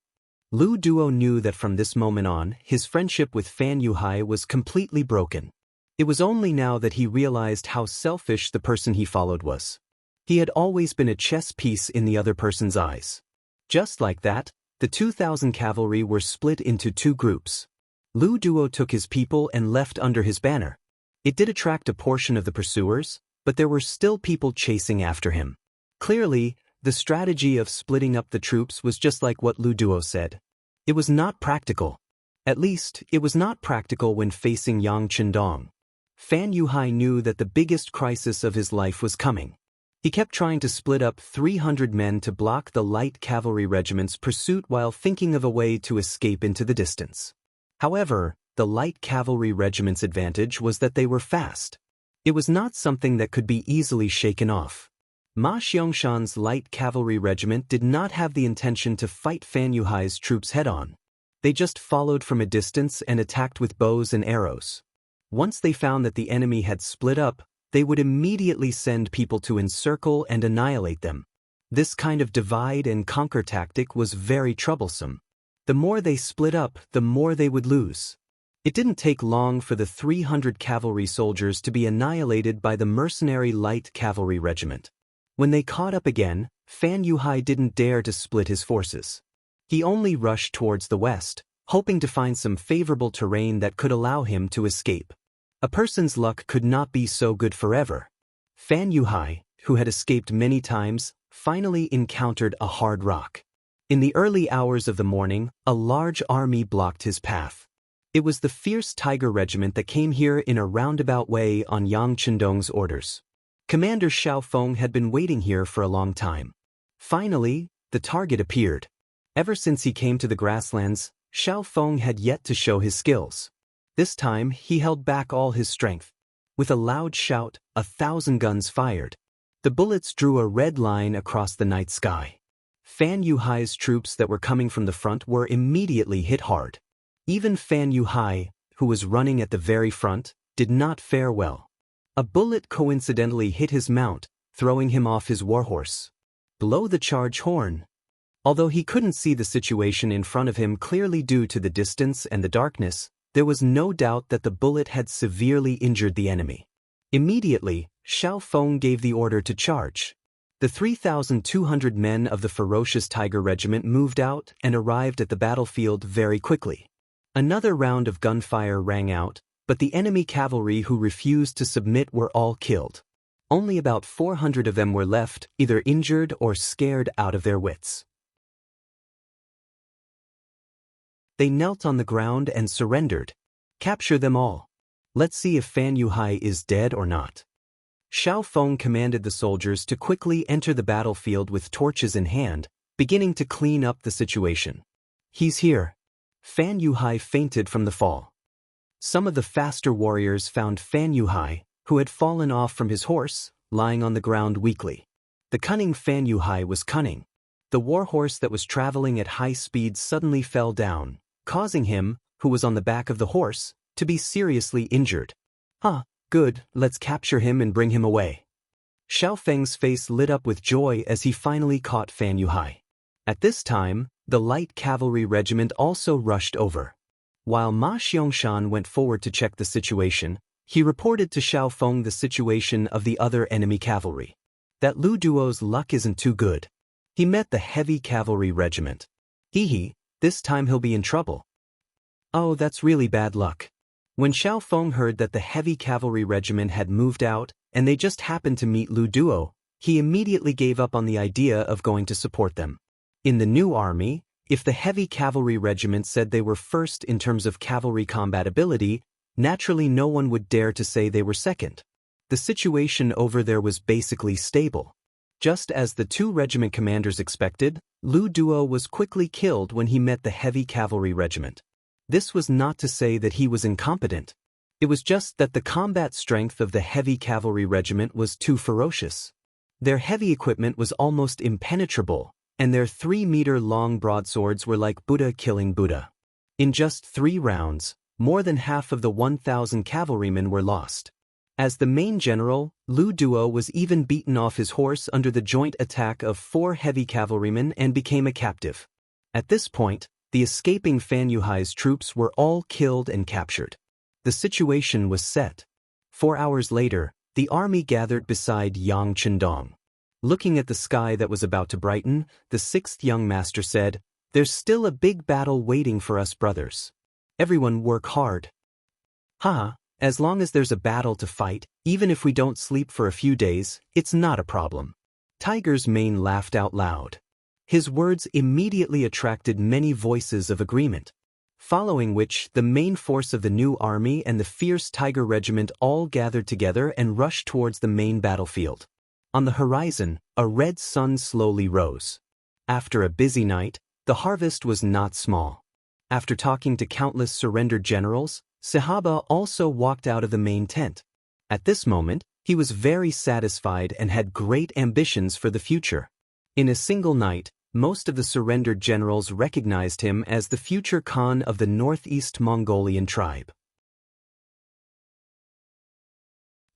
[SPEAKER 1] Lu Duo knew that from this moment on, his friendship with Fan Yuhai was completely broken. It was only now that he realized how selfish the person he followed was. He had always been a chess piece in the other person's eyes. Just like that, the 2,000 cavalry were split into two groups. Lu Duo took his people and left under his banner. It did attract a portion of the pursuers, but there were still people chasing after him. Clearly, the strategy of splitting up the troops was just like what Lu Duo said. It was not practical. At least, it was not practical when facing Yang Qindong. Fan Yuhai knew that the biggest crisis of his life was coming. He kept trying to split up 300 men to block the light cavalry regiment's pursuit while thinking of a way to escape into the distance. However, the light cavalry regiment's advantage was that they were fast. It was not something that could be easily shaken off. Ma Xiangshan's light cavalry regiment did not have the intention to fight Fan Yuhai's troops head-on. They just followed from a distance and attacked with bows and arrows. Once they found that the enemy had split up, they would immediately send people to encircle and annihilate them. This kind of divide-and-conquer tactic was very troublesome. The more they split up, the more they would lose. It didn't take long for the 300 cavalry soldiers to be annihilated by the mercenary light cavalry regiment. When they caught up again, Fan Yuhai didn't dare to split his forces. He only rushed towards the west, hoping to find some favorable terrain that could allow him to escape. A person's luck could not be so good forever. Fan Yuhai, who had escaped many times, finally encountered a hard rock. In the early hours of the morning, a large army blocked his path. It was the fierce Tiger Regiment that came here in a roundabout way on Yang Qindong's orders. Commander Xiao Feng had been waiting here for a long time. Finally, the target appeared. Ever since he came to the grasslands, Xiao Feng had yet to show his skills. This time, he held back all his strength. With a loud shout, 1,000 guns fired. The bullets drew a red line across the night sky. Fan Yuhai's troops that were coming from the front were immediately hit hard. Even Fan Yuhai, who was running at the very front, did not fare well. A bullet coincidentally hit his mount, throwing him off his warhorse. Blow the charge horn. Although he couldn't see the situation in front of him clearly due to the distance and the darkness, there was no doubt that the bullet had severely injured the enemy. Immediately, Xiao Feng gave the order to charge. The 3,200 men of the ferocious Tiger Regiment moved out and arrived at the battlefield very quickly. Another round of gunfire rang out, but the enemy cavalry who refused to submit were all killed. Only about 400 of them were left, either injured or scared out of their wits. They knelt on the ground and surrendered. Capture them all. Let's see if Fan Yuhai is dead or not. Xiao Feng commanded the soldiers to quickly enter the battlefield with torches in hand, beginning to clean up the situation. He's here. Fan Yuhai fainted from the fall. Some of the faster warriors found Fan Yuhai, who had fallen off from his horse, lying on the ground weakly. The cunning Fan Yuhai was cunning. The warhorse that was traveling at high speed suddenly fell down, causing him, who was on the back of the horse, to be seriously injured. Good, let's capture him and bring him away. Xiao Feng's face lit up with joy as he finally caught Fan Yuhai. At this time, the light cavalry regiment also rushed over. While Ma Xiangshan went forward to check the situation, he reported to Xiao Feng the situation of the other enemy cavalry. That Lu Duo's luck isn't too good. He met the heavy cavalry regiment. This time he'll be in trouble. Oh, that's really bad luck. When Xiao Feng heard that the heavy cavalry regiment had moved out and they just happened to meet Lu Duo, he immediately gave up on the idea of going to support them. In the new army, if the heavy cavalry regiment said they were first in terms of cavalry combat ability, naturally no one would dare to say they were second. The situation over there was basically stable. Just as the two regiment commanders expected, Lu Duo was quickly killed when he met the heavy cavalry regiment. This was not to say that he was incompetent. It was just that the combat strength of the heavy cavalry regiment was too ferocious. Their heavy equipment was almost impenetrable, and their 3-meter-long broadswords were like Buddha killing Buddha. In just 3 rounds, more than half of the 1,000 cavalrymen were lost. As the main general, Lu Duo was even beaten off his horse under the joint attack of 4 heavy cavalrymen and became a captive. At this point, the escaping Fan Yuhai's troops were all killed and captured. The situation was set. 4 hours later, the army gathered beside Yang Chendong. Looking at the sky that was about to brighten, the 6th young master said, "There's still a big battle waiting for us brothers. Everyone work hard." As long as there's a battle to fight, even if we don't sleep for a few days, it's not a problem. Tiger's mane laughed out loud. His words immediately attracted many voices of agreement. Following which, the main force of the new army and the fierce Tiger Regiment all gathered together and rushed towards the main battlefield. On the horizon, a red sun slowly rose. After a busy night, the harvest was not small. After talking to countless surrendered generals, Sahaba also walked out of the main tent. At this moment, he was very satisfied and had great ambitions for the future. In a single night, most of the surrendered generals recognized him as the future Khan of the Northeast Mongolian tribe.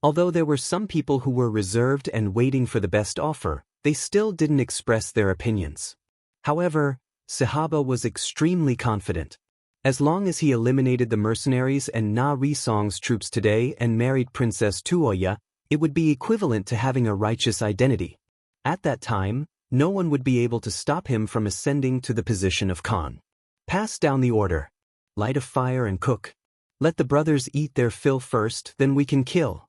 [SPEAKER 1] Although there were some people who were reserved and waiting for the best offer, they still didn't express their opinions. However, Sahaba was extremely confident. As long as he eliminated the mercenaries and Na Risong's troops today and married Princess Tuoya, it would be equivalent to having a righteous identity. At that time, no one would be able to stop him from ascending to the position of Khan. Pass down the order. Light a fire and cook. Let the brothers eat their fill first, then we can kill.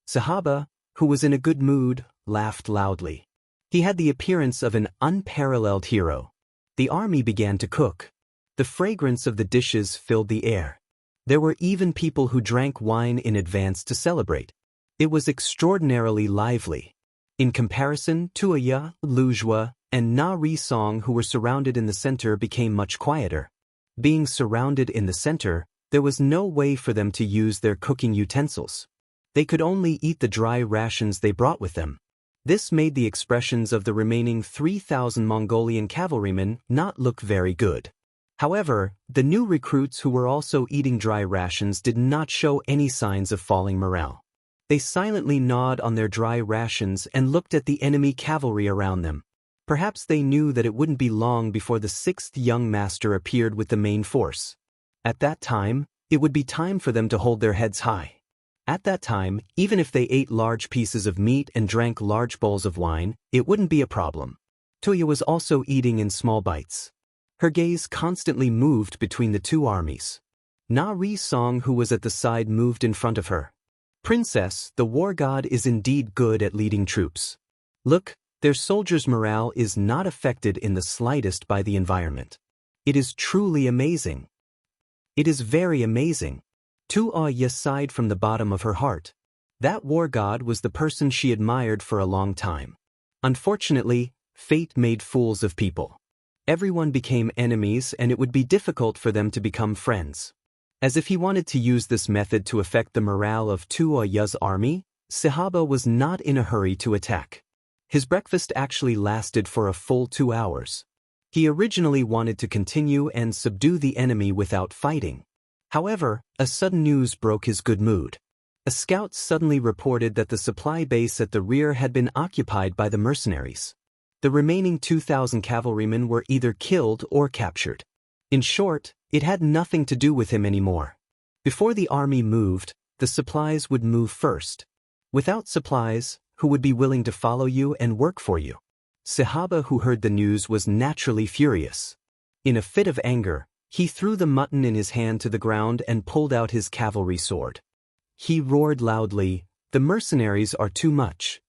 [SPEAKER 1] Sahaba, who was in a good mood, laughed loudly. He had the appearance of an unparalleled hero. The army began to cook. The fragrance of the dishes filled the air. There were even people who drank wine in advance to celebrate. It was extraordinarily lively. In comparison, Tuoya, Lujua, and Na Risong, who were surrounded in the center, became much quieter. Being surrounded in the center, there was no way for them to use their cooking utensils. They could only eat the dry rations they brought with them. This made the expressions of the remaining 3,000 Mongolian cavalrymen not look very good. However, the new recruits who were also eating dry rations did not show any signs of falling morale. They silently gnawed on their dry rations and looked at the enemy cavalry around them. Perhaps they knew that it wouldn't be long before the sixth young master appeared with the main force. At that time, it would be time for them to hold their heads high. At that time, even if they ate large pieces of meat and drank large bowls of wine, it wouldn't be a problem. Toya was also eating in small bites. Her gaze constantly moved between the two armies. Na-ri Song, who was at the side, moved in front of her. "Princess, the war god is indeed good at leading troops. Look, their soldiers' morale is not affected in the slightest by the environment. It is truly amazing. It is very amazing." Tuya sighed from the bottom of her heart. That war god was the person she admired for a long time. Unfortunately, fate made fools of people. Everyone became enemies, and it would be difficult for them to become friends. As if he wanted to use this method to affect the morale of Tuya's army, Sahaba was not in a hurry to attack. His breakfast actually lasted for a full 2 hours. He originally wanted to continue and subdue the enemy without fighting. However, a sudden news broke his good mood. A scout suddenly reported that the supply base at the rear had been occupied by the mercenaries. The remaining 2,000 cavalrymen were either killed or captured. In short, it had nothing to do with him anymore. Before the army moved, the supplies would move first. Without supplies, who would be willing to follow you and work for you? Sahaba, who heard the news, was naturally furious. In a fit of anger, he threw the mutton in his hand to the ground and pulled out his cavalry sword. He roared loudly, "The mercenaries are too much.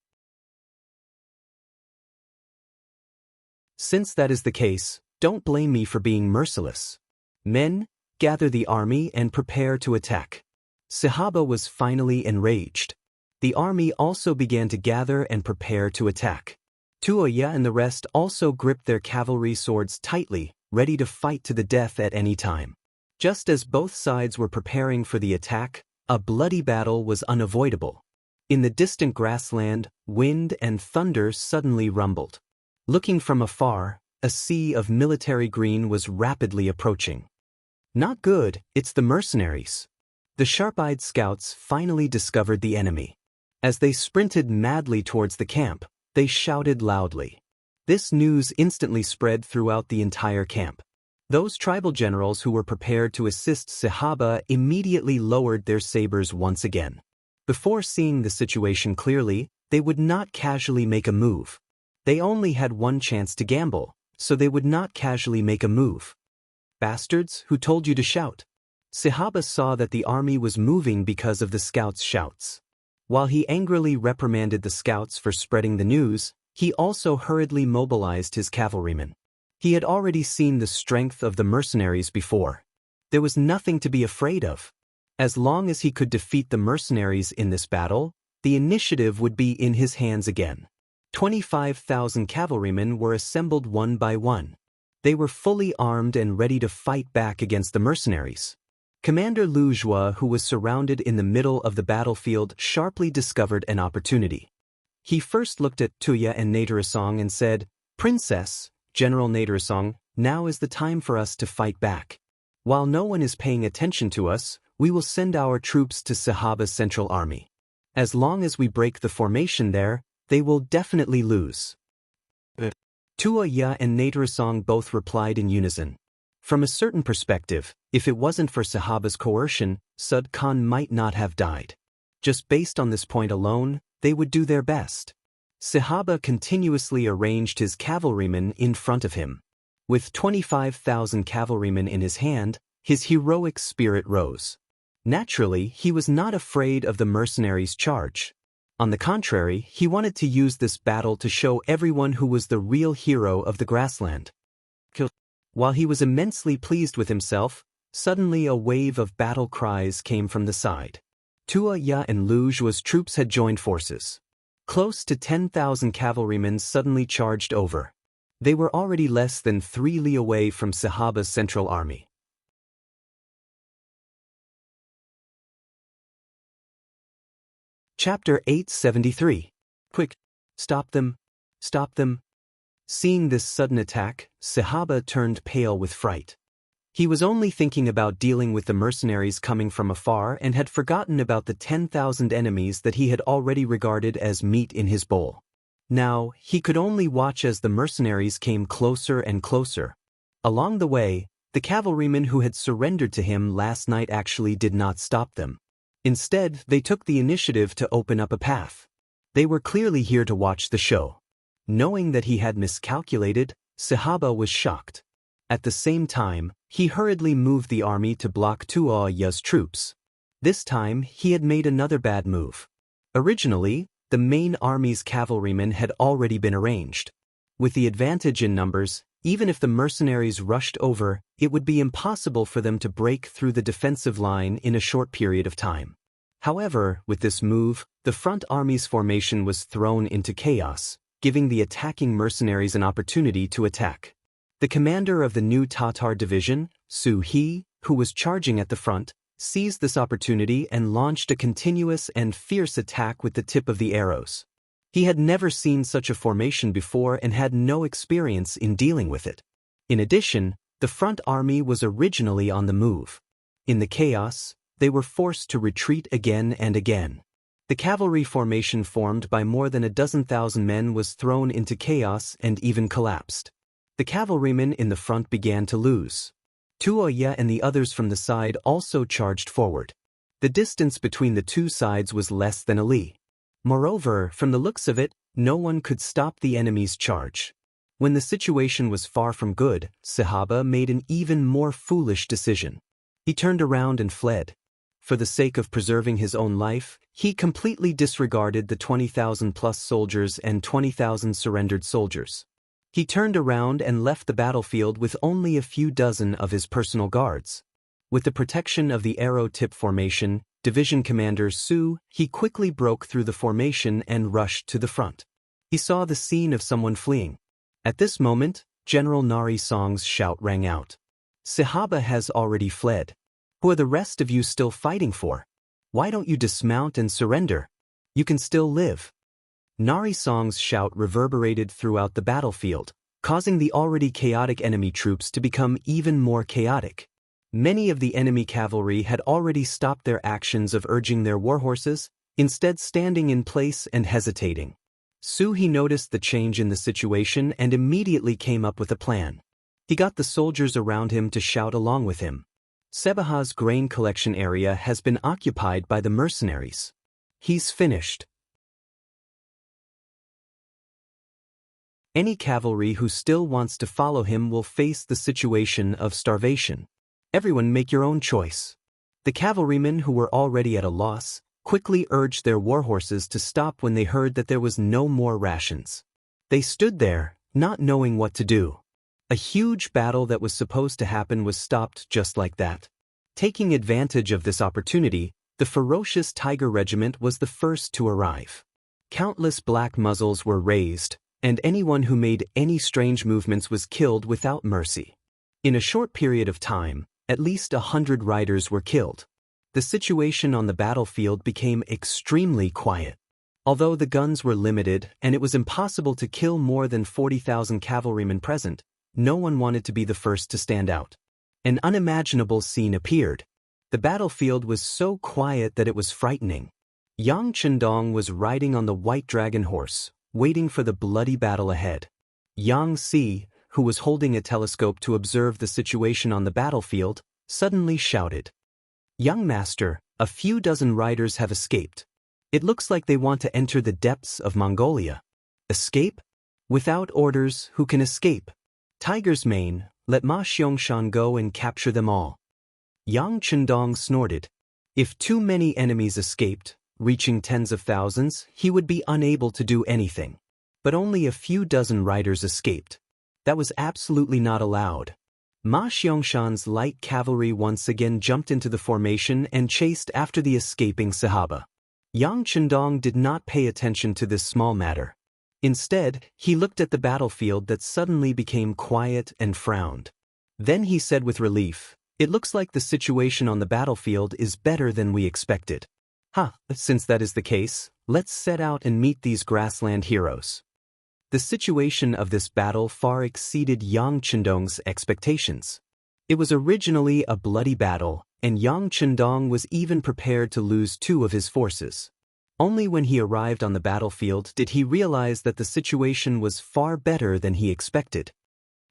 [SPEAKER 1] Since that is the case, don't blame me for being merciless. Men, gather the army and prepare to attack." Sahaba was finally enraged. The army also began to gather and prepare to attack. Tuya and the rest also gripped their cavalry swords tightly, ready to fight to the death at any time. Just as both sides were preparing for the attack, a bloody battle was unavoidable. In the distant grassland, wind and thunder suddenly rumbled. Looking from afar, a sea of military green was rapidly approaching. Not good, it's the mercenaries. The sharp-eyed scouts finally discovered the enemy. As they sprinted madly towards the camp, they shouted loudly. This news instantly spread throughout the entire camp. Those tribal generals who were prepared to assist Sahaba immediately lowered their sabers once again. Before seeing the situation clearly, they would not casually make a move. They only had one chance to gamble, so they would not casually make a move. "Bastards, who told you to shout?" Sahaba saw that the army was moving because of the scouts' shouts. While he angrily reprimanded the scouts for spreading the news, he also hurriedly mobilized his cavalrymen. He had already seen the strength of the mercenaries before. There was nothing to be afraid of. As long as he could defeat the mercenaries in this battle, the initiative would be in his hands again. 25,000 cavalrymen were assembled one by one. They were fully armed and ready to fight back against the mercenaries. Commander Lu Jua, who was surrounded in the middle of the battlefield, sharply discovered an opportunity. He first looked at Tuya and Naderasong and said, "Princess, General Naderasong, now is the time for us to fight back. While no one is paying attention to us, we will send our troops to Sahaba's central army. As long as we break the formation there, they will definitely lose." Tuya and Naderasong both replied in unison. From a certain perspective, if it wasn't for Sahaba's coercion, Sud Khan might not have died. Just based on this point alone, they would do their best. Sahaba continuously arranged his cavalrymen in front of him. With 25,000 cavalrymen in his hand, his heroic spirit rose. Naturally, he was not afraid of the mercenaries' charge. On the contrary, he wanted to use this battle to show everyone who was the real hero of the grassland. While he was immensely pleased with himself, suddenly a wave of battle cries came from the side. Tuya and Lu Jua's troops had joined forces. Close to 10,000 cavalrymen suddenly charged over. They were already less than 3 li away from Sahaba's central army. Chapter 873. Quick! Stop them! Stop them! Seeing this sudden attack, Sahaba turned pale with fright. He was only thinking about dealing with the mercenaries coming from afar and had forgotten about the 10,000 enemies that he had already regarded as meat in his bowl. Now, he could only watch as the mercenaries came closer and closer. Along the way, the cavalrymen who had surrendered to him last night actually did not stop them. Instead, they took the initiative to open up a path. They were clearly here to watch the show. Knowing that he had miscalculated, Sahaba was shocked. At the same time, he hurriedly moved the army to block Tuoya's troops. This time, he had made another bad move. Originally, the main army's cavalrymen had already been arranged. With the advantage in numbers, even if the mercenaries rushed over, it would be impossible for them to break through the defensive line in a short period of time. However, with this move, the front army's formation was thrown into chaos, giving the attacking mercenaries an opportunity to attack. The commander of the new Tatar division, Su He, who was charging at the front, seized this opportunity and launched a continuous and fierce attack with the tip of the arrows. He had never seen such a formation before and had no experience in dealing with it. In addition, the front army was originally on the move. In the chaos, they were forced to retreat again and again. The cavalry formation formed by more than 12,000 men was thrown into chaos and even collapsed. The cavalrymen in the front began to lose. Tuoya and the others from the side also charged forward. The distance between the two sides was less than a li. Moreover, from the looks of it, no one could stop the enemy's charge. When the situation was far from good, Sahaba made an even more foolish decision. He turned around and fled. For the sake of preserving his own life, he completely disregarded the 20,000 plus soldiers and 20,000 surrendered soldiers. He turned around and left the battlefield with only a few dozen of his personal guards. With the protection of the arrow tip formation, Division Commander Su, he quickly broke through the formation and rushed to the front. He saw the scene of someone fleeing. At this moment, General Nari Song's shout rang out. Sahaba has already fled. Who are the rest of you still fighting for? Why don't you dismount and surrender? You can still live. Nari Song's shout reverberated throughout the battlefield, causing the already chaotic enemy troops to become even more chaotic. Many of the enemy cavalry had already stopped their actions of urging their warhorses, instead standing in place and hesitating. Su He noticed the change in the situation and immediately came up with a plan. He got the soldiers around him to shout along with him. Sebaha's grain collection area has been occupied by the mercenaries. He's finished. Any cavalry who still wants to follow him will face the situation of starvation. Everyone make your own choice. The cavalrymen who were already at a loss quickly urged their warhorses to stop when they heard that there was no more rations. They stood there, not knowing what to do. A huge battle that was supposed to happen was stopped just like that. Taking advantage of this opportunity, the ferocious Tiger Regiment was the first to arrive. Countless black muzzles were raised, and anyone who made any strange movements was killed without mercy. In a short period of time, at least 100 riders were killed. The situation on the battlefield became extremely quiet. Although the guns were limited and it was impossible to kill more than 40,000 cavalrymen present, no one wanted to be the first to stand out. An unimaginable scene appeared. The battlefield was so quiet that it was frightening. Yang Chendong was riding on the white dragon horse, waiting for the bloody battle ahead. Yang Si, who was holding a telescope to observe the situation on the battlefield, suddenly shouted, "Young master, a few dozen riders have escaped. It looks like they want to enter the depths of Mongolia." Escape? Without orders, who can escape? Tiger's mane, let Ma Xiangshan go and capture them all. Yang Chendong snorted. If too many enemies escaped, reaching tens of thousands, he would be unable to do anything. But only a few dozen riders escaped. That was absolutely not allowed. Ma Xiangshan's light cavalry once again jumped into the formation and chased after the escaping Sahaba. Yang Chendong did not pay attention to this small matter. Instead, he looked at the battlefield that suddenly became quiet and frowned. Then he said with relief, "It looks like the situation on the battlefield is better than we expected. Since that is the case, let's set out and meet these grassland heroes." The situation of this battle far exceeded Yang Chendong's expectations. It was originally a bloody battle, and Yang Chendong was even prepared to lose 2 of his forces. Only when he arrived on the battlefield did he realize that the situation was far better than he expected.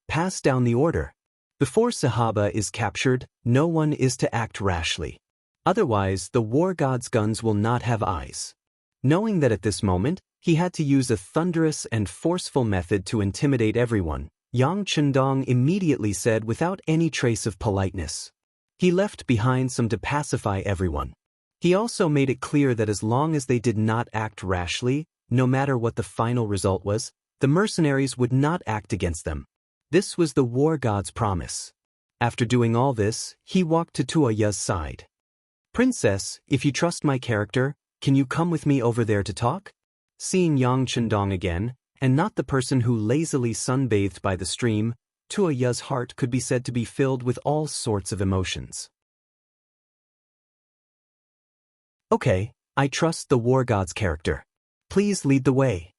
[SPEAKER 1] Pass down the order. Before Sahaba is captured, no one is to act rashly. Otherwise, the war god's guns will not have eyes. Knowing that at this moment, he had to use a thunderous and forceful method to intimidate everyone, Yang Chendong immediately said without any trace of politeness. He left behind some to pacify everyone. He also made it clear that as long as they did not act rashly, no matter what the final result was, the mercenaries would not act against them. This was the war god's promise. After doing all this, he walked to Tuoya's side. "Princess, if you trust my character, can you come with me over there to talk?" Seeing Yang Chendong again, and not the person who lazily sunbathed by the stream, Tuoya's heart could be said to be filled with all sorts of emotions. "Okay, I trust the war god's character. Please lead the way."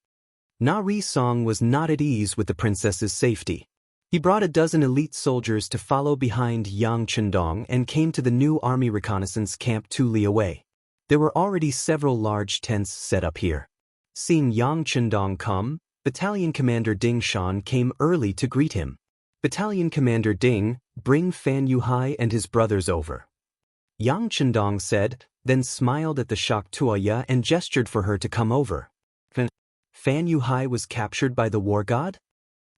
[SPEAKER 1] Na Ri Song was not at ease with the princess's safety. He brought a dozen elite soldiers to follow behind Yang Chendong and came to the new army reconnaissance camp 2 li away. There were already several large tents set up here. Seeing Yang Chendong come, Battalion Commander Ding Shan came early to greet him. "Battalion Commander Ding, bring Fan Yuhai and his brothers over," Yang Chendong said, then smiled at the shocked Tuoya and gestured for her to come over. Fan Yuhai was captured by the war god?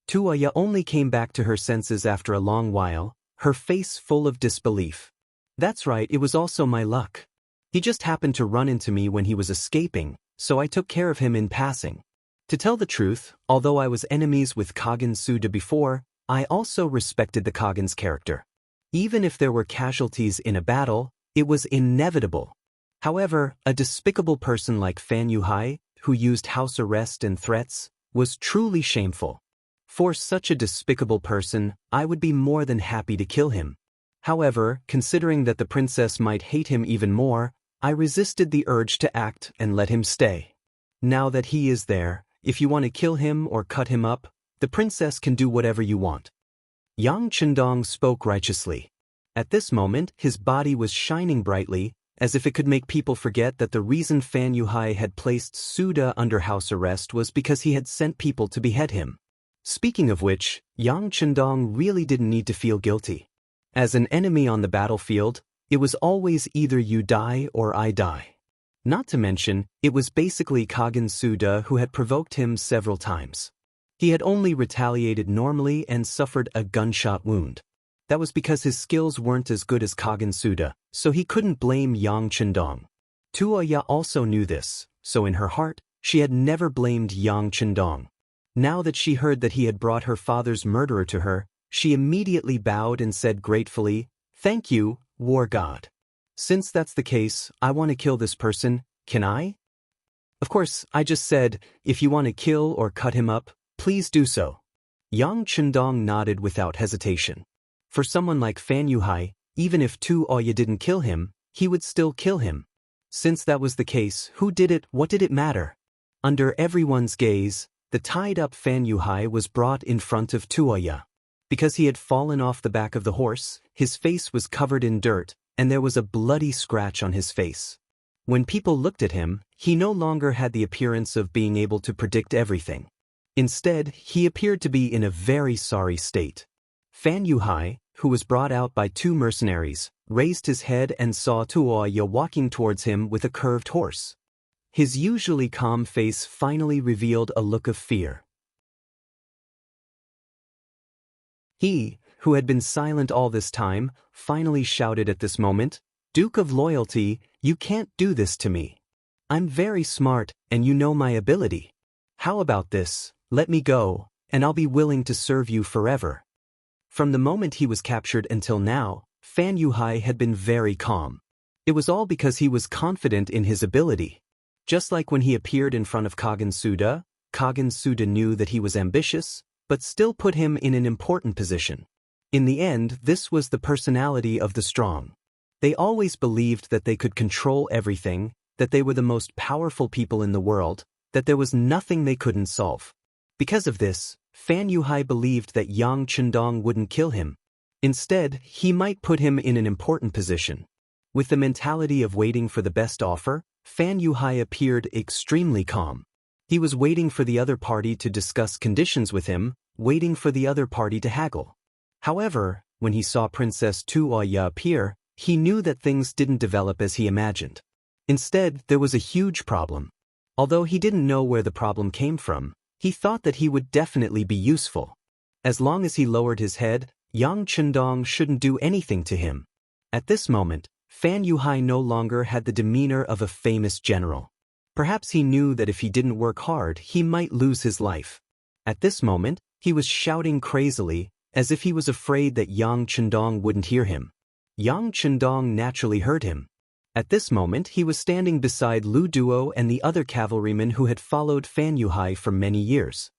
[SPEAKER 1] Tuoya only came back to her senses after a long while, her face full of disbelief. "That's right, it was also my luck. He just happened to run into me when he was escaping, so I took care of him in passing. To tell the truth, although I was enemies with Kaghan Suda before, I also respected the Kaghan's character. Even if there were casualties in a battle, it was inevitable. However, a despicable person like Fan Yuhai, who used house arrest and threats, was truly shameful. For such a despicable person, I would be more than happy to kill him. However, considering that the princess might hate him even more, I resisted the urge to act and let him stay. Now that he is there, if you want to kill him or cut him up, the princess can do whatever you want." Yang Chendong spoke righteously. At this moment, his body was shining brightly, as if it could make people forget that the reason Fan Yuhai had placed Suda under house arrest was because he had sent people to behead him. Speaking of which, Yang Chendong really didn't need to feel guilty. As an enemy on the battlefield, it was always either you die or I die. Not to mention, it was basically Kaghan Suda who had provoked him several times. He had only retaliated normally and suffered a gunshot wound. That was because his skills weren't as good as Kaghan Suda, so he couldn't blame Yang Chendong. Tuoya also knew this, so in her heart, she had never blamed Yang Chendong. Now that she heard that he had brought her father's murderer to her, she immediately bowed and said gratefully, "Thank you, war god. Since that's the case, I want to kill this person, can I?" "Of course, I just said, if you want to kill or cut him up, please do so." Yang Chendong nodded without hesitation. For someone like Fan Yuhai, even if Tuoya didn't kill him, he would still kill him. Since that was the case, who did it, what did it matter? Under everyone's gaze, the tied-up Fan Yuhai was brought in front of Tuoya. Because he had fallen off the back of the horse, his face was covered in dirt, and there was a bloody scratch on his face. When people looked at him, he no longer had the appearance of being able to predict everything. Instead, he appeared to be in a very sorry state. Fan Yuhai, who was brought out by 2 mercenaries, raised his head and saw Tuoya walking towards him with a curved horse. His usually calm face finally revealed a look of fear. He, who had been silent all this time, finally shouted at this moment, "Duke of Loyalty, you can't do this to me. I'm very smart, and you know my ability. How about this, let me go, and I'll be willing to serve you forever." From the moment he was captured until now, Fan Yuhai had been very calm. It was all because he was confident in his ability. Just like when he appeared in front of Kaghan Suda knew that he was ambitious, but still put him in an important position. In the end, this was the personality of the strong. They always believed that they could control everything, that they were the most powerful people in the world, that there was nothing they couldn't solve. Because of this, Fan Yuhai believed that Yang Chendong wouldn't kill him. Instead, he might put him in an important position. With the mentality of waiting for the best offer, Fan Yuhai appeared extremely calm. He was waiting for the other party to discuss conditions with him, waiting for the other party to haggle. However, when he saw Princess Tuoya appear, he knew that things didn't develop as he imagined. Instead, there was a huge problem. Although he didn't know where the problem came from, he thought that he would definitely be useful. As long as he lowered his head, Yang Chendong shouldn't do anything to him. At this moment, Fan Yuhai no longer had the demeanor of a famous general. Perhaps he knew that if he didn't work hard, he might lose his life. At this moment, he was shouting crazily, as if he was afraid that Yang Chendong wouldn't hear him. Yang Chendong naturally heard him. At this moment, he was standing beside Lu Duo and the other cavalrymen who had followed Fan Yuhai for many years.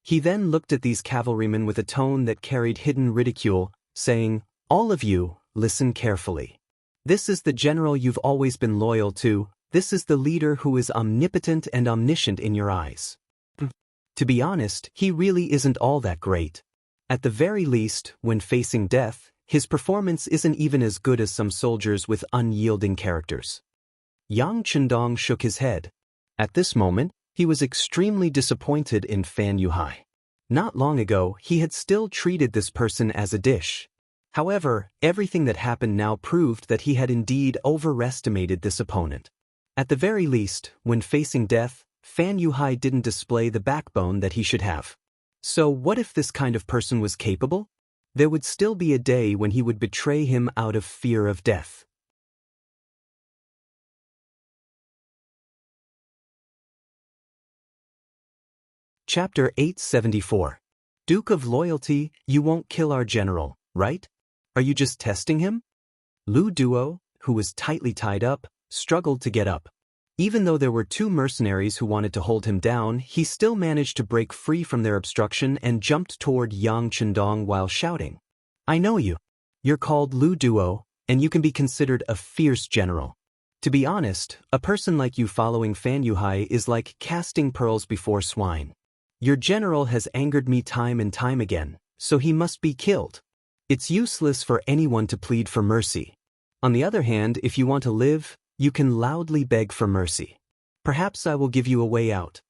[SPEAKER 1] He then looked at these cavalrymen with a tone that carried hidden ridicule, saying, "All of you, listen carefully. This is the general you've always been loyal to. This is the leader who is omnipotent and omniscient in your eyes. To be honest, he really isn't all that great. At the very least, when facing death, his performance isn't even as good as some soldiers with unyielding characters." Yang Chendong shook his head. At this moment, he was extremely disappointed in Fan Yuhai. Not long ago, he had still treated this person as a dish. However, everything that happened now proved that he had indeed overestimated this opponent. At the very least, when facing death, Fan Yuhai didn't display the backbone that he should have. So what if this kind of person was capable? There would still be a day when he would betray him out of fear of death. Chapter 874. Duke of Loyalty, you won't kill our general, right? Are you just testing him? Lu Duo, who was tightly tied up, struggled to get up. Even though there were two mercenaries who wanted to hold him down, he still managed to break free from their obstruction and jumped toward Yang Chendong while shouting, "I know you. You're called Lu Duo, and you can be considered a fierce general. To be honest, a person like you following Fan Yuhai is like casting pearls before swine. Your general has angered me time and time again, so he must be killed. It's useless for anyone to plead for mercy. On the other hand, if you want to live, you can loudly beg for mercy. Perhaps I will give you a way out."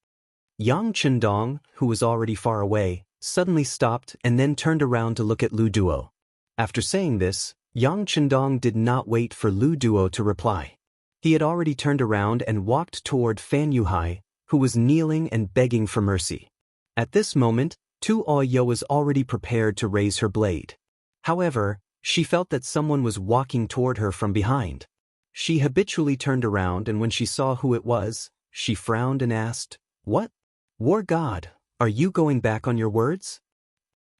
[SPEAKER 1] Yang Chendong, who was already far away, suddenly stopped and then turned around to look at Lu Duo. After saying this, Yang Chendong did not wait for Lu Duo to reply. He had already turned around and walked toward Fan Yuhai, who was kneeling and begging for mercy. At this moment, Tu Oyo was already prepared to raise her blade. However, she felt that someone was walking toward her from behind. She habitually turned around, and when she saw who it was, she frowned and asked, "What? War God, are you going back on your words?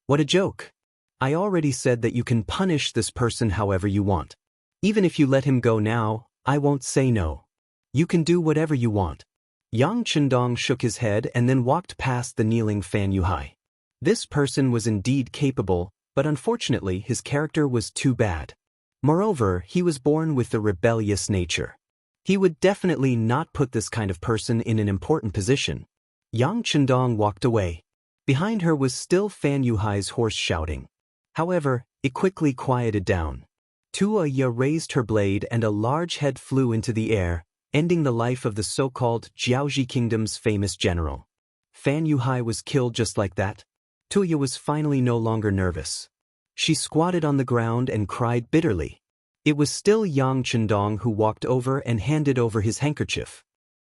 [SPEAKER 1] What a joke. I already said that you can punish this person however you want. Even if you let him go now, I won't say no. You can do whatever you want." Yang Chendong shook his head and then walked past the kneeling Fan Yuhai. This person was indeed capable, but unfortunately his character was too bad. Moreover, he was born with a rebellious nature. He would definitely not put this kind of person in an important position. Yang Chendong walked away. Behind her was still Fan Yuhai's horse shouting. However, it quickly quieted down. Tuoya raised her blade and a large head flew into the air, ending the life of the so-called Jiaoji Kingdom's famous general. Fan Yuhai was killed just like that. Tuoya was finally no longer nervous. She squatted on the ground and cried bitterly. It was still Yang Chendong who walked over and handed over his handkerchief.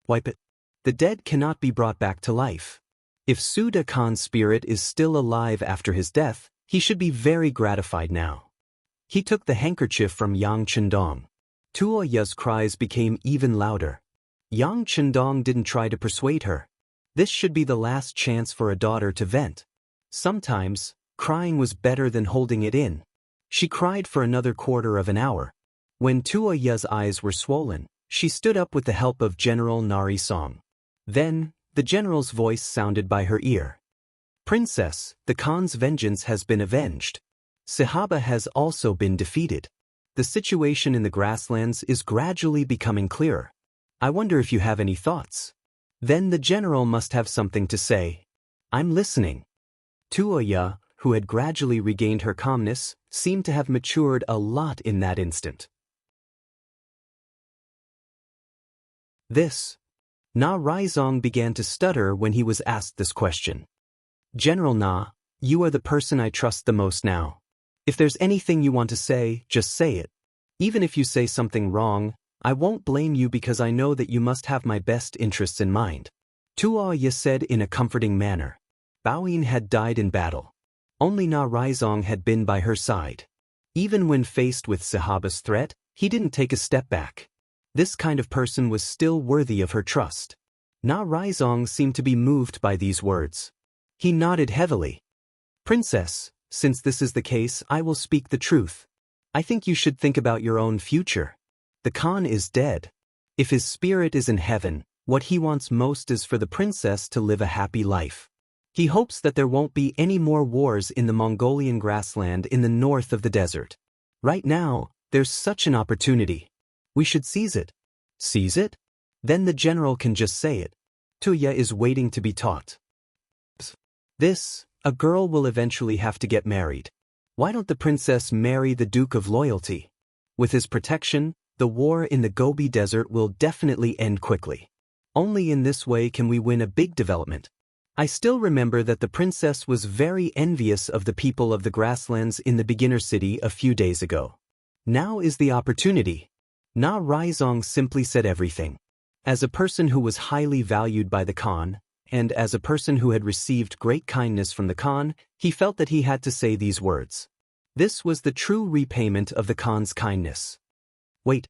[SPEAKER 1] "Wipe it. The dead cannot be brought back to life. If Suda Khan's spirit is still alive after his death, he should be very gratified now." He took the handkerchief from Yang Chendong. Tuoya's cries became even louder. Yang Chendong didn't try to persuade her. This should be the last chance for a daughter to vent. Sometimes, crying was better than holding it in. She cried for another quarter of an hour. When Tuoya's eyes were swollen, she stood up with the help of General Nari Song. Then, the general's voice sounded by her ear. "Princess, the Khan's vengeance has been avenged. Sahaba has also been defeated. The situation in the grasslands is gradually becoming clearer. I wonder if you have any thoughts." Then the general must have something to say. "I'm listening." Tuoya, who had gradually regained her calmness, seemed to have matured a lot in that instant. Na Raizong began to stutter when he was asked this question. General Na, you are the person I trust the most now. If there's anything you want to say, just say it. Even if you say something wrong, I won't blame you because I know that you must have my best interests in mind. Tuo Ye said in a comforting manner. Baoyin had died in battle. Only Na Raizong had been by her side. Even when faced with Sahaba's threat, he didn't take a step back. This kind of person was still worthy of her trust. Na Raizong seemed to be moved by these words. He nodded heavily. Princess, since this is the case, I will speak the truth. I think you should think about your own future. The Khan is dead. If his spirit is in heaven, what he wants most is for the princess to live a happy life. He hopes that there won't be any more wars in the Mongolian grassland in the north of the desert. Right now, there's such an opportunity. We should seize it. Seize it? Then the general can just say it. Tuya is waiting to be taught. A girl will eventually have to get married. Why don't the princess marry the Duke of Loyalty? With his protection, the war in the Gobi Desert will definitely end quickly. Only in this way can we win a big development. I still remember that the princess was very envious of the people of the grasslands in the beginner city a few days ago. Now is the opportunity. Na Raizong simply said everything. As a person who was highly valued by the Khan, and as a person who had received great kindness from the Khan, he felt that he had to say these words. This was the true repayment of the Khan's kindness. Wait.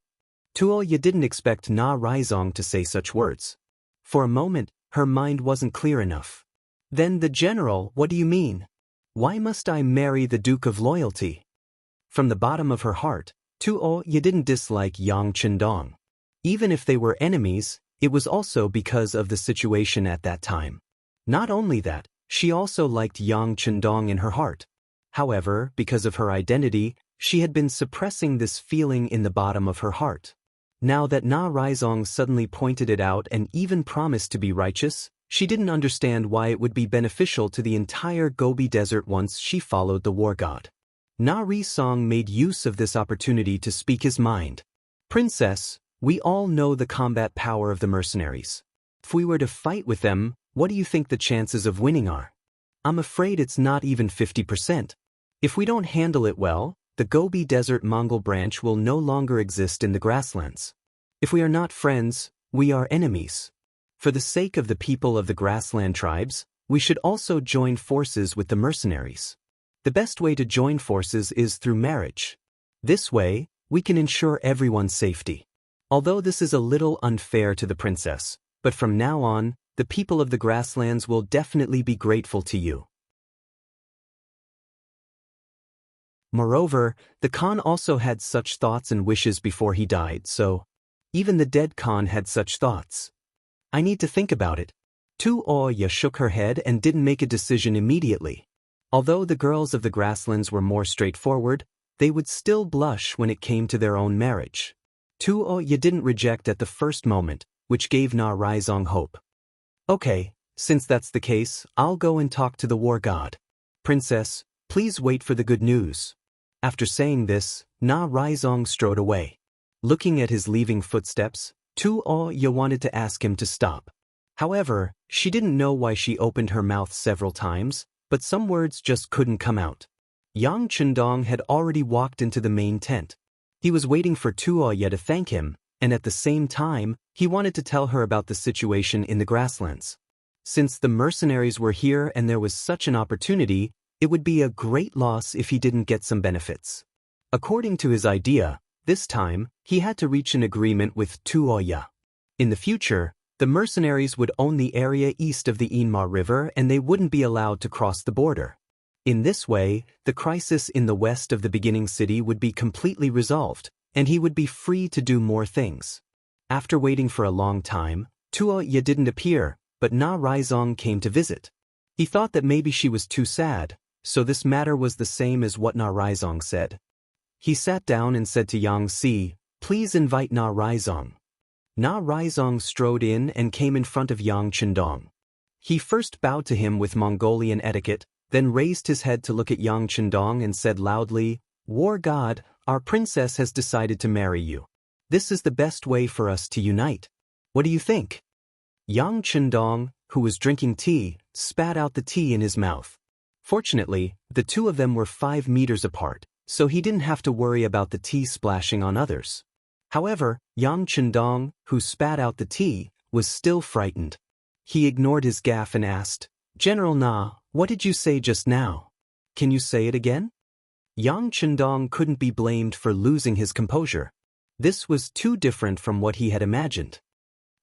[SPEAKER 1] Tuo Ye didn't expect Na Raizong to say such words. For a moment, her mind wasn't clear enough. Then the general, what do you mean? Why must I marry the Duke of Loyalty? From the bottom of her heart, Tuo Ye didn't dislike Yang Chendong. Even if they were enemies, it was also because of the situation at that time. Not only that, she also liked Yang Chendong in her heart. However, because of her identity, she had been suppressing this feeling in the bottom of her heart. Now that Na Raizong suddenly pointed it out and even promised to be righteous, she didn't understand why it would be beneficial to the entire Gobi Desert once she followed the war god. Na Raizong made use of this opportunity to speak his mind. Princess, we all know the combat power of the mercenaries. If we were to fight with them, what do you think the chances of winning are? I'm afraid it's not even 50%. If we don't handle it well, the Gobi Desert Mongol branch will no longer exist in the grasslands. If we are not friends, we are enemies. For the sake of the people of the grassland tribes, we should also join forces with the mercenaries. The best way to join forces is through marriage. This way, we can ensure everyone's safety. Although this is a little unfair to the princess, but from now on, the people of the grasslands will definitely be grateful to you. Moreover, the Khan also had such thoughts and wishes before he died, so even the dead Khan had such thoughts. I need to think about it. Tuo Ye shook her head and didn't make a decision immediately. Although the girls of the grasslands were more straightforward, they would still blush when it came to their own marriage. Tuo Ye didn't reject at the first moment, which gave Na Raizong hope. Okay, since that's the case, I'll go and talk to the war god. Princess, please wait for the good news. After saying this, Na Raizong strode away. Looking at his leaving footsteps, Tuo Ye wanted to ask him to stop. However, she didn't know why she opened her mouth several times, but some words just couldn't come out. Yang Chendong had already walked into the main tent. He was waiting for Tuo Ye to thank him, and at the same time, he wanted to tell her about the situation in the grasslands. Since the mercenaries were here and there was such an opportunity, it would be a great loss if he didn't get some benefits. According to his idea, this time, he had to reach an agreement with Tuo Ye. In the future, the mercenaries would own the area east of the Inma River and they wouldn't be allowed to cross the border. In this way, the crisis in the west of the beginning city would be completely resolved, and he would be free to do more things. After waiting for a long time, Tuo Ye didn't appear, but Na Raizong came to visit. He thought that maybe she was too sad, so this matter was the same as what Na Raizong said. He sat down and said to Yang Si, "Please invite Na Raizong." Na Raizong strode in and came in front of Yang Chendong. He first bowed to him with Mongolian etiquette, then raised his head to look at Yang Chendong and said loudly, "War God, our princess has decided to marry you. This is the best way for us to unite. What do you think?" Yang Chendong, who was drinking tea, spat out the tea in his mouth. Fortunately, the two of them were 5 meters apart, so he didn't have to worry about the tea splashing on others. However, Yang Chendong, who spat out the tea, was still frightened. He ignored his gaffe and asked, "General Na, what did you say just now? Can you say it again?" Yang Chendong couldn't be blamed for losing his composure. This was too different from what he had imagined.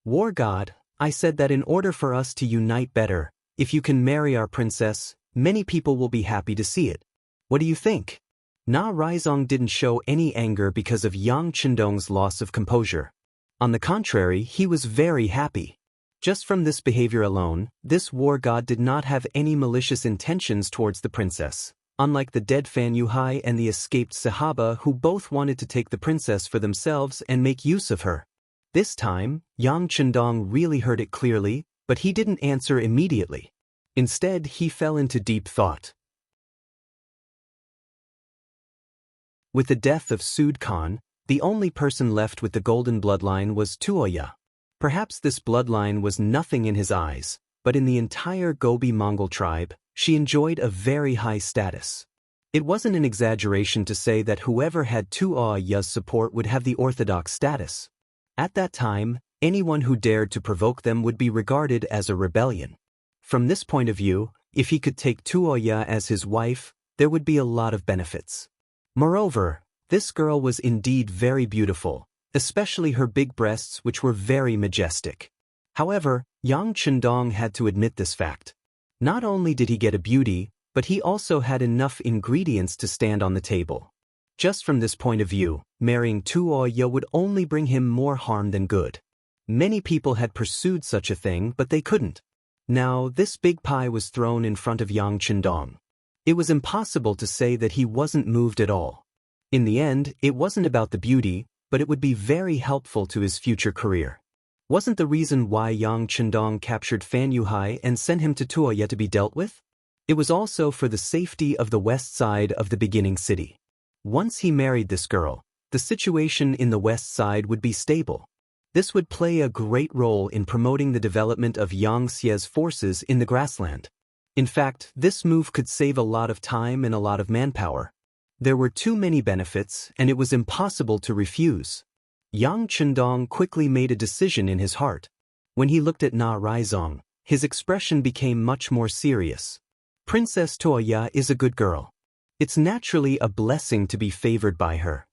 [SPEAKER 1] "War God, I said that in order for us to unite better, if you can marry our princess, many people will be happy to see it. What do you think?" Na Raizong didn't show any anger because of Yang Chendong's loss of composure. On the contrary, he was very happy. Just from this behavior alone, this war god did not have any malicious intentions towards the princess, unlike the dead Fan Yuhai and the escaped Sahaba who both wanted to take the princess for themselves and make use of her. This time, Yang Chendong really heard it clearly, but he didn't answer immediately. Instead, he fell into deep thought. With the death of Sud Khan, the only person left with the golden bloodline was Tuoya. Perhaps this bloodline was nothing in his eyes, but in the entire Gobi Mongol tribe, she enjoyed a very high status. It wasn't an exaggeration to say that whoever had Tuoya's support would have the orthodox status. At that time, anyone who dared to provoke them would be regarded as a rebellion. From this point of view, if he could take Tuoya as his wife, there would be a lot of benefits. Moreover, this girl was indeed very beautiful, especially her big breasts which were very majestic. However, Yang Chendong had to admit this fact. Not only did he get a beauty, but he also had enough ingredients to stand on the table. Just from this point of view, marrying Tuoya would only bring him more harm than good. Many people had pursued such a thing, but they couldn't. Now, this big pie was thrown in front of Yang Chendong. It was impossible to say that he wasn't moved at all. In the end, it wasn't about the beauty, but it would be very helpful to his future career. Wasn't the reason why Yang Chendong captured Fan Yuhai and sent him to Tuoya to be dealt with? It was also for the safety of the west side of the beginning city. Once he married this girl, the situation in the west side would be stable. This would play a great role in promoting the development of Yang Xie's forces in the grassland. In fact, this move could save a lot of time and a lot of manpower. There were too many benefits, and it was impossible to refuse. Yang Chendong quickly made a decision in his heart. When he looked at Na Raizong, his expression became much more serious. Princess Tuoya is a good girl. It's naturally a blessing to be favored by her.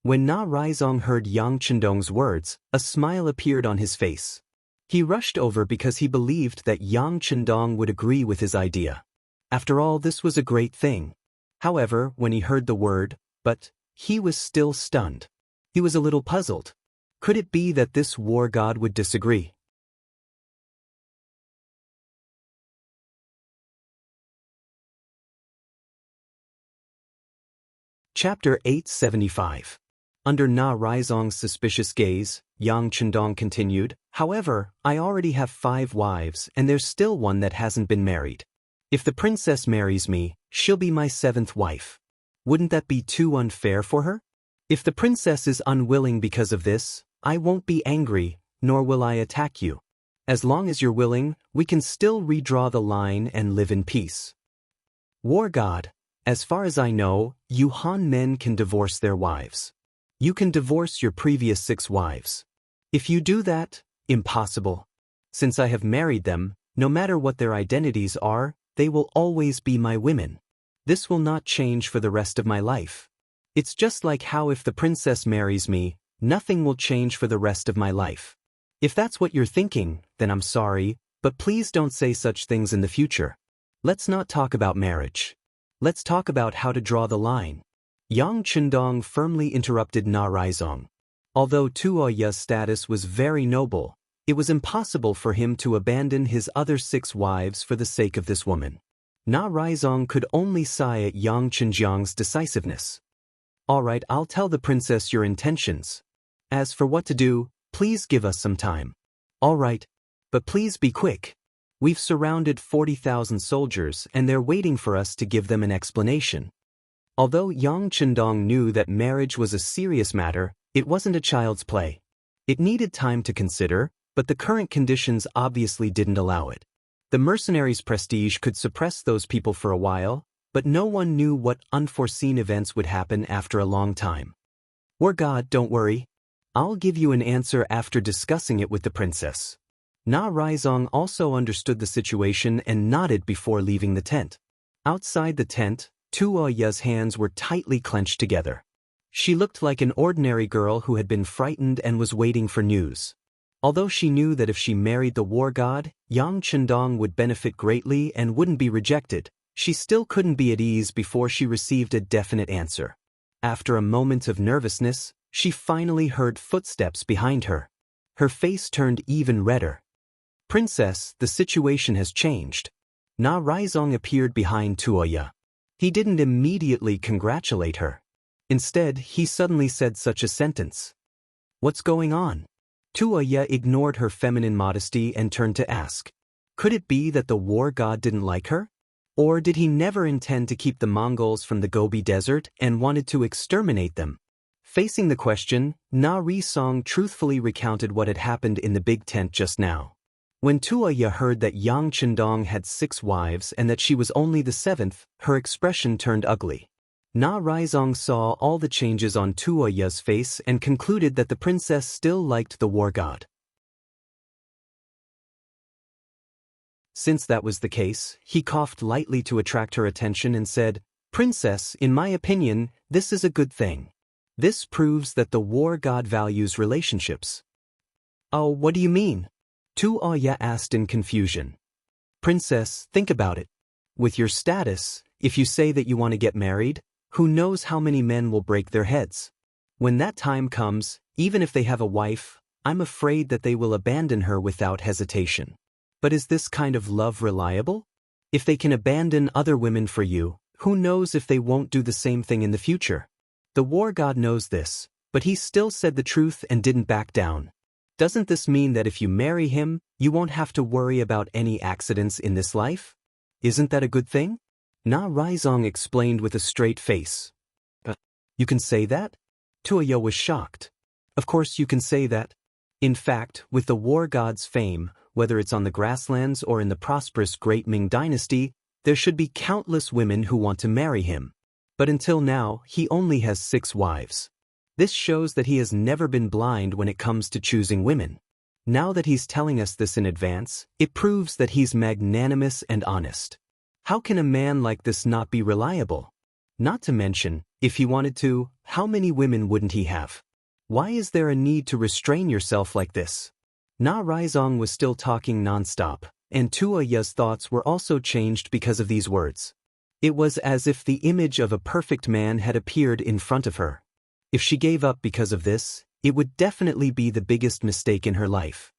[SPEAKER 1] When Na Raizong heard Yang Chendong's words, a smile appeared on his face. He rushed over because he believed that Yang Chendong would agree with his idea. After all, this was a great thing. However, when he heard the word, but, he was still stunned. He was a little puzzled. Could it be that this war god would disagree? Chapter 875. Under Na Raizong's suspicious gaze, Yang Chendong continued, "However, I already have 5 wives and there's still one that hasn't been married. If the princess marries me, she'll be my 7th wife. Wouldn't that be too unfair for her? If the princess is unwilling because of this, I won't be angry, nor will I attack you. As long as you're willing, we can still redraw the line and live in peace." War God, as far as I know, you Han men can divorce their wives. You can divorce your previous 6 wives. If you do that, impossible. Since I have married them, no matter what their identities are, they will always be my women. This will not change for the rest of my life. It's just like how if the princess marries me, nothing will change for the rest of my life. If that's what you're thinking, then I'm sorry, but please don't say such things in the future. Let's not talk about marriage. Let's talk about how to draw the line. Yang Chendong firmly interrupted Na Raizong. Although Tuoya's status was very noble, it was impossible for him to abandon his other 6 wives for the sake of this woman. Na Raizong could only sigh at Yang Chenjiang's decisiveness. "All right, I'll tell the princess your intentions. As for what to do, please give us some time." "All right. But please be quick. We've surrounded 40,000 soldiers and they're waiting for us to give them an explanation. Although Yang Chendong knew that marriage was a serious matter, it wasn't a child's play. It needed time to consider, but the current conditions obviously didn't allow it. The mercenaries' prestige could suppress those people for a while, but no one knew what unforeseen events would happen after a long time. "We're God, don't worry. I'll give you an answer after discussing it with the princess." Na Raizong also understood the situation and nodded before leaving the tent. Outside the tent, Tuoya's hands were tightly clenched together. She looked like an ordinary girl who had been frightened and was waiting for news. Although she knew that if she married the war god, Yang Chendong would benefit greatly and wouldn't be rejected, she still couldn't be at ease before she received a definite answer. After a moment of nervousness, she finally heard footsteps behind her. Her face turned even redder. "Princess, the situation has changed." Na Raizong appeared behind Tuoya. He didn't immediately congratulate her. Instead, he suddenly said such a sentence. "What's going on?" Tuoya ignored her feminine modesty and turned to ask. Could it be that the war god didn't like her? Or did he never intend to keep the Mongols from the Gobi Desert and wanted to exterminate them? Facing the question, Na Raizong truthfully recounted what had happened in the big tent just now. When Tuoya heard that Yang Chendong had 6 wives and that she was only the 7th, her expression turned ugly. Na Raizong saw all the changes on Tuoya's face and concluded that the princess still liked the war god. Since that was the case, he coughed lightly to attract her attention and said, "Princess, in my opinion, this is a good thing. This proves that the war god values relationships." "Oh, what do you mean?" Tuoya asked in confusion. "Princess, think about it. With your status, if you say that you want to get married, who knows how many men will break their heads? When that time comes, even if they have a wife, I'm afraid that they will abandon her without hesitation. But is this kind of love reliable? If they can abandon other women for you, who knows if they won't do the same thing in the future?" The war god knows this, but he still said the truth and didn't back down. "Doesn't this mean that if you marry him, you won't have to worry about any accidents in this life? Isn't that a good thing?" Na Raizong explained with a straight face. You can say that?" Tuoya was shocked. "Of course you can say that. In fact, with the war god's fame, whether it's on the grasslands or in the prosperous Great Ming dynasty, there should be countless women who want to marry him. But until now, he only has 6 wives. This shows that he has never been blind when it comes to choosing women. Now that he's telling us this in advance, it proves that he's magnanimous and honest. How can a man like this not be reliable? Not to mention, if he wanted to, how many women wouldn't he have? Why is there a need to restrain yourself like this?" Na Raizong was still talking nonstop, and Tuoya's thoughts were also changed because of these words. It was as if the image of a perfect man had appeared in front of her. If she gave up because of this, it would definitely be the biggest mistake in her life.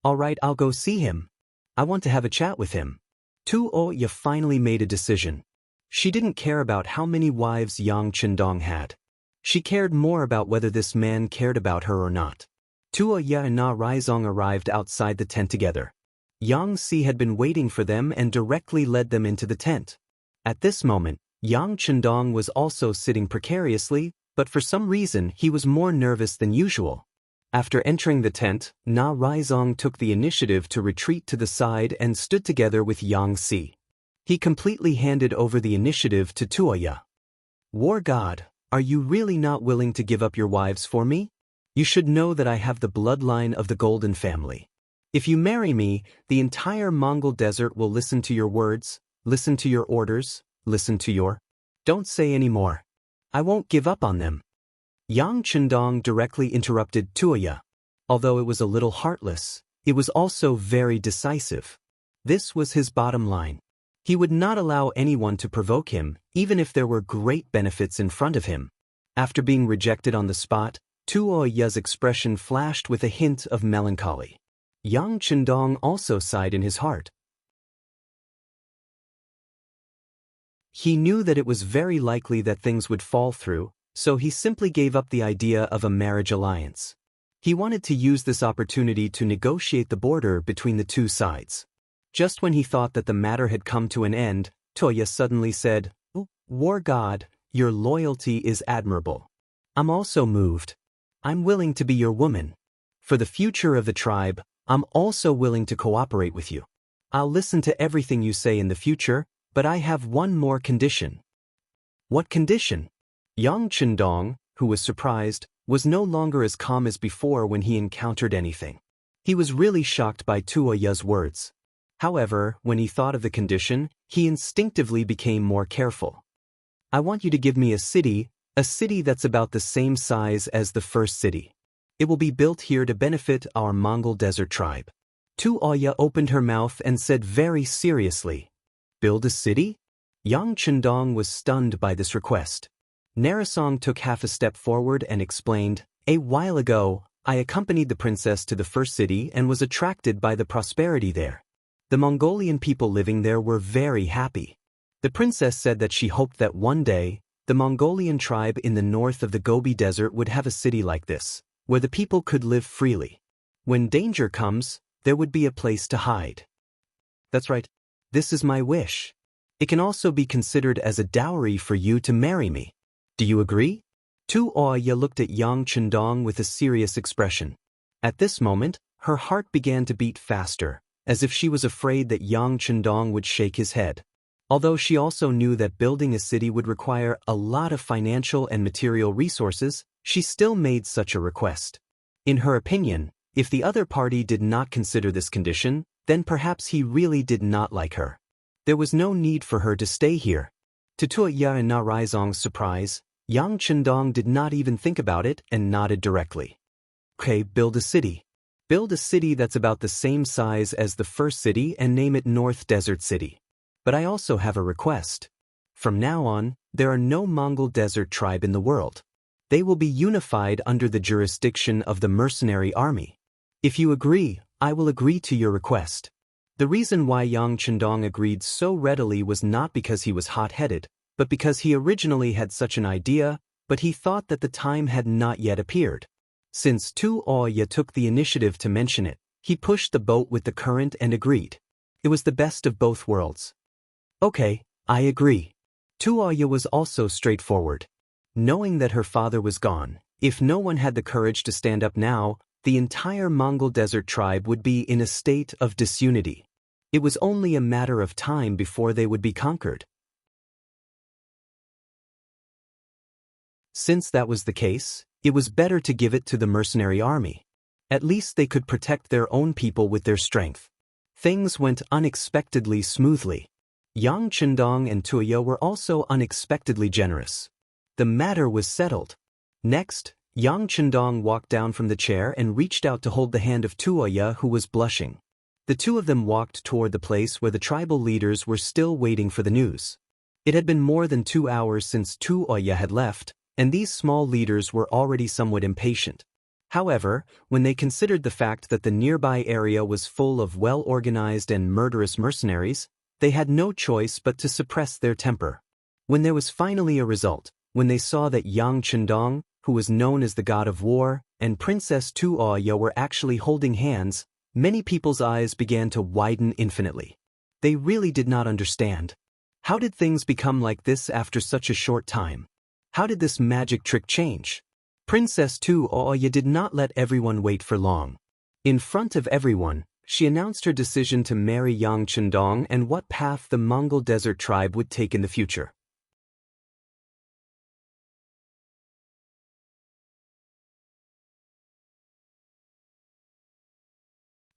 [SPEAKER 1] "All right, I'll go see him. I want to have a chat with him." Tuoya finally made a decision. She didn't care about how many wives Yang Chendong had. She cared more about whether this man cared about her or not. Tuoya and Na Raizong arrived outside the tent together. Yang Si had been waiting for them and directly led them into the tent. At this moment, Yang Chendong was also sitting precariously, but for some reason he was more nervous than usual. After entering the tent, Na Raizong took the initiative to retreat to the side and stood together with Yang Si. He completely handed over the initiative to Tuoya. "War god, are you really not willing to give up your wives for me? You should know that I have the bloodline of the Golden family. If you marry me, the entire Mongol desert will listen to your words, listen to your orders, listen to your... Don't say any more. I won't give up on them." Yang Chendong directly interrupted Tuoya. Although it was a little heartless, it was also very decisive. This was his bottom line. He would not allow anyone to provoke him, even if there were great benefits in front of him. After being rejected on the spot, Tuoya's expression flashed with a hint of melancholy. Yang Chendong also sighed in his heart. He knew that it was very likely that things would fall through, so he simply gave up the idea of a marriage alliance. He wanted to use this opportunity to negotiate the border between the two sides. Just when he thought that the matter had come to an end, Toya suddenly said, "War God, your loyalty is admirable. I'm also moved. I'm willing to be your woman. For the future of the tribe, I'm also willing to cooperate with you. I'll listen to everything you say in the future, but I have one more condition." "What condition?" Yang Chendong, who was surprised, was no longer as calm as before when he encountered anything. He was really shocked by Tuoya's words. However, when he thought of the condition, he instinctively became more careful. "I want you to give me a city that's about the same size as the first city. It will be built here to benefit our Mongol desert tribe." Tuoya opened her mouth and said very seriously, "Build a city?" Yang Chendong was stunned by this request. Narasong took half a step forward and explained, "A while ago, I accompanied the princess to the first city and was attracted by the prosperity there. The Mongolian people living there were very happy. The princess said that she hoped that one day, the Mongolian tribe in the north of the Gobi Desert would have a city like this, where the people could live freely. When danger comes, there would be a place to hide." "That's right. This is my wish. It can also be considered as a dowry for you to marry me. Do you agree?" Tuoya looked at Yang Chendong with a serious expression. At this moment, her heart began to beat faster, as if she was afraid that Yang Chendong would shake his head. Although she also knew that building a city would require a lot of financial and material resources, she still made such a request. In her opinion, if the other party did not consider this condition, then perhaps he really did not like her. There was no need for her to stay here. To Tuoya and Narizong's surprise, Yang Chendong did not even think about it and nodded directly. "Okay, build a city. Build a city that's about the same size as the first city and name it North Desert City. But I also have a request. From now on, there are no Mongol desert tribe in the world. They will be unified under the jurisdiction of the mercenary army. If you agree, I will agree to your request." The reason why Yang Chendong agreed so readily was not because he was hot-headed, but because he originally had such an idea, but he thought that the time had not yet appeared. Since Tuoya took the initiative to mention it, he pushed the boat with the current and agreed. It was the best of both worlds. "Okay, I agree." Tuoya was also straightforward. Knowing that her father was gone, if no one had the courage to stand up now, the entire Mongol desert tribe would be in a state of disunity. It was only a matter of time before they would be conquered. Since that was the case, it was better to give it to the mercenary army. At least they could protect their own people with their strength. Things went unexpectedly smoothly. Yang Chendong and Tuoya were also unexpectedly generous. The matter was settled. Next, Yang Chendong walked down from the chair and reached out to hold the hand of Tuoya, who was blushing. The two of them walked toward the place where the tribal leaders were still waiting for the news. It had been more than 2 hours since Tuoya had left, and these small leaders were already somewhat impatient. However, when they considered the fact that the nearby area was full of well-organized and murderous mercenaries, they had no choice but to suppress their temper. When there was finally a result, when they saw that Yang Chendong, who was known as the god of war, and Princess Tuoya were actually holding hands, many people's eyes began to widen infinitely. They really did not understand. How did things become like this after such a short time? How did this magic trick change? Princess Tuoya did not let everyone wait for long. In front of everyone, she announced her decision to marry Yang Chendong and what path the Mongol desert tribe would take in the future.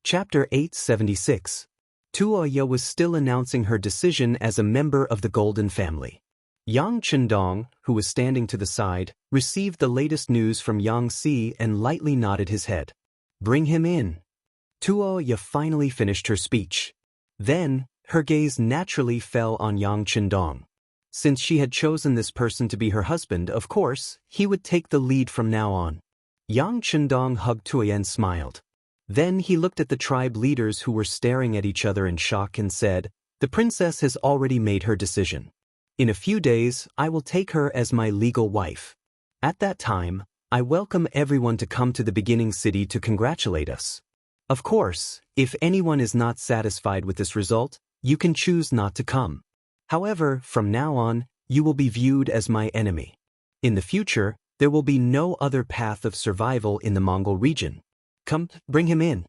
[SPEAKER 1] Chapter 876. Tuoya was still announcing her decision as a member of the Golden Family. Yang Chendong, who was standing to the side, received the latest news from Yang Si and lightly nodded his head. "Bring him in." Tuoya finally finished her speech. Then, her gaze naturally fell on Yang Chendong. Since she had chosen this person to be her husband, of course, he would take the lead from now on. Yang Chendong hugged Tuoya and smiled. Then he looked at the tribe leaders who were staring at each other in shock and said, "The princess has already made her decision. In a few days, I will take her as my legal wife. At that time, I welcome everyone to come to the beginning city to congratulate us." Of course, if anyone is not satisfied with this result, you can choose not to come. However, from now on, you will be viewed as my enemy. In the future, there will be no other path of survival in the Mongol region. Come, bring him in.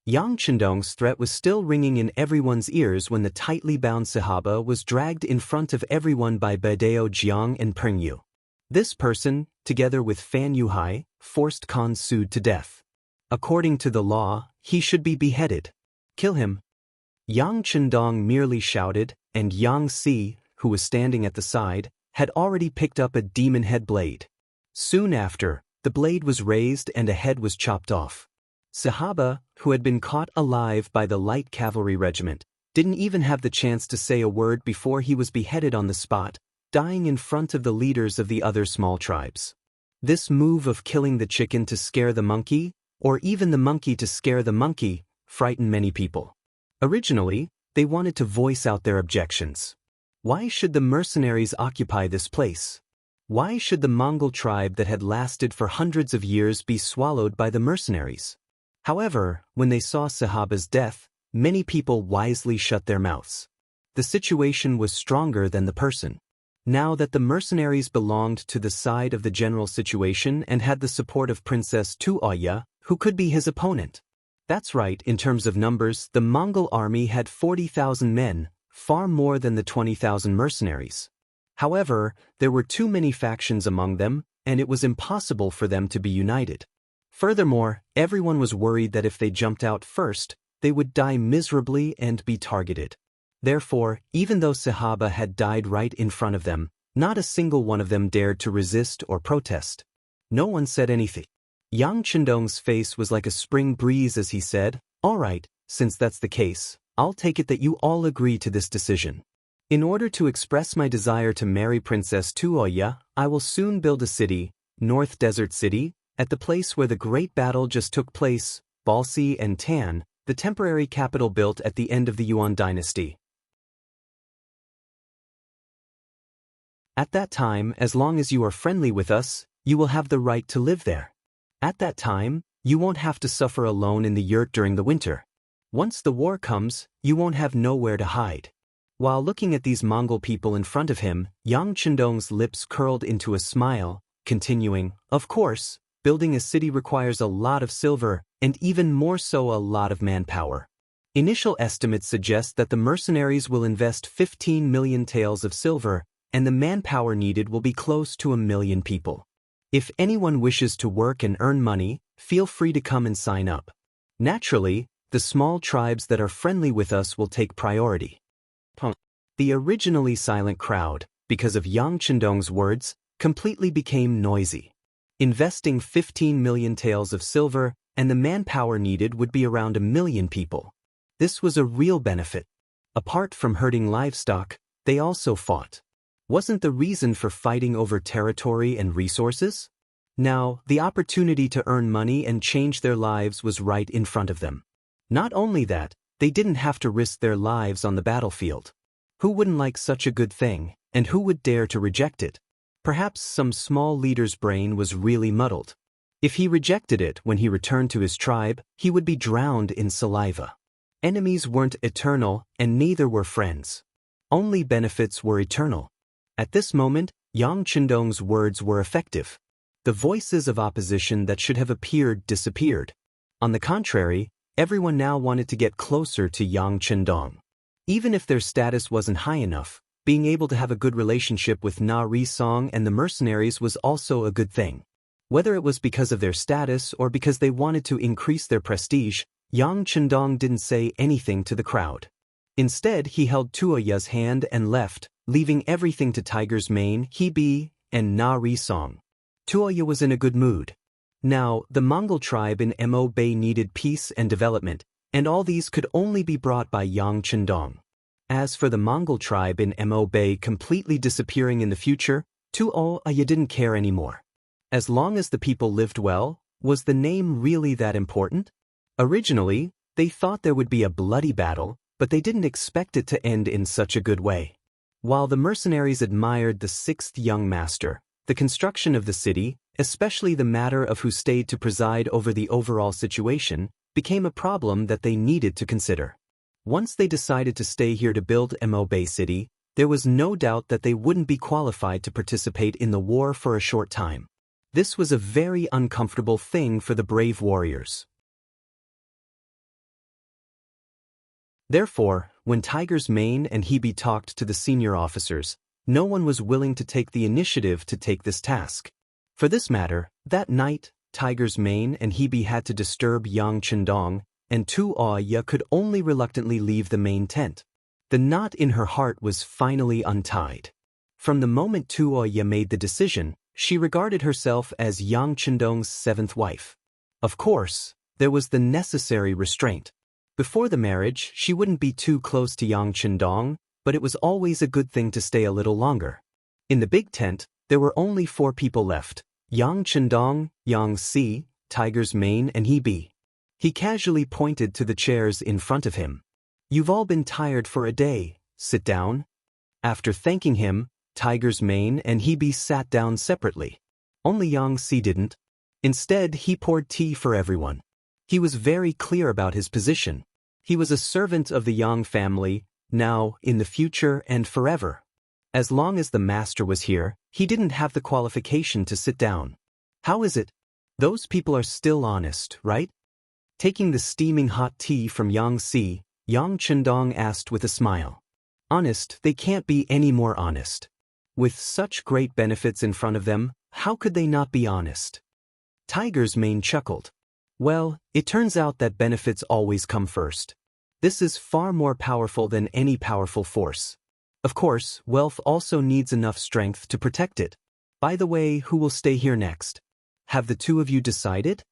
[SPEAKER 1] Yang Chendong's threat was still ringing in everyone's ears when the tightly bound Sahaba was dragged in front of everyone by Badao Jiang and Pengyu. This person, together with Fan Yuhai, forced Khan Sud to death. According to the law, he should be beheaded. Kill him. Yang Chendong merely shouted, and Yang Si, who was standing at the side, had already picked up a demon head blade. Soon after, the blade was raised and a head was chopped off. Sahaba, who had been caught alive by the light cavalry regiment, didn't even have the chance to say a word before he was beheaded on the spot, dying in front of the leaders of the other small tribes. This move of killing the chicken to scare the monkey, or even the monkey to scare the monkey, frightened many people. Originally, they wanted to voice out their objections. Why should the mercenaries occupy this place? Why should the Mongol tribe that had lasted for hundreds of years be swallowed by the mercenaries? However, when they saw Sahaba's death, many people wisely shut their mouths. The situation was stronger than the person. Now that the mercenaries belonged to the side of the general situation and had the support of Princess Tuoya, who could be his opponent. That's right, in terms of numbers, the Mongol army had 40,000 men, far more than the 20,000 mercenaries. However, there were too many factions among them, and it was impossible for them to be united. Furthermore, everyone was worried that if they jumped out first, they would die miserably and be targeted. Therefore, even though Sahaba had died right in front of them, not a single one of them dared to resist or protest. No one said anything. Yang Chendong's face was like a spring breeze as he said, "All right, since that's the case, I'll take it that you all agree to this decision. In order to express my desire to marry Princess Tuoya, I will soon build a city, North Desert City, at the place where the great battle just took place, Balsi and Tan, the temporary capital built at the end of the Yuan dynasty. At that time, as long as you are friendly with us, you will have the right to live there. At that time, you won't have to suffer alone in the yurt during the winter. Once the war comes, you won't have nowhere to hide." While looking at these Mongol people in front of him, Yang Chendong's lips curled into a smile, continuing, "Of course, building a city requires a lot of silver, and even more so a lot of manpower. Initial estimates suggest that the mercenaries will invest 15 million taels of silver, and the manpower needed will be close to 1 million people. If anyone wishes to work and earn money, feel free to come and sign up. Naturally, the small tribes that are friendly with us will take priority." The originally silent crowd, because of Yang Chendong's words, completely became noisy. Investing 15 million taels of silver, and the manpower needed would be around 1 million people. This was a real benefit. Apart from herding livestock, they also fought. Wasn't the reason for fighting over territory and resources? Now, the opportunity to earn money and change their lives was right in front of them. Not only that, they didn't have to risk their lives on the battlefield. Who wouldn't like such a good thing, and who would dare to reject it? Perhaps some small leader's brain was really muddled. If he rejected it when he returned to his tribe, he would be drowned in saliva. Enemies weren't eternal, and neither were friends. Only benefits were eternal. At this moment, Yang Chendong's words were effective. The voices of opposition that should have appeared disappeared. On the contrary, everyone now wanted to get closer to Yang Chendong. Even if their status wasn't high enough, being able to have a good relationship with Na Risong and the mercenaries was also a good thing. Whether it was because of their status or because they wanted to increase their prestige, Yang Chendong didn't say anything to the crowd. Instead, he held Tuoya's hand and left, leaving everything to Tiger's Mane, Hebe, and Na Risong. Tuoya was in a good mood. Now, the Mongol tribe in Mo Bay needed peace and development, and all these could only be brought by Yang Chendong. As for the Mongol tribe in Mo Bay completely disappearing in the future, Tuoya didn't care anymore. As long as the people lived well, was the name really that important? Originally, they thought there would be a bloody battle, but they didn't expect it to end in such a good way. While the mercenaries admired the sixth young master, the construction of the city, Especially the matter of who stayed to preside over the overall situation became a problem that they needed to consider. Once they decided to stay here to build Mo Bay City, there was no doubt that they wouldn't be qualified to participate in the war for a short time. This was a very uncomfortable thing for the brave warriors. Therefore, when Tiger's Mane and Hebe talked to the senior officers, no one was willing to take the initiative to take this task. For this matter, that night, Tiger's Mane and Hebe had to disturb Yang Chendong, and Tu Oya could only reluctantly leave the main tent. The knot in her heart was finally untied. From the moment Tu Oya made the decision, she regarded herself as Yang Chendong's seventh wife. Of course, there was the necessary restraint. Before the marriage, she wouldn't be too close to Yang Chendong, but it was always a good thing to stay a little longer. In the big tent, there were only 4 people left: Yang Chendong, Yang Si, Tiger's Mane and Hebe. He casually pointed to the chairs in front of him. "You've all been tired for a day, sit down." After thanking him, Tiger's Mane and Hebe sat down separately. Only Yang Si didn't. Instead, he poured tea for everyone. He was very clear about his position. He was a servant of the Yang family, now, in the future, and forever. As long as the master was here, he didn't have the qualification to sit down. "How is it? Those people are still honest, right?" Taking the steaming hot tea from Yang Si, Yang Chendong asked with a smile. "Honest, they can't be any more honest. With such great benefits in front of them, how could they not be honest?" Tiger's Mane chuckled. "Well, it turns out that benefits always come first. This is far more powerful than any powerful force. Of course, wealth also needs enough strength to protect it. By the way, who will stay here next? Have the 2 of you decided?"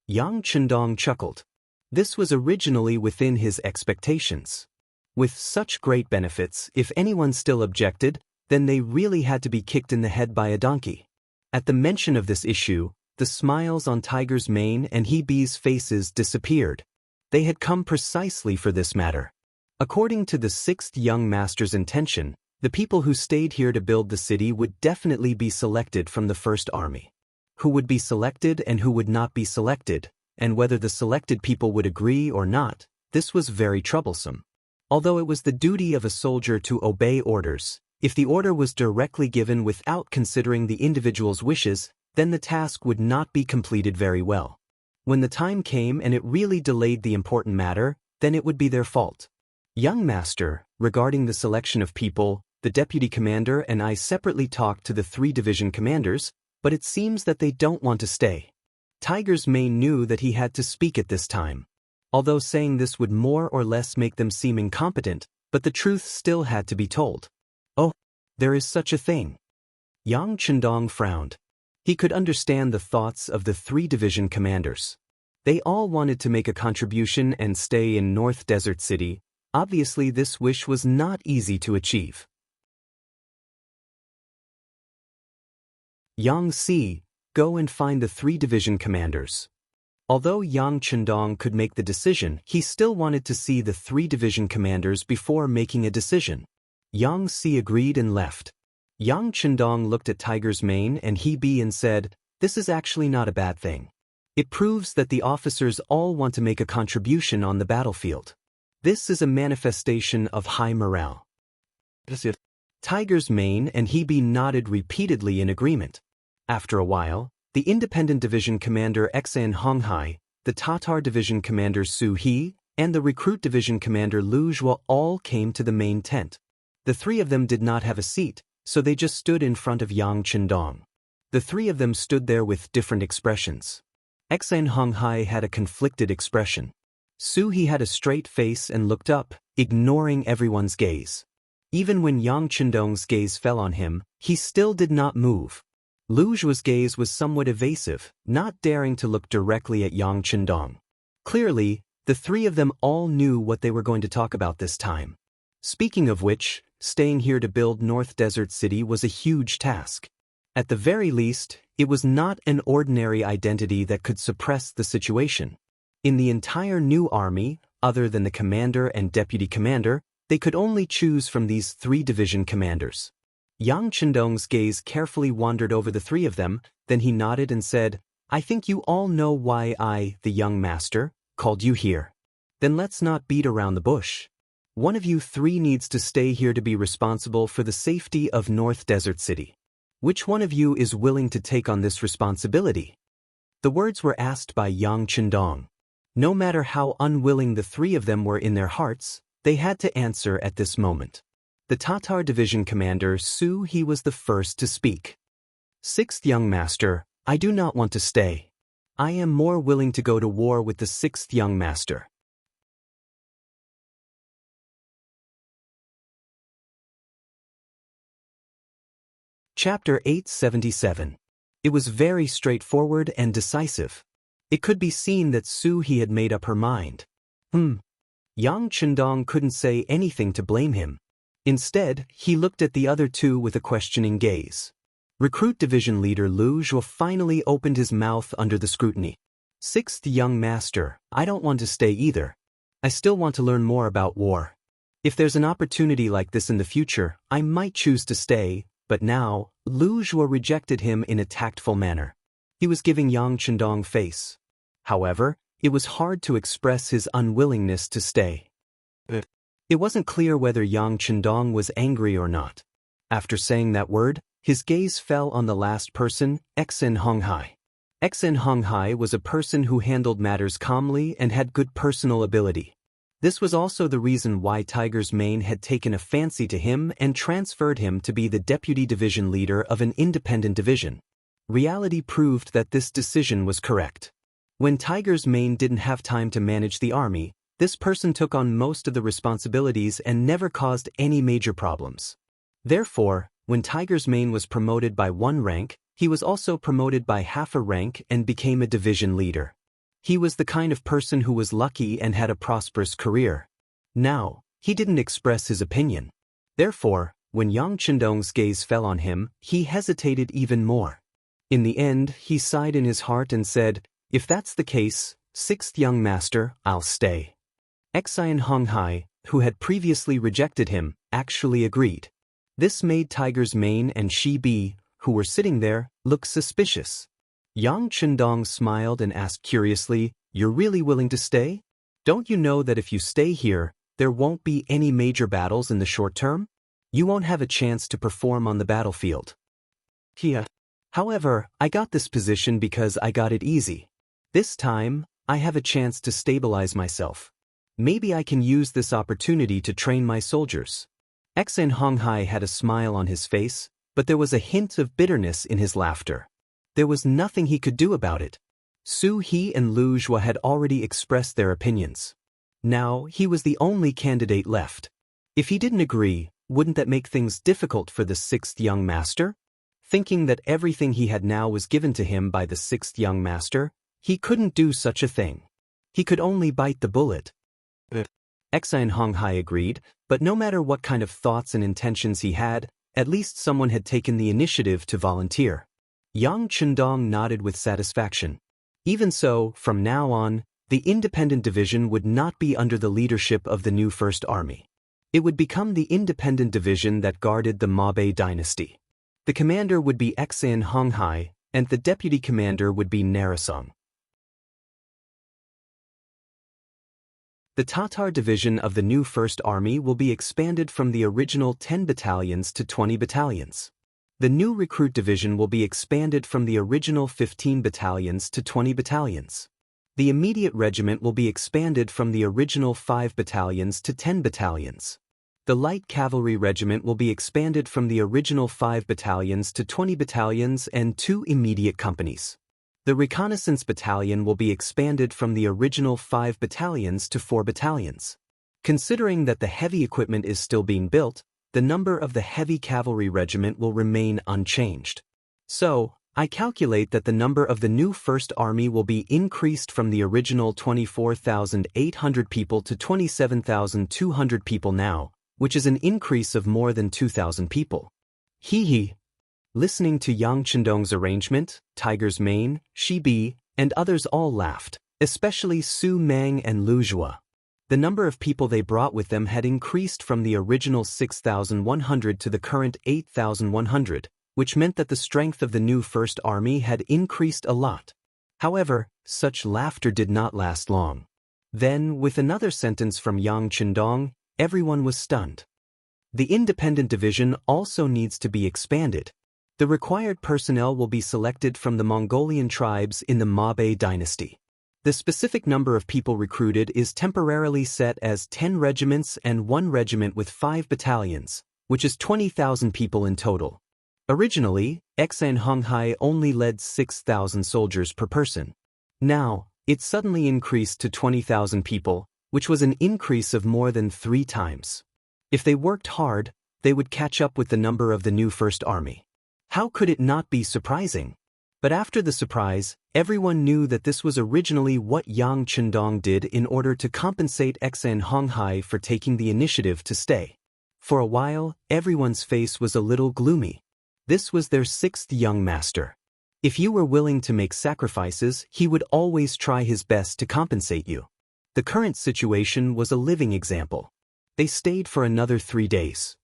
[SPEAKER 1] Yang Chendong chuckled. This was originally within his expectations. With such great benefits, if anyone still objected, then they really had to be kicked in the head by a donkey. At the mention of this issue, the smiles on Tiger's Mane and Hebe's faces disappeared. They had come precisely for this matter. According to the 6th young master's intention, the people who stayed here to build the city would definitely be selected from the first army. Who would be selected and who would not be selected, and whether the selected people would agree or not, this was very troublesome. Although it was the duty of a soldier to obey orders, if the order was directly given without considering the individual's wishes, then the task would not be completed very well. When the time came and it really delayed the important matter, then it would be their fault. Young Master, regarding the selection of people, the deputy commander and I separately talked to the 3 division commanders, but it seems that they don't want to stay. Tiger's Mane knew that he had to speak at this time. Although saying this would more or less make them seem incompetent, but the truth still had to be told. "Oh, there is such a thing." Yang Chendong frowned. He could understand the thoughts of the 3 division commanders. They all wanted to make a contribution and stay in North Desert City. Obviously, this wish was not easy to achieve. Yang Si, go and find the 3 division commanders. Although Yang Chendong could make the decision, he still wanted to see the 3 division commanders before making a decision. Yang Si agreed and left. Yang Chendong looked at Tiger's Mane and Hebe and said, "This is actually not a bad thing. It proves that the officers all want to make a contribution on the battlefield. This is a manifestation of high morale." Tiger's Mane and Hebe nodded repeatedly in agreement. After a while, the Independent Division Commander Xan Honghai, the Tatar Division Commander Su He, and the Recruit Division Commander Lu Zhua all came to the main tent. The 3 of them did not have a seat, so they just stood in front of Yang Chendong. The 3 of them stood there with different expressions. Xan Honghai had a conflicted expression. Su He had a straight face and looked up, ignoring everyone's gaze. Even when Yang Chendong's gaze fell on him, he still did not move. Lu Zhua's gaze was somewhat evasive, not daring to look directly at Yang Chendong. Clearly, the 3 of them all knew what they were going to talk about this time. Speaking of which, staying here to build North Desert City was a huge task. At the very least, it was not an ordinary identity that could suppress the situation. In the entire new army, other than the commander and deputy commander, they could only choose from these 3 division commanders. Yang Chendong's gaze carefully wandered over the 3 of them, Then he nodded and said, "I think you all know why I, the young master, called you here. Then let's not beat around the bush. One of you three needs to stay here to be responsible for the safety of North Desert City. Which one of you is willing to take on this responsibility?" The words were asked by Yang Chendong. No matter how unwilling the three of them were in their hearts, they had to answer at this moment. The Tatar Division Commander Su He was the first to speak. "Sixth young master, I do not want to stay. I am more willing to go to war with the sixth young master." Chapter 877. It was very straightforward and decisive. It could be seen that Su He had made up her mind. Yang Chendong couldn't say anything to blame him. Instead, he looked at the other two with a questioning gaze. Recruit Division Leader Lu Zhuo finally opened his mouth under the scrutiny. "Sixth young master, I don't want to stay either. I still want to learn more about war. If there's an opportunity like this in the future, I might choose to stay, but now," Lu Zhuo rejected him in a tactful manner. He was giving Yang Chendong face. However, it was hard to express his unwillingness to stay. It wasn't clear whether Yang Chendong was angry or not. After saying that word, his gaze fell on the last person, Xen Honghai. Xen Honghai was a person who handled matters calmly and had good personal ability. This was also the reason why Tiger's Mane had taken a fancy to him and transferred him to be the deputy division leader of an independent division. Reality proved that this decision was correct. When Tiger's Mane didn't have time to manage the army, this person took on most of the responsibilities and never caused any major problems. Therefore, when Tiger's Mane was promoted by 1 rank, he was also promoted by half a rank and became a division leader. He was the kind of person who was lucky and had a prosperous career. Now, he didn't express his opinion. Therefore, when Yang Chendong's gaze fell on him, he hesitated even more. In the end, he sighed in his heart and said, "If that's the case, sixth young master, I'll stay." Xian Honghai, who had previously rejected him, actually agreed. This made Tiger's Mane and Shi Bi, who were sitting there, look suspicious. Yang Chendong smiled and asked curiously, "You're really willing to stay? Don't you know that if you stay here, there won't be any major battles in the short term? You won't have a chance to perform on the battlefield." "Yeah. However, I got this position because I got it easy. This time, I have a chance to stabilize myself. Maybe I can use this opportunity to train my soldiers." Xen Honghai had a smile on his face, but there was a hint of bitterness in his laughter. There was nothing he could do about it. Su He and Lu Zhuo had already expressed their opinions. Now, he was the only candidate left. If he didn't agree, wouldn't that make things difficult for the sixth young master? Thinking that everything he had now was given to him by the sixth young master, he couldn't do such a thing. He could only bite the bullet. Xian Honghai agreed, but no matter what kind of thoughts and intentions he had, at least someone had taken the initiative to volunteer. Yang Chendong nodded with satisfaction. Even so, from now on, the independent division would not be under the leadership of the new First Army. It would become the independent division that guarded the Mabe dynasty. The commander would be Xian Honghai, and the deputy commander would be Narasong. The Tatar division of the new First Army will be expanded from the original 10 battalions to 20 battalions. The new recruit division will be expanded from the original 15 battalions to 20 battalions. The immediate regiment will be expanded from the original 5 battalions to 10 battalions. The light cavalry regiment will be expanded from the original 5 battalions to 20 battalions and 2 immediate companies. The reconnaissance battalion will be expanded from the original 5 battalions to 4 battalions. Considering that the heavy equipment is still being built, the number of the heavy cavalry regiment will remain unchanged. So, I calculate that the number of the new First Army will be increased from the original 24,800 people to 27,200 people now, which is an increase of more than 2,000 people. Hee. Listening to Yang Chendong's arrangement, Tiger's Mane, Shi Bi, and others all laughed, especially Su Meng and Lu Zhuo. The number of people they brought with them had increased from the original 6,100 to the current 8,100, which meant that the strength of the new First Army had increased a lot. However, such laughter did not last long. Then, with another sentence from Yang Chendong, everyone was stunned. The independent division also needs to be expanded. The required personnel will be selected from the Mongolian tribes in the Mabe dynasty. The specific number of people recruited is temporarily set as 10 regiments and 1 regiment with 5 battalions, which is 20,000 people in total. Originally, Xan Honghai only led 6,000 soldiers per person. Now, it suddenly increased to 20,000 people, which was an increase of more than 3 times. If they worked hard, they would catch up with the number of the new First Army. How could it not be surprising? But after the surprise, everyone knew that this was originally what Yang Chendong did in order to compensate Xan Honghai for taking the initiative to stay. For a while, everyone's face was a little gloomy. This was their 6th young master. If you were willing to make sacrifices, he would always try his best to compensate you. The current situation was a living example. They stayed for another 3 days.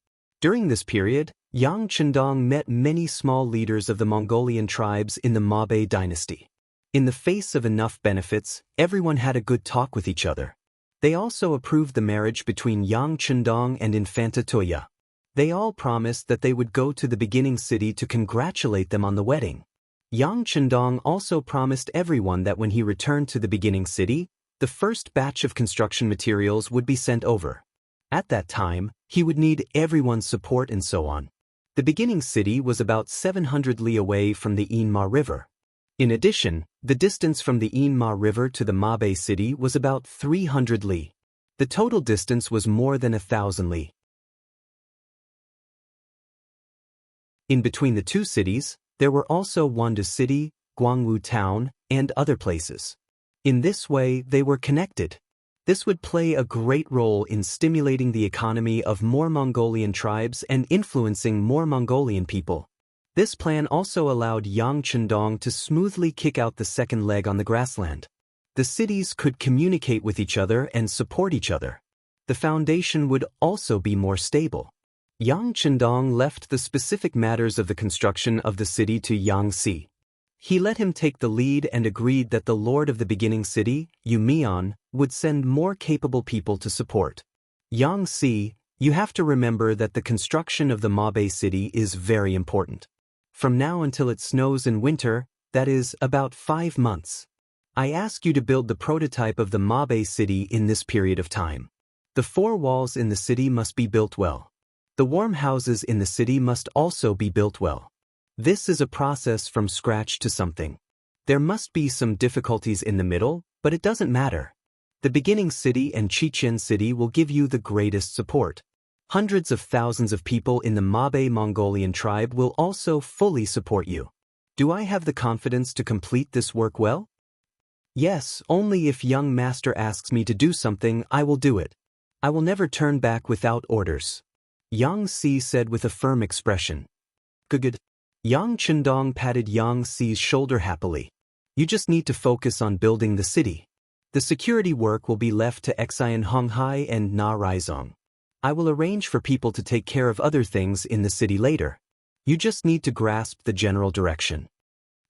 [SPEAKER 1] During this period, Yang Chendong met many small leaders of the Mongolian tribes in the Mabe dynasty. In the face of enough benefits, everyone had a good talk with each other. They also approved the marriage between Yang Chendong and Infanta Toya. They all promised that they would go to the beginning city to congratulate them on the wedding. Yang Chendong also promised everyone that when he returned to the beginning city, the first batch of construction materials would be sent over. At that time, he would need everyone's support and so on. The beginning city was about 700 li away from the Inma River. In addition, the distance from the Inma River to the Mabe city was about 300 li. The total distance was more than 1,000 li. In between the two cities, there were also Wanda City, Guangwu Town, and other places. In this way, they were connected. This would play a great role in stimulating the economy of more Mongolian tribes and influencing more Mongolian people. This plan also allowed Yang Chendong to smoothly kick out the second leg on the grassland. The cities could communicate with each other and support each other. The foundation would also be more stable. Yang Chendong left the specific matters of the construction of the city to Yang Si. He let him take the lead and agreed that the lord of the beginning city, Yu Mian, would send more capable people to support. Yang Si, you have to remember that the construction of the Mabe city is very important. From now until it snows in winter, that is, about 5 months. I ask you to build the prototype of the Mabe city in this period of time. The 4 walls in the city must be built well. The warm houses in the city must also be built well. This is a process from scratch to something. There must be some difficulties in the middle, but it doesn't matter. The beginning city and Chichen city will give you the greatest support. Hundreds of thousands of people in the Mabe Mongolian tribe will also fully support you. Do I have the confidence to complete this work well? Yes, only if young master asks me to do something, I will do it. I will never turn back without orders. Yang Si said with a firm expression. Good. Yang Chendong patted Yang Si's shoulder happily. You just need to focus on building the city. The security work will be left to Xian Honghai and Na Raizong. I will arrange for people to take care of other things in the city later. You just need to grasp the general direction.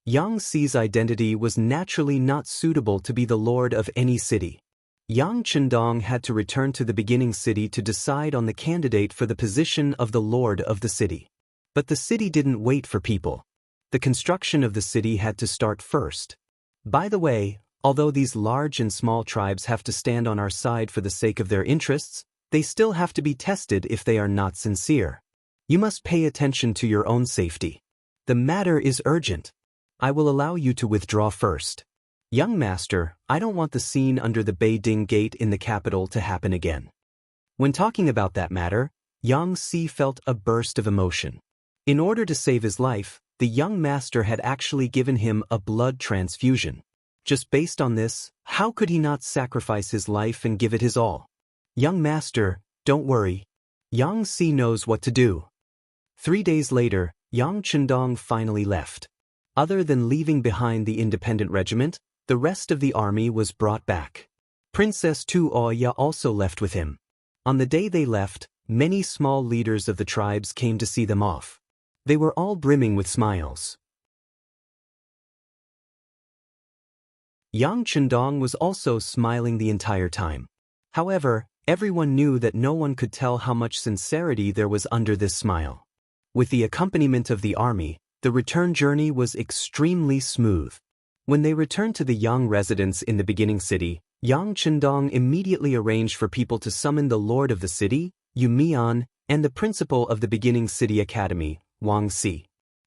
[SPEAKER 1] Yang Si's identity was naturally not suitable to be the lord of any city. Yang Chendong had to return to the beginning city to decide on the candidate for the position of the lord of the city. But the city didn't wait for people. The construction of the city had to start first. By the way, although these large and small tribes have to stand on our side for the sake of their interests, they still have to be tested if they are not sincere. You must pay attention to your own safety. The matter is urgent. I will allow you to withdraw first. Young master, I don't want the scene under the Beiding Gate in the capital to happen again. When talking about that matter, Yang Si felt a burst of emotion. In order to save his life, the young master had actually given him a blood transfusion. Just based on this, how could he not sacrifice his life and give it his all? Young master, don't worry. Yang Si knows what to do. 3 days later, Yang Chendong finally left. Other than leaving behind the independent regiment, the rest of the army was brought back. Princess Tu Oya also left with him. On the day they left, many small leaders of the tribes came to see them off. They were all brimming with smiles. Yang Chendong was also smiling the entire time. However, everyone knew that no one could tell how much sincerity there was under this smile. With the accompaniment of the army, the return journey was extremely smooth. When they returned to the Yang residence in the beginning city, Yang Chendong immediately arranged for people to summon the lord of the city, Yu Mian, and the principal of the beginning city academy, Wang Si.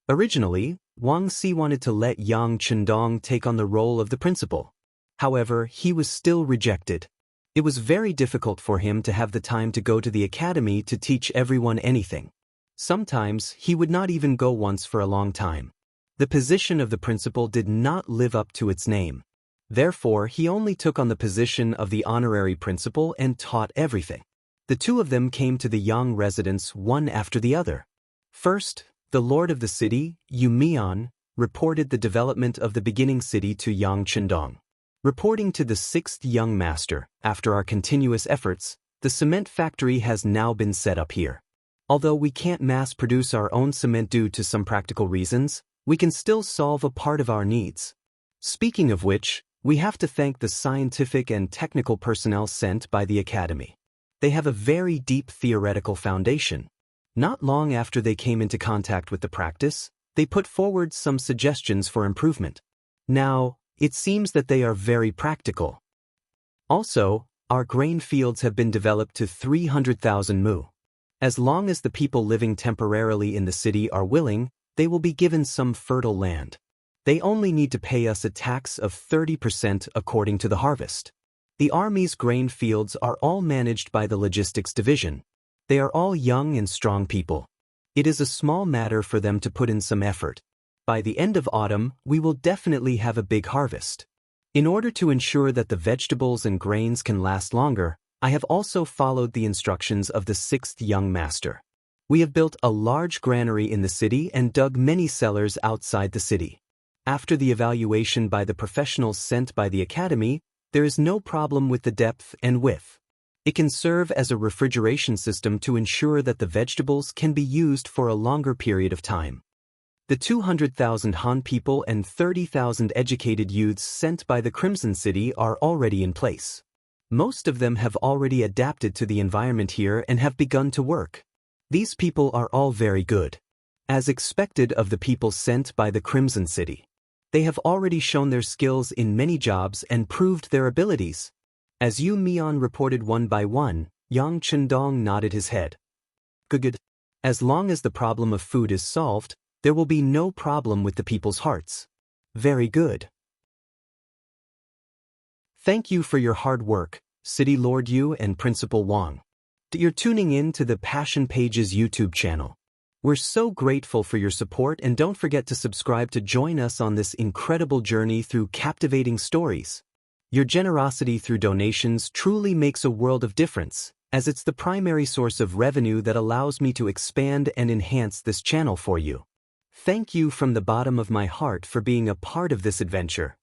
[SPEAKER 1] Originally, Wang Si wanted to let Yang Chendong take on the role of the principal. However, he was still rejected. It was very difficult for him to have the time to go to the academy to teach everyone anything. Sometimes, he would not even go once for a long time. The position of the principal did not live up to its name. Therefore, he only took on the position of the honorary principal and taught everything. The two of them came to the Yang residence one after the other. First, the lord of the city, Yu Mian, reported the development of the beginning city to Yang Chendong. Reporting to the sixth young master, after our continuous efforts, the cement factory has now been set up here. Although we can't mass produce our own cement due to some practical reasons, we can still solve a part of our needs. Speaking of which, we have to thank the scientific and technical personnel sent by the academy. They have a very deep theoretical foundation. Not long after they came into contact with the practice, they put forward some suggestions for improvement. Now, it seems that they are very practical. Also, our grain fields have been developed to 300,000 mu. As long as the people living temporarily in the city are willing, they will be given some fertile land. They only need to pay us a tax of 30% according to the harvest. The army's grain fields are all managed by the logistics division. They are all young and strong people. It is a small matter for them to put in some effort. By the end of autumn, we will definitely have a big harvest. In order to ensure that the vegetables and grains can last longer, I have also followed the instructions of the sixth young master. We have built a large granary in the city and dug many cellars outside the city. After the evaluation by the professionals sent by the academy, there is no problem with the depth and width. It can serve as a refrigeration system to ensure that the vegetables can be used for a longer period of time. The 200,000 Han people and 30,000 educated youths sent by the Crimson City are already in place. Most of them have already adapted to the environment here and have begun to work. These people are all very good. As expected of the people sent by the Crimson City. They have already shown their skills in many jobs and proved their abilities. As Yu Mian reported one by one, Yang Chendong nodded his head. Good. As long as the problem of food is solved, there will be no problem with the people's hearts. Very good. Thank you for your hard work, City Lord Yu and Principal Wang. You're tuning in to the Passion Pages YouTube channel. We're so grateful for your support, and don't forget to subscribe to join us on this incredible journey through captivating stories. Your generosity through donations truly makes a world of difference, as it's the primary source of revenue that allows me to expand and enhance this channel for you. Thank you from the bottom of my heart for being a part of this adventure.